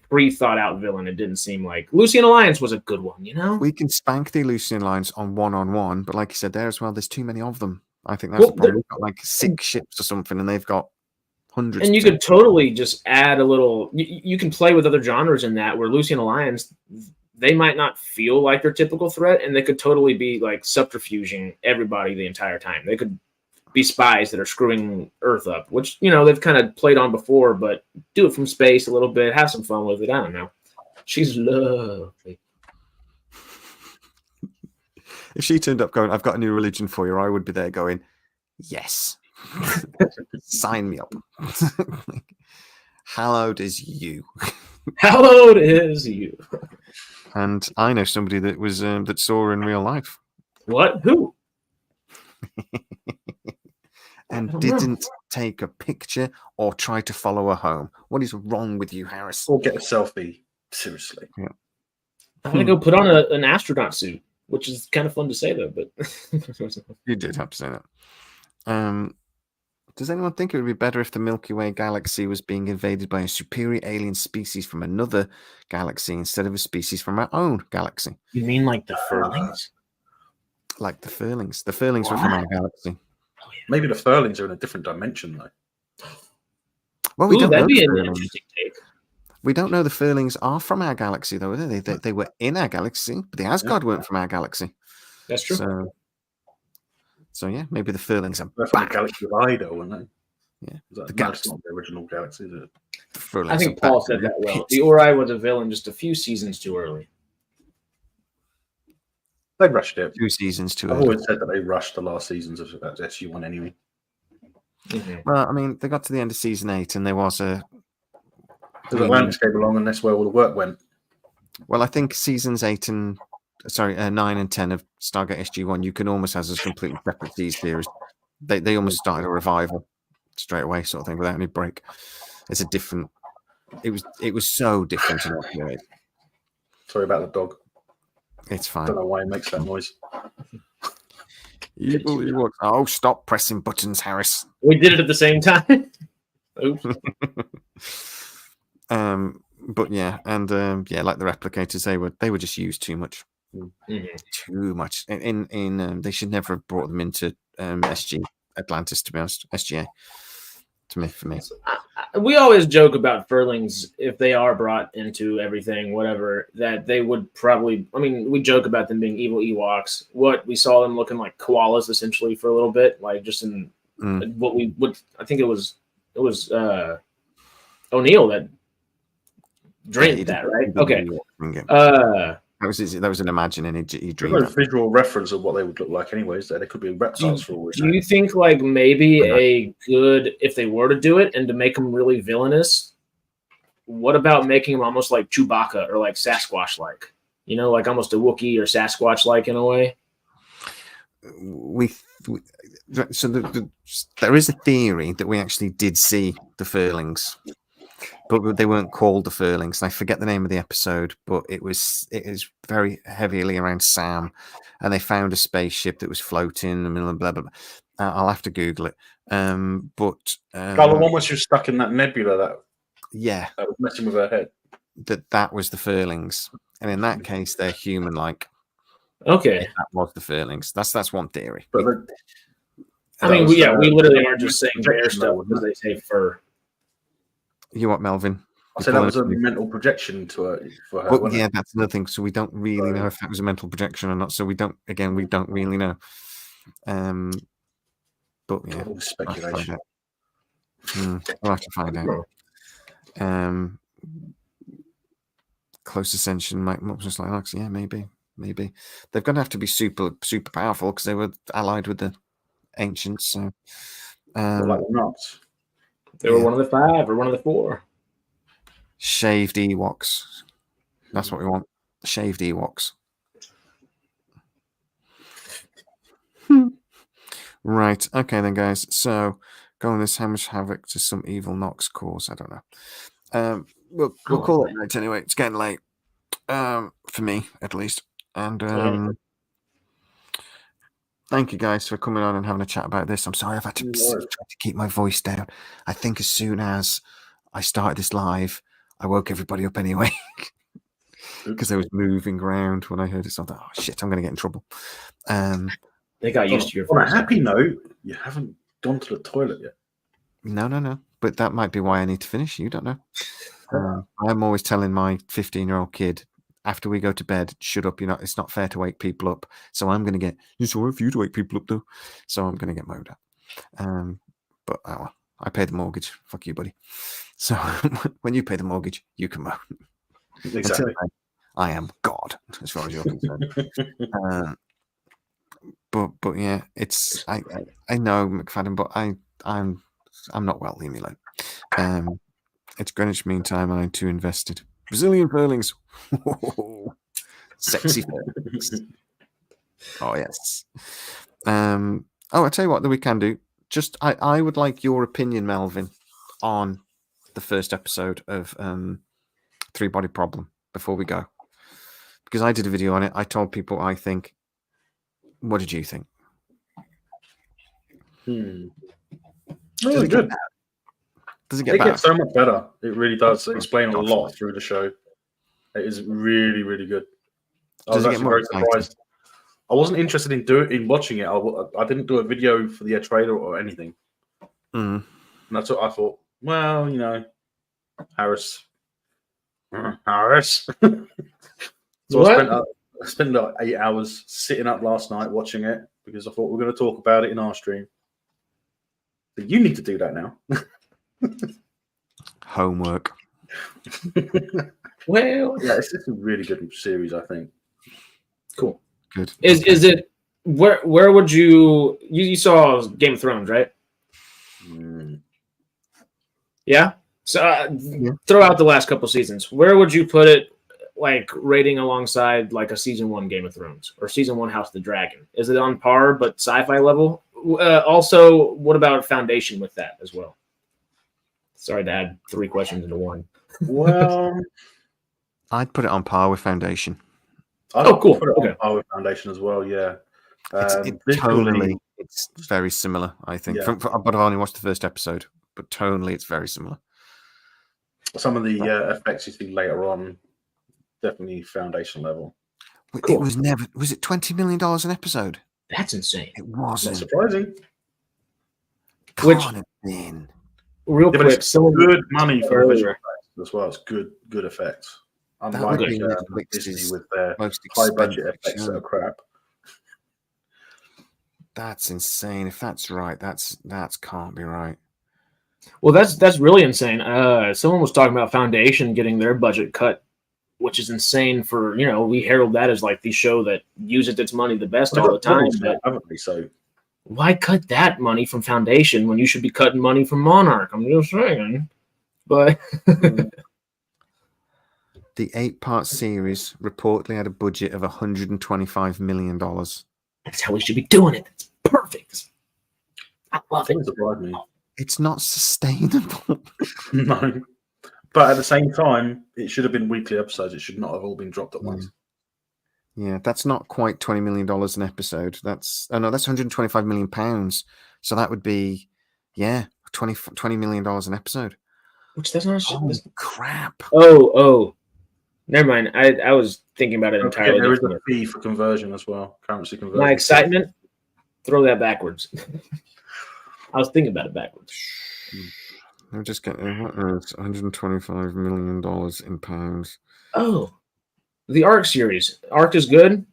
pre-thought out villain. It didn't seem like Lucian Alliance was a good one, you know. We can spank the Lucian Alliance on one, but like you said there as well, there's too many of them. I think that's the problem. We've got like 6 ships or something, and they've got hundreds. And you could totally just add a little. You can play with other genres in that, where Lucian Alliance, they might not feel like their typical threat, and they could totally be like subterfuging everybody the entire time. They could be spies that are screwing Earth up, which, you know, they've kind of played on before, but do it from space a little bit, have some fun with it. I don't know. She's lovely. If she turned up going, "I've got a new religion for you," I would be there going, "Yes, sign me up." Hallowed is you. Hallowed is you. And I know somebody that was that saw her in real life. What? Who? And didn't take a picture or try to follow her home. What is wrong with you, Harris? Or get a selfie. Seriously. Yeah. I'm gonna go put on an astronaut suit, which is kind of fun to say though. But You did have to say that. Does anyone think it would be better if the Milky Way galaxy was being invaded by a superior alien species from another galaxy instead of a species from our own galaxy? you mean like the Furlings? Like the Furlings. The Furlings were from our galaxy. Maybe the Furlings are in a different dimension, though. Well, we Ooh, don't know that'd be the an Furlings. interesting take. We don't know the Furlings are from our galaxy, though. They were in our galaxy, but the Asgard weren't from our galaxy. That's true. So yeah, maybe the Furlings are They're from the back. galaxy of Ida, weren't they? Yeah. That's galaxy. not the original galaxy, is it? The Furlings I think are Paul back said in that the well. pit. The Ori was a villain just a few seasons too early. They rushed it. 2 seasons too I've early. always said that they rushed the last seasons of SU1 anyway. Mm-hmm. Well, I mean, they got to the end of season 8, and there was a. Because Atlantis came along, and that's where all the work went. Well, I think seasons 9 and 10 of Stargate SG1, you can almost have as completely separate series. They almost started a revival straight away, sort of thing, without any break. It's a different. It was so different in that period. Sorry about the dog. It's I fine. don't know why he makes that noise. Evil Ewoks. Oh, stop pressing buttons, Harris. We did it at the same time. Oops. But yeah, and yeah, like the replicators, they were just used too much. Mm-hmm. Too much. In they should never have brought them into SG Atlantis, to be honest. SGA. For me. We always joke about Furlings, if they are brought into everything, whatever, that they would probably. I mean, we joke about them being evil Ewoks. What we saw them looking like koalas essentially for a little bit, like just in what we would. I think it was O'Neill that dreamed that, right? Okay. That was an imagining. He There's dreamed no that. visual reference of what they would look like, anyways. They could be reptiles for all we Do know. you think like maybe a good, if they were to do it and to make them really villainous, what about making them almost like Chewbacca or like Sasquatch like? You know, like almost a Wookiee or Sasquatch like in a way? There is a theory that we actually did see the Furlings, but they weren't called the Furlings. I forget the name of the episode, but it is very heavily around Sam, and they found a spaceship that was floating in the middle of blah blah blah. I'll have to Google it. The one where she was stuck in that nebula that was messing with her head. That was the Furlings, and in that case, they're human-like. Okay, that was the Furlings. That's one theory. But I mean, we literally aren't just saying bear stuff because they say fur. You what, Melvin? I said that was a mental projection for her. But yeah, that's another thing. So we don't really know if that was a mental projection or not. So we don't really know. But yeah, speculation. We'll have to find out. Close ascension might just like that. Yeah, maybe they're going to have to be super powerful because they were allied with the ancients. So like the nuts. They were one of the 5 or one of the 4. Shaved Ewoks. That's what we want. Shaved Ewoks. Right. Okay then, guys. So go on this. How much havoc does some evil Nox cause? I don't know. We'll call it night anyway. It's getting late. For me at least. And thank you guys for coming on and having a chat about this. I'm sorry I've had to try to keep my voice down. I think as soon as I started this live, I woke everybody up anyway because I was moving around when I heard it. So I thought, oh shit, I'm going to get in trouble. They got used to your On a voice. happy note, you haven't gone to the toilet yet. No. But that might be why I need to finish. You don't know. I'm always telling my 15-year-old kid, after we go to bed, shut up. It's not fair to wake people up. So I'm going to get, it's all right for you to wake people up though. So I'm going to get mowed up. But I pay the mortgage. Fuck you, buddy. So when you pay the mortgage, you can mow. Exactly. Until then, I am God, as far as you're concerned. But yeah, it's I know McFadden, but I'm not well. Leave me alone. It's Greenwich Mean Time, and I'm too invested. Brazilian furlings, sexy furlings. Oh yes. I tell you what, that we can do. Just I would like your opinion, Melvin, on the first episode of Three Body Problem before we go, because I did a video on it. I told people I think. What did you think? Really good. Does it get It better? gets so much better. It really does explain a lot through the show. It is really, really good. I was actually very surprised. I wasn't interested in watching it. I didn't do a video for the trailer or anything. And that's what I thought. Well, Harris. So I spent like 8 hours sitting up last night watching it because I thought we're going to talk about it in our stream. But you need to do that now. Homework. Well, yeah, it's a really good series, I think. Cool. Good. Is it where would you saw Game of Thrones, right? Yeah. So throw out the last couple seasons. Where would you put it, like rating alongside like a season 1 Game of Thrones or season 1 House of the Dragon? Is it on par but sci-fi level? Also, what about Foundation with that as well? Sorry to add 3 questions into one. Well, I'd put it on par with Foundation. Cool. Put it on par with Foundation as well. Yeah. Tonally, it's very similar, I think. Yeah. But I've only watched the first episode, but tonally, it's very similar. Some of the effects you see later on, definitely Foundation level. Cool. It was never. Was it $20 million an episode? That's insane. It wasn't. Not surprising. Can't have been. Real quick, good money for the visual effects as well. It's good effects. Unlike Disney with their high budget effects that are crap. That's insane. If that's right, that's can't be right. Well, that's really insane. Someone was talking about Foundation getting their budget cut, which is insane for, we herald that as like the show that uses its money the best all the time. But so why cut that money from Foundation when you should be cutting money from Monarch? I'm just saying. But the 8-part series reportedly had a budget of $125 million. That's how we should be doing it. It's perfect. I love it. Surprised me. It's not sustainable. No. But at the same time, it should have been weekly episodes. It should not have all been dropped at once. Yeah, that's not quite $20 million an episode. That's £125 million. So that would be, $20 million an episode. Which that's not crap. Oh. Never mind. I was thinking about it entirely. There is a fee for conversion as well. Currency conversion. My excitement, throw that backwards. I was thinking about it backwards. I'm just getting $125 million in pounds. Oh, the Ark series. Ark is good.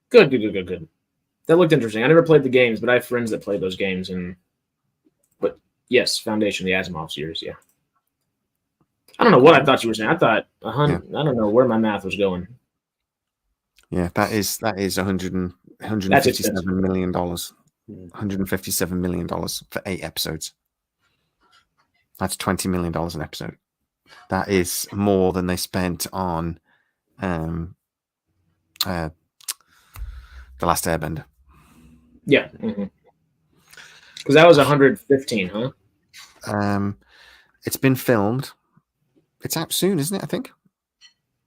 Good. That looked interesting. I never played the games, but I have friends that play those games. But yes, Foundation, the Asimov series. Yeah. I don't know what I thought you were saying. I thought I don't know where my math was going. Yeah, that is $157 million. $157 million for 8 episodes. That's $20 million an episode. That is more than they spent on The Last Airbender. Yeah. Because that was 115, huh? It's been filmed. It's out soon, isn't it? I think.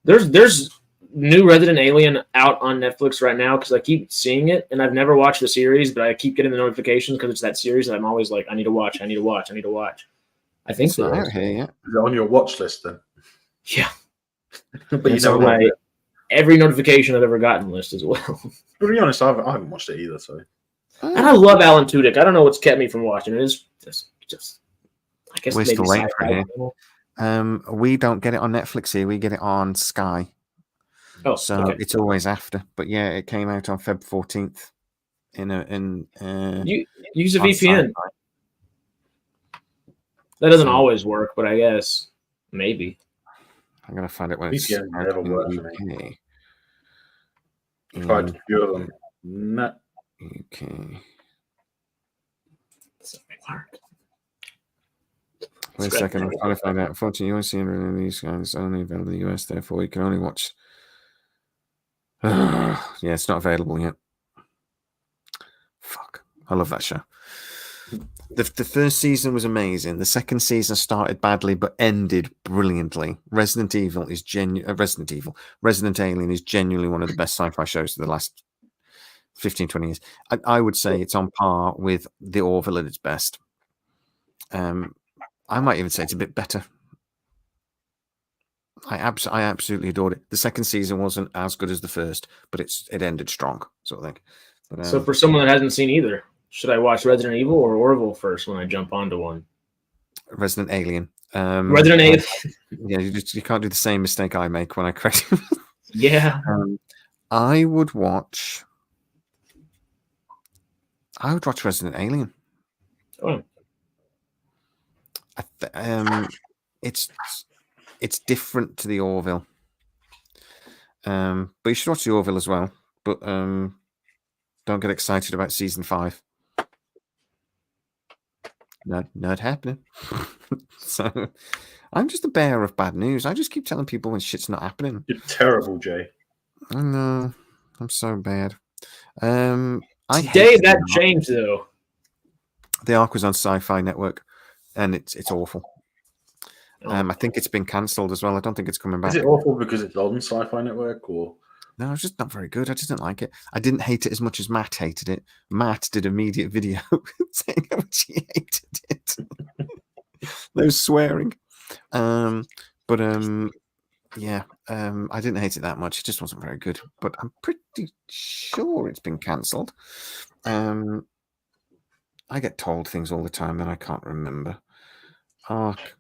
There's new Resident Alien out on Netflix right now because I keep seeing it, and I've never watched the series, but I keep getting the notifications because it's that series, and I'm always like, I need to watch. I think it's not out here yet. Is it on your watch list then? Yeah, But you it's on never my watched it. every notification I've ever gotten list as well. To be honest, I haven't watched it either. So And I love Alan Tudyk. I don't know what's kept me from watching it. It's just I guess We're maybe still waiting for it sci-fi here. channel. We don't get it on Netflix here. We get it on Sky. Oh, So okay. it's always after. But yeah, it came out on Feb 14th. You use a on VPN. Sci-Fi. That doesn't So- always work, but I guess maybe. I'm gonna find it when it's VPN out never in works the for UK. tried In a few of them. No. UK. Doesn't work. Wait a second, I'm trying to find out. Unfortunately, you won't see any of these guys only available in the US, therefore you can only watch. Yeah, it's not available yet. Fuck. I love that show. The first season was amazing. The second season started badly but ended brilliantly. Resident Alien is genuinely one of the best sci-fi shows of the last 15, 20 years. I would say it's on par with The Orville at its best. I might even say it's a bit better. I absolutely adored it. The second season wasn't as good as the first, but it ended strong, sort of thing. But, So for someone that hasn't seen either, should I watch Resident Evil or Orville first when I jump onto one? Resident Alien. Resident Evil. Yeah, you can't do the same mistake I make when I correct. Yeah. I would watch Resident Alien. Oh, It's different to the Orville. But you should watch the Orville as well. But don't get excited about season 5. No, not happening. So I'm just a bearer of bad news. I just keep telling people when shit's not happening. You're terrible, Jay. I know. I'm so bad. today that changed though. The Ark was on Sci-Fi Network, and it's awful. I think it's been cancelled as well. I don't think it's coming back. Is it awful because it's on Sci-Fi Network, or No, it's just not very good. I just didn't like it. I didn't hate it as much as Matt hated it. Matt did an immediate video saying how much he hated it. No swearing. I didn't hate it that much. It just wasn't very good. But I'm pretty sure it's been cancelled. I get told things all the time that I can't remember. Ark.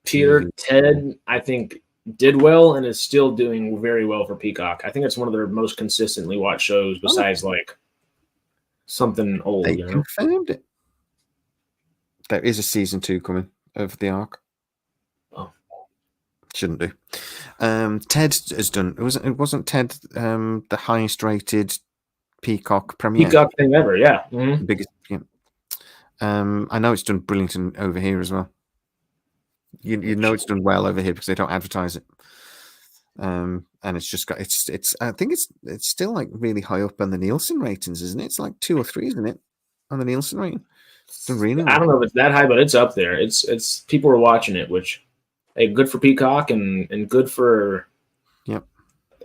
Peter, Ted, I think, did well and is still doing very well for Peacock. I think it's one of their most consistently watched shows besides like something old. They You know? confirmed it. There is a season 2 coming of the Ark. Oh. Shouldn't do. Ted has done. It wasn't Ted the highest rated Peacock premiere. Peacock thing ever, yeah. Mm-hmm. Biggest. Yeah. I know it's done brilliant over here as well. You know it's done well over here because they don't advertise it. And it's just got it's. I think it's still like really high up on the Nielsen ratings, isn't it? It's like 2 or 3, isn't it, on the Nielsen rating? Really I don't know if it's that high, but it's up there. It's people are watching it, which good for Peacock and good for. Yep.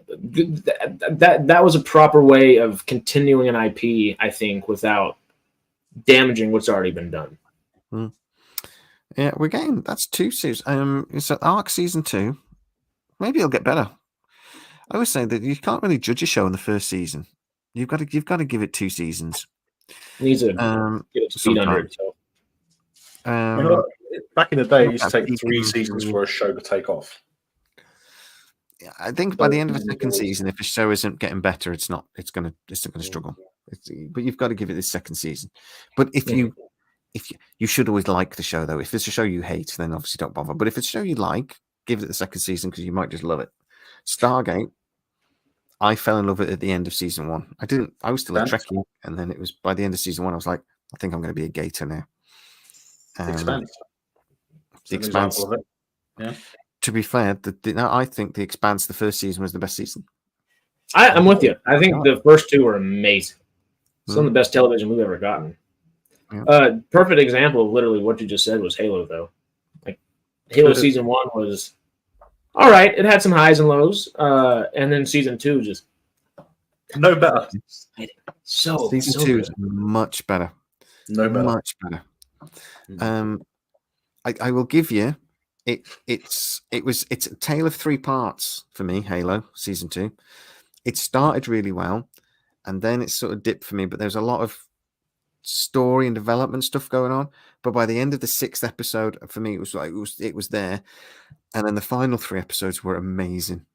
That was a proper way of continuing an IP, I think, without damaging what's already been done. Yeah, we're getting that's 2 seasons. It's an Arc season 2. Maybe it'll get better. I always say that you can't really judge a show in the first season. You've got to give it 2 seasons. It needs to get its feet under itself. Back in the day, it used to take 3 seasons for a show to take off. I think by the end of the second season, if a show isn't getting better, it's not going to struggle. But you've got to give it this second season. But if you should always like the show, though. If it's a show you hate, then obviously don't bother. But if it's a show you like, give it the second season because you might just love it. Stargate, I fell in love with it at the end of season 1. I was still a Trekkie, and then it was by the end of season 1, I was like, I think I'm going to be a Gator now. The Expanse. Yeah. To be fair, I think The Expanse, the first season, was the best season. I'm with you. I think the first 2 were amazing. Some of the best television we've ever gotten. Yeah. Perfect example of literally what you just said was Halo, though. Like Halo season 1 was all right. It had some highs and lows, and then season 2 just no better. So season 2 is much better. No better. Much better. I will give you it's a tale of three parts for me. Halo season 2. It started really well, and then it sort of dipped for me. But there's a lot of story and development stuff going on. But by the end of the 6th episode, for me, it was like it was there, and then the final 3 episodes were amazing.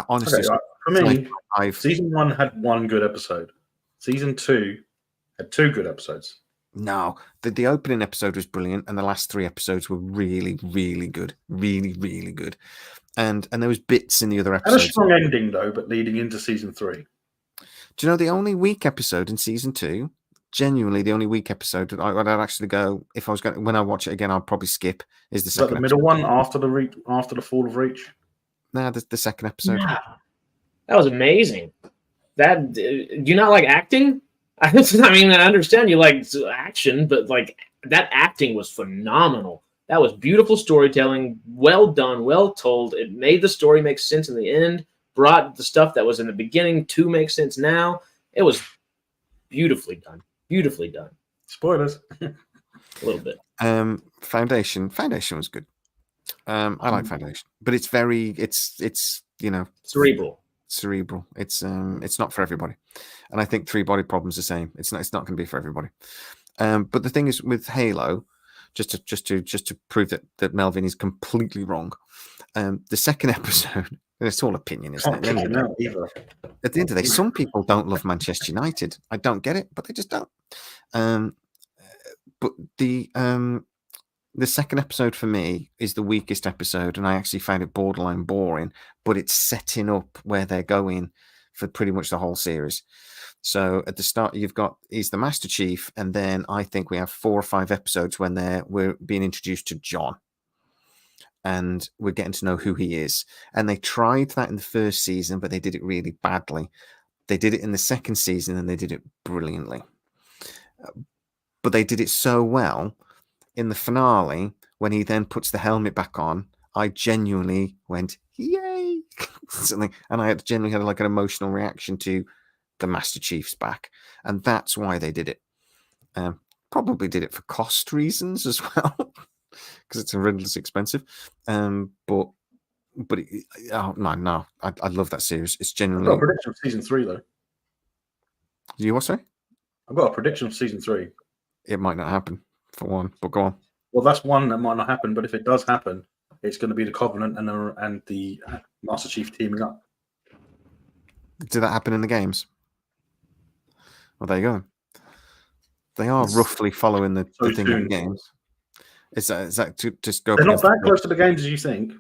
Honestly, Okay, right. For me, I've season 1 had 1 good episode. Season 2 had 2 good episodes. no, the opening episode was brilliant, and the last 3 episodes were really, really good, really, really good. And there was bits in the other Had a episodes. strong ending though, but leading into season 3. Do you know the only weak episode in season 2? Genuinely, the only weak episode that I'd actually go if I was going when I watch it again, I'll probably skip is the Is that second the middle episode. one after the fall of Reach? Nah, the second episode. Yeah. That was amazing. That do you not like acting? I mean, I understand you like action, but like that acting was phenomenal. That was beautiful storytelling, well done, well told. It made the story make sense in the end. Brought the stuff that was in the beginning to make sense now. It was beautifully done. Beautifully done. Spoilers. A little bit. Foundation was good. I like Foundation, but it's very it's Cerebral. It's not for everybody, and I think 3 Body Problems the same. It's not going to be for everybody. But the thing is with Halo, just to prove that Melvin is completely wrong. The second episode, it's all opinion, isn't it? Can't kick him out either. At the end of the day, some people don't love Manchester United. I don't get it, but they just don't. But the second episode for me is the weakest episode, and I actually found it borderline boring. But it's setting up where they're going for pretty much the whole series. So at the start, he's the Master Chief, and then I think we have 4 or 5 episodes when we're being introduced to John. And we're getting to know who he is. And they tried that in the first season, but they did it really badly. They did it in the second season, and they did it brilliantly. But they did it so well in the finale, when he then puts the helmet back on, I genuinely went, yay! And I genuinely had like an emotional reaction to the Master Chief's back. And that's why they did it. Probably did it for cost reasons as well. Because it's ridiculously expensive, but no, I love that series. It's genuinely. I've got a prediction for season 3 though. You what? Sorry, I've got a prediction for season 3. It might not happen for one, but go on. Well, that's one that might not happen, but if it does happen, it's going to be the Covenant and the Master Chief teaming up. Did that happen in the games? Well, there you go. They are roughly following the thing in the games. Is that to just go? They're not that close to the games as you think.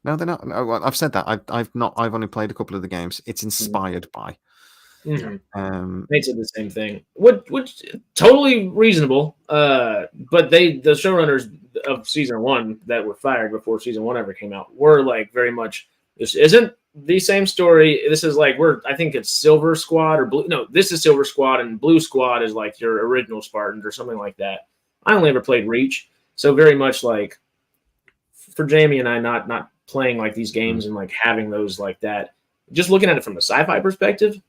No, they're not. No, I've said that. I've not. I've only played a couple of the games. It's inspired by. Mm-hmm. They said the same thing. Which totally reasonable. But the showrunners of season 1 that were fired before season 1 ever came out were like very much. This isn't the same story. This is like I think it's Silver Squad or Blue. No, this is Silver Squad, and Blue Squad is like your original Spartans or something like that. I only ever played Reach. So very much like for Jamie and I not playing like these games and like having those like that, just looking at it from a sci-fi perspective.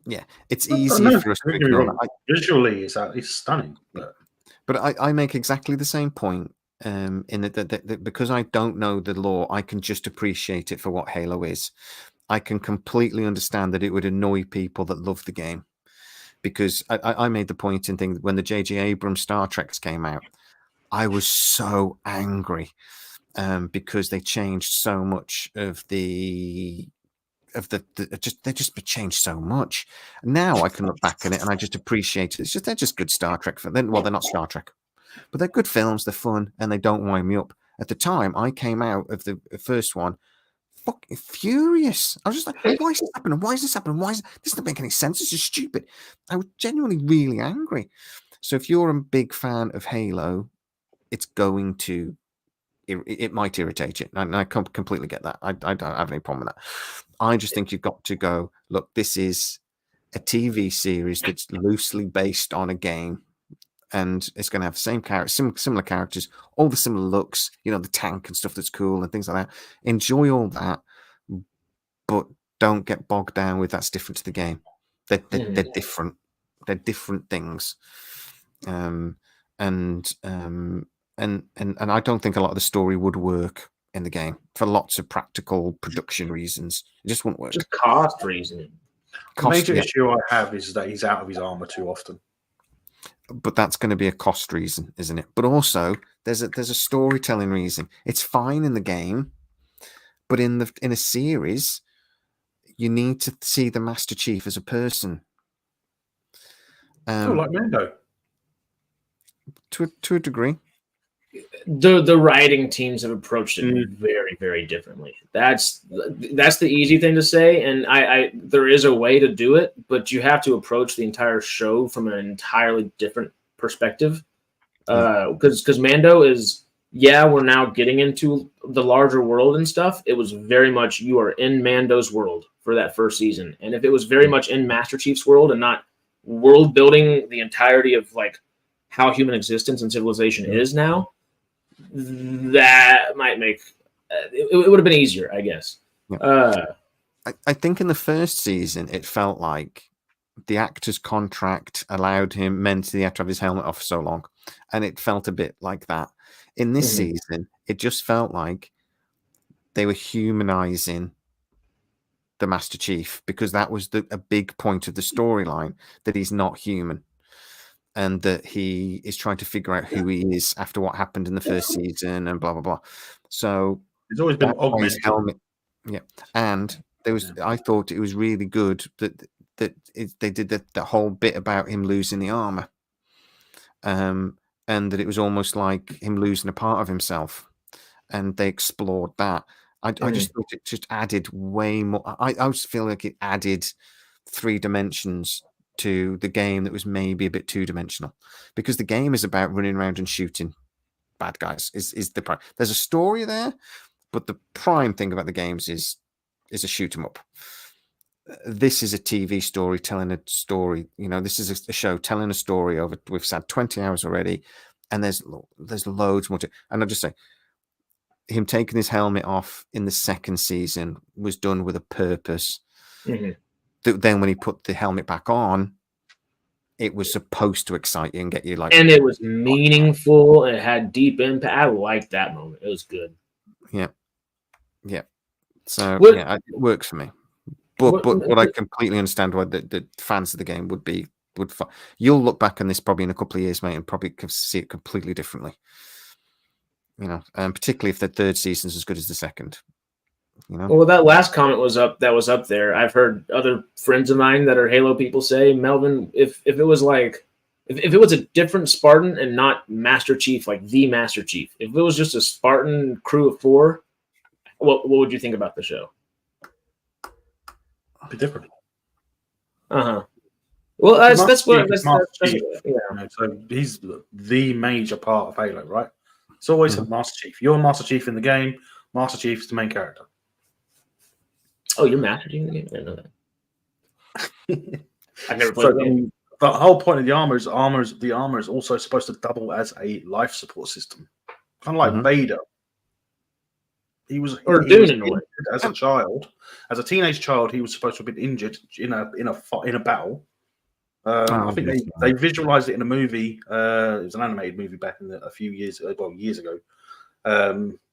Yeah, it's easy for us to ignore. Visually, it's stunning. But I make exactly the same point in that because I don't know the lore, I can just appreciate it for what Halo is. I can completely understand that it would annoy people that love the game. Because I made the point in things when the J.J. Abrams Star Treks came out, I was so angry because they changed so much of they just changed so much. Now I can look back at it and I just appreciate it. They're just good Star Trek. They're not Star Trek, but they're good films. They're fun and they don't wind me up. At the time I came out of the first one, fucking furious. I was just like, why is this happening? Why is this happening? This doesn't make any sense. This is stupid. I was genuinely really angry. So if you're a big fan of Halo, it's going to it might irritate you. And I completely get that. I don't have any problem with that. I just think you've got to go, look, this is a TV series that's loosely based on a game. And it's going to have the same characters, similar characters, all the similar looks, the tank and stuff that's cool and things like that. Enjoy all that, but don't get bogged down with that's different to the game. They're different. They're different things. and I don't think a lot of the story would work in the game for lots of practical production reasons. It just wouldn't work. Just cost reasoning. The major issue I have is that he's out of his armor too often. But that's going to be a cost reason, isn't it? But also, there's a storytelling reason. It's fine in the game, but in a series, you need to see the Master Chief as a person. Like Mando. To a degree. The writing teams have approached it very, very differently. That's the easy thing to say, and I there is a way to do it, but you have to approach the entire show from an entirely different perspective. Because Mando is, we're now getting into the larger world and stuff. It was very much you are in Mando's world for that first season, and if it was very much in Master Chief's world and not world building the entirety of like how human existence and civilization is now, that might make it would have been easier, I guess. I think in the first season it felt like the actor's contract meant he had to have his helmet off so long, and it felt a bit like that. In this season, it just felt like they were humanizing the Master Chief, because that was a big point of the storyline, that he's not human and that he is trying to figure out who he is after what happened in the first season and blah blah blah. So it's always been his helmet, and I thought it was really good that they did that whole bit about him losing the armor, and that it was almost like him losing a part of himself, and they explored that. I just thought it just added way more. I just feel like it added 3 dimensions to the game that was maybe a bit 2-dimensional, because the game is about running around and shooting bad guys. Is the prime. There's a story there, but the prime thing about the games is a shoot 'em up. This is a TV story telling a story. This is a show telling a story over. We've had 20 hours already, and there's loads more to. And I'll just say, him taking his helmet off in the second season was done with a purpose. Then when he put the helmet back on, it was supposed to excite you and get you like. And it was meaningful. And it had deep impact. I liked that moment. It was good. Yeah. So it works for me. But I completely understand why the fans of the game would. You'll look back on this probably in a couple of years, mate, and probably see it completely differently. Particularly if the third season's as good as the second. Well, that last comment was up there. I've heard other friends of mine that are Halo people say, Melvin, if it was like, if it was a different Spartan and not Master Chief, like the Master Chief, if it was just a Spartan crew of 4, what would you think about the show? Be different. Well, that's what. So he's the major part of Halo, right? It's always a Master Chief. You're a Master Chief in the game. Master Chief is the main character. Oh, you're Master Chief in the game? I didn't know that. I've never played the game. The whole point of the armor is also supposed to double as a life support system. Kind of like Vader. He was injured as a child. As a teenage child, he was supposed to have been injured in a battle. I think they visualized it in a movie. It was an animated movie back in years ago,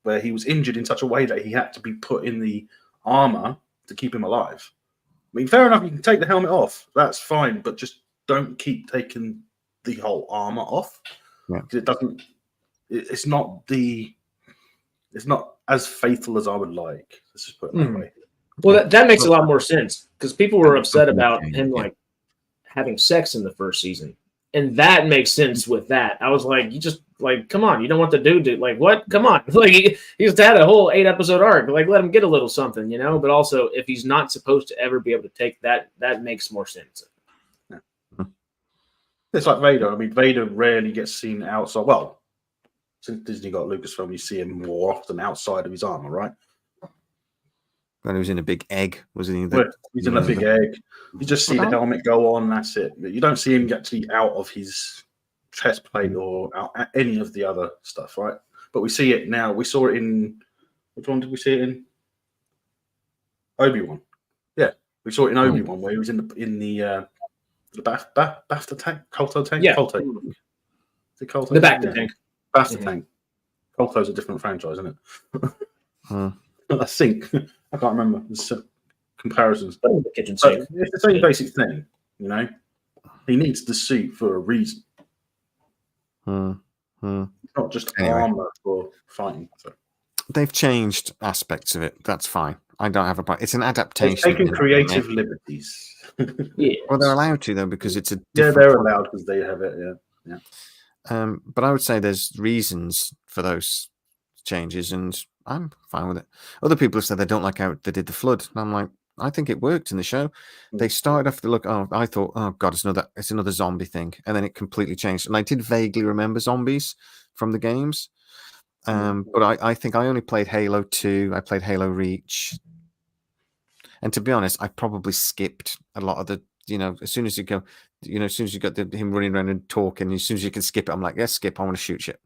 where he was injured in such a way that he had to be put in the armor to keep him alive. I mean, fair enough, you can take the helmet off. That's fine, but just don't keep taking the whole armor off. It doesn't. It's not as faithful as I would like. Let's just put it that way. Well, that makes a lot more sense, because people were upset about him like having sex in the first season, and that makes sense with that. I was like, you just like, come on, you don't want the dude to like what? Come on, like he's had a whole 8-episode arc. Like, let him get a little something, But also, if he's not supposed to ever be able to take that, that makes more sense. It's like Vader. I mean, Vader rarely gets seen outside. Well, since Disney got Lucasfilm, you see him more often outside of his armor, right? When he was in a big egg, wasn't he? He's in a big egg. You just see the helmet go on. That's it. You don't see him actually out of his chest plate or out any of the other stuff, right? But we see it now. We saw it in which one did we see it in? Obi-Wan. Yeah, we saw it in Obi-Wan where he was in the BAFTA tank, Colto tank. Yeah, Colto. Is it Colto? The BAFTA tank. BAFTA tank. Polto's a different franchise, isn't it? Hmm. I think I can't remember. There's some comparisons. Put it in the kitchen But sink. it's the same basic thing, you know. He needs the suit for a reason. Hmm. Hmm. It's not just Anyway. armor for fighting. So. They've changed aspects of it. That's fine. I don't have a problem. It's an They've adaptation. taken creative liberties. Yeah. Well, they're allowed to though because it's a Yeah, different they're product. allowed because they have it. Yeah. But I would say there's reasons for those changes, and I'm fine with it. Other people have said they don't like how they did the flood, and I'm like, I think it worked in the show. They started off the look. Oh, I thought, oh god, it's another zombie thing, and then it completely changed. And I did vaguely remember zombies from the games, but I think I only played Halo 2. I played Halo Reach, and to be honest, I probably skipped a lot of the. As soon as you go, as soon as you got him running around and talking, as soon as you can skip it, I'm like, yes, skip. I want to shoot shit.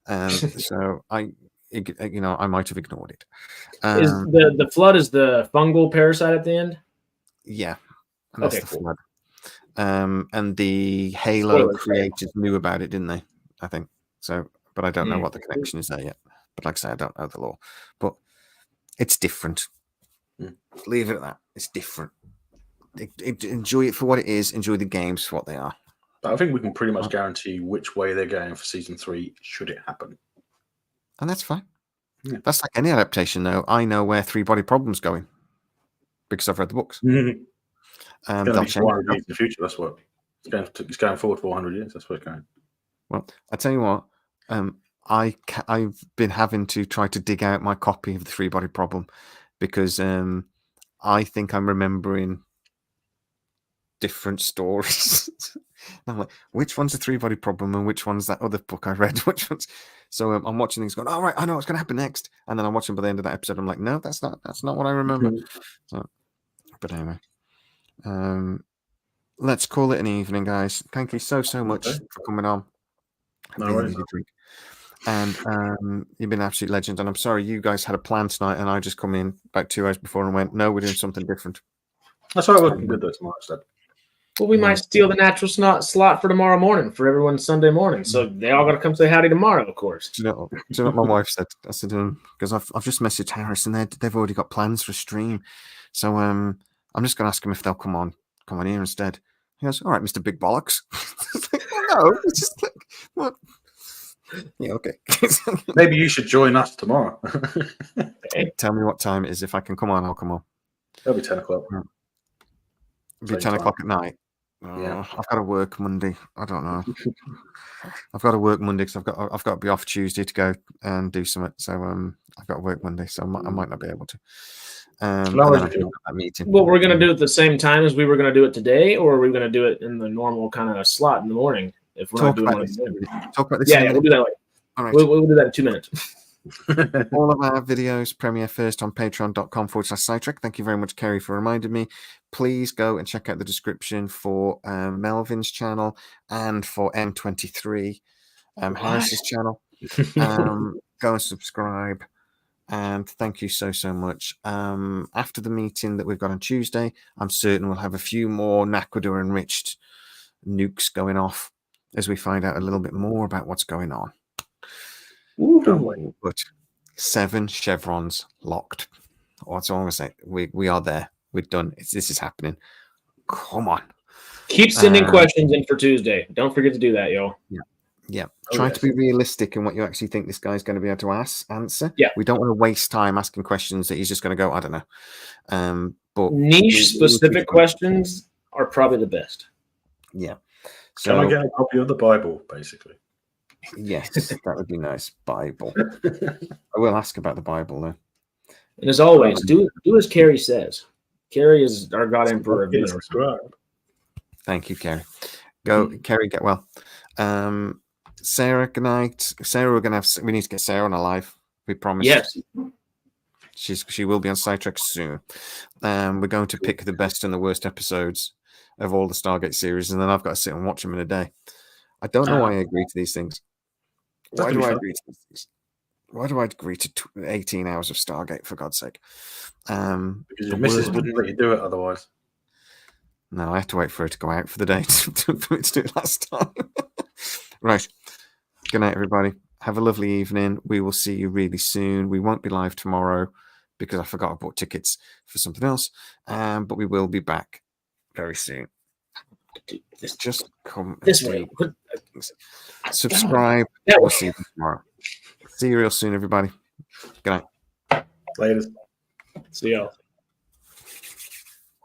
So I might have ignored it. Is the flood is the fungal parasite at the end? Yeah, and that's Okay, the cool. flood. And the Halo Spoilers, creators knew about it, didn't they? I think so, but I don't know Mm. what the connection is there yet. But like I say, I don't know the law. But it's different. Leave it at that. It's different. Enjoy it for what it is. Enjoy the games for what they are. But I think we can pretty much guarantee which way they're going for season 3, should it happen. And that's fine. Yeah. That's like any adaptation, though. I know where Three Body Problem's going because I've read the books. It's going to They'll be change 400 it. years in the future. That's what it's going forward 400 years. That's where it's going. Well, I tell you what, I've been having to try to dig out my copy of the Three Body Problem because I think I'm remembering different stories. I'm like, which one's the Three Body Problem and which one's that other book I read? Which one's? So I'm watching things going, all right, I know what's going to happen next, and then I'm watching by the end of that episode. I'm like, no, that's not what I remember. So, but anyway, let's call it an evening, guys. Thank you so much for coming on. No Really worries. need a drink. And you've been an absolute legend. And I'm sorry you guys had a plan tonight, and I just come in about 2 hours before and went, no, we're doing something different. That's all right. We'll do that tomorrow instead. Well, we might steal the natural slot for tomorrow morning for everyone's Sunday morning. So they all got to come say howdy tomorrow, of course. Do you know what my wife said? I said, because I've just messaged Harris and they've already got plans for a stream. So I'm just going to ask them if they'll come on here instead. He goes, all right, Mr. Big Bollocks. No, it's just like, what? Yeah, okay. Maybe you should join us tomorrow. Tell me what time it is. If I can come on, I'll come on. It'll be 10 o'clock. It'll be 10 o'clock at night. Yeah. I've got to work Monday. I don't know. I've got to work Monday because I've got to be off Tuesday to go and do something. So I've got to work Monday, so I might not be able to. And then I can have that meeting. Well, we're going to do it at the same time as we were going to do it today, or are we going to do it in the normal kind of slot in the morning? If we're not doing one in the morning. Talk about this. Yeah, we'll do that. All right. We'll do that in 2 minutes. All of our videos premiere first on patreon.com/SciTrek. Thank you very much, Kerry, for reminding me. Please go and check out the description for Melvin's channel and for M23, Harris's channel. Go and subscribe. And thank you so much. After the meeting that we've got on Tuesday, I'm certain we'll have a few more Naquador enriched nukes going off as we find out a little bit more about what's going on. But 7 chevrons locked. What's all I'm gonna say? We are there. We're done. This is happening. Come on. Keep sending questions in for Tuesday. Don't forget to do that, y'all. Yeah. Try to be realistic in what you actually think this guy's going to be able to answer. Yeah. We don't want to waste time asking questions that he's just going to go, I don't know. But niche specific questions are probably the best. Yeah. So, can I get a copy of the Bible, basically? Yes, that would be nice. Bible. I will ask about the Bible, though. And as always, do as Carrie says. Carrie is our God Emperor of the universe. Thank you, Carrie. Go, Carrie, get well. Sarah, good night. Sarah, we need to get Sarah on a live. We promise. Yes. She will be on SciTrek soon. We're going to pick the best and the worst episodes of all the Stargate series, and then I've got to sit and watch them in a day. I don't know why I agree to these things. Why do I agree to these things? Why do I agree to 18 hours of Stargate, for God's sake? Because your missus wouldn't let you do it otherwise. No, I have to wait for her to go out for the day for me to do it last time. Right. Good night, everybody. Have a lovely evening. We will see you really soon. We won't be live tomorrow because I forgot I bought tickets for something else. But we will be back very soon. Just come This and way. do subscribe. That We'll way. see you tomorrow. See you real soon, everybody. Good night. Later. See y'all.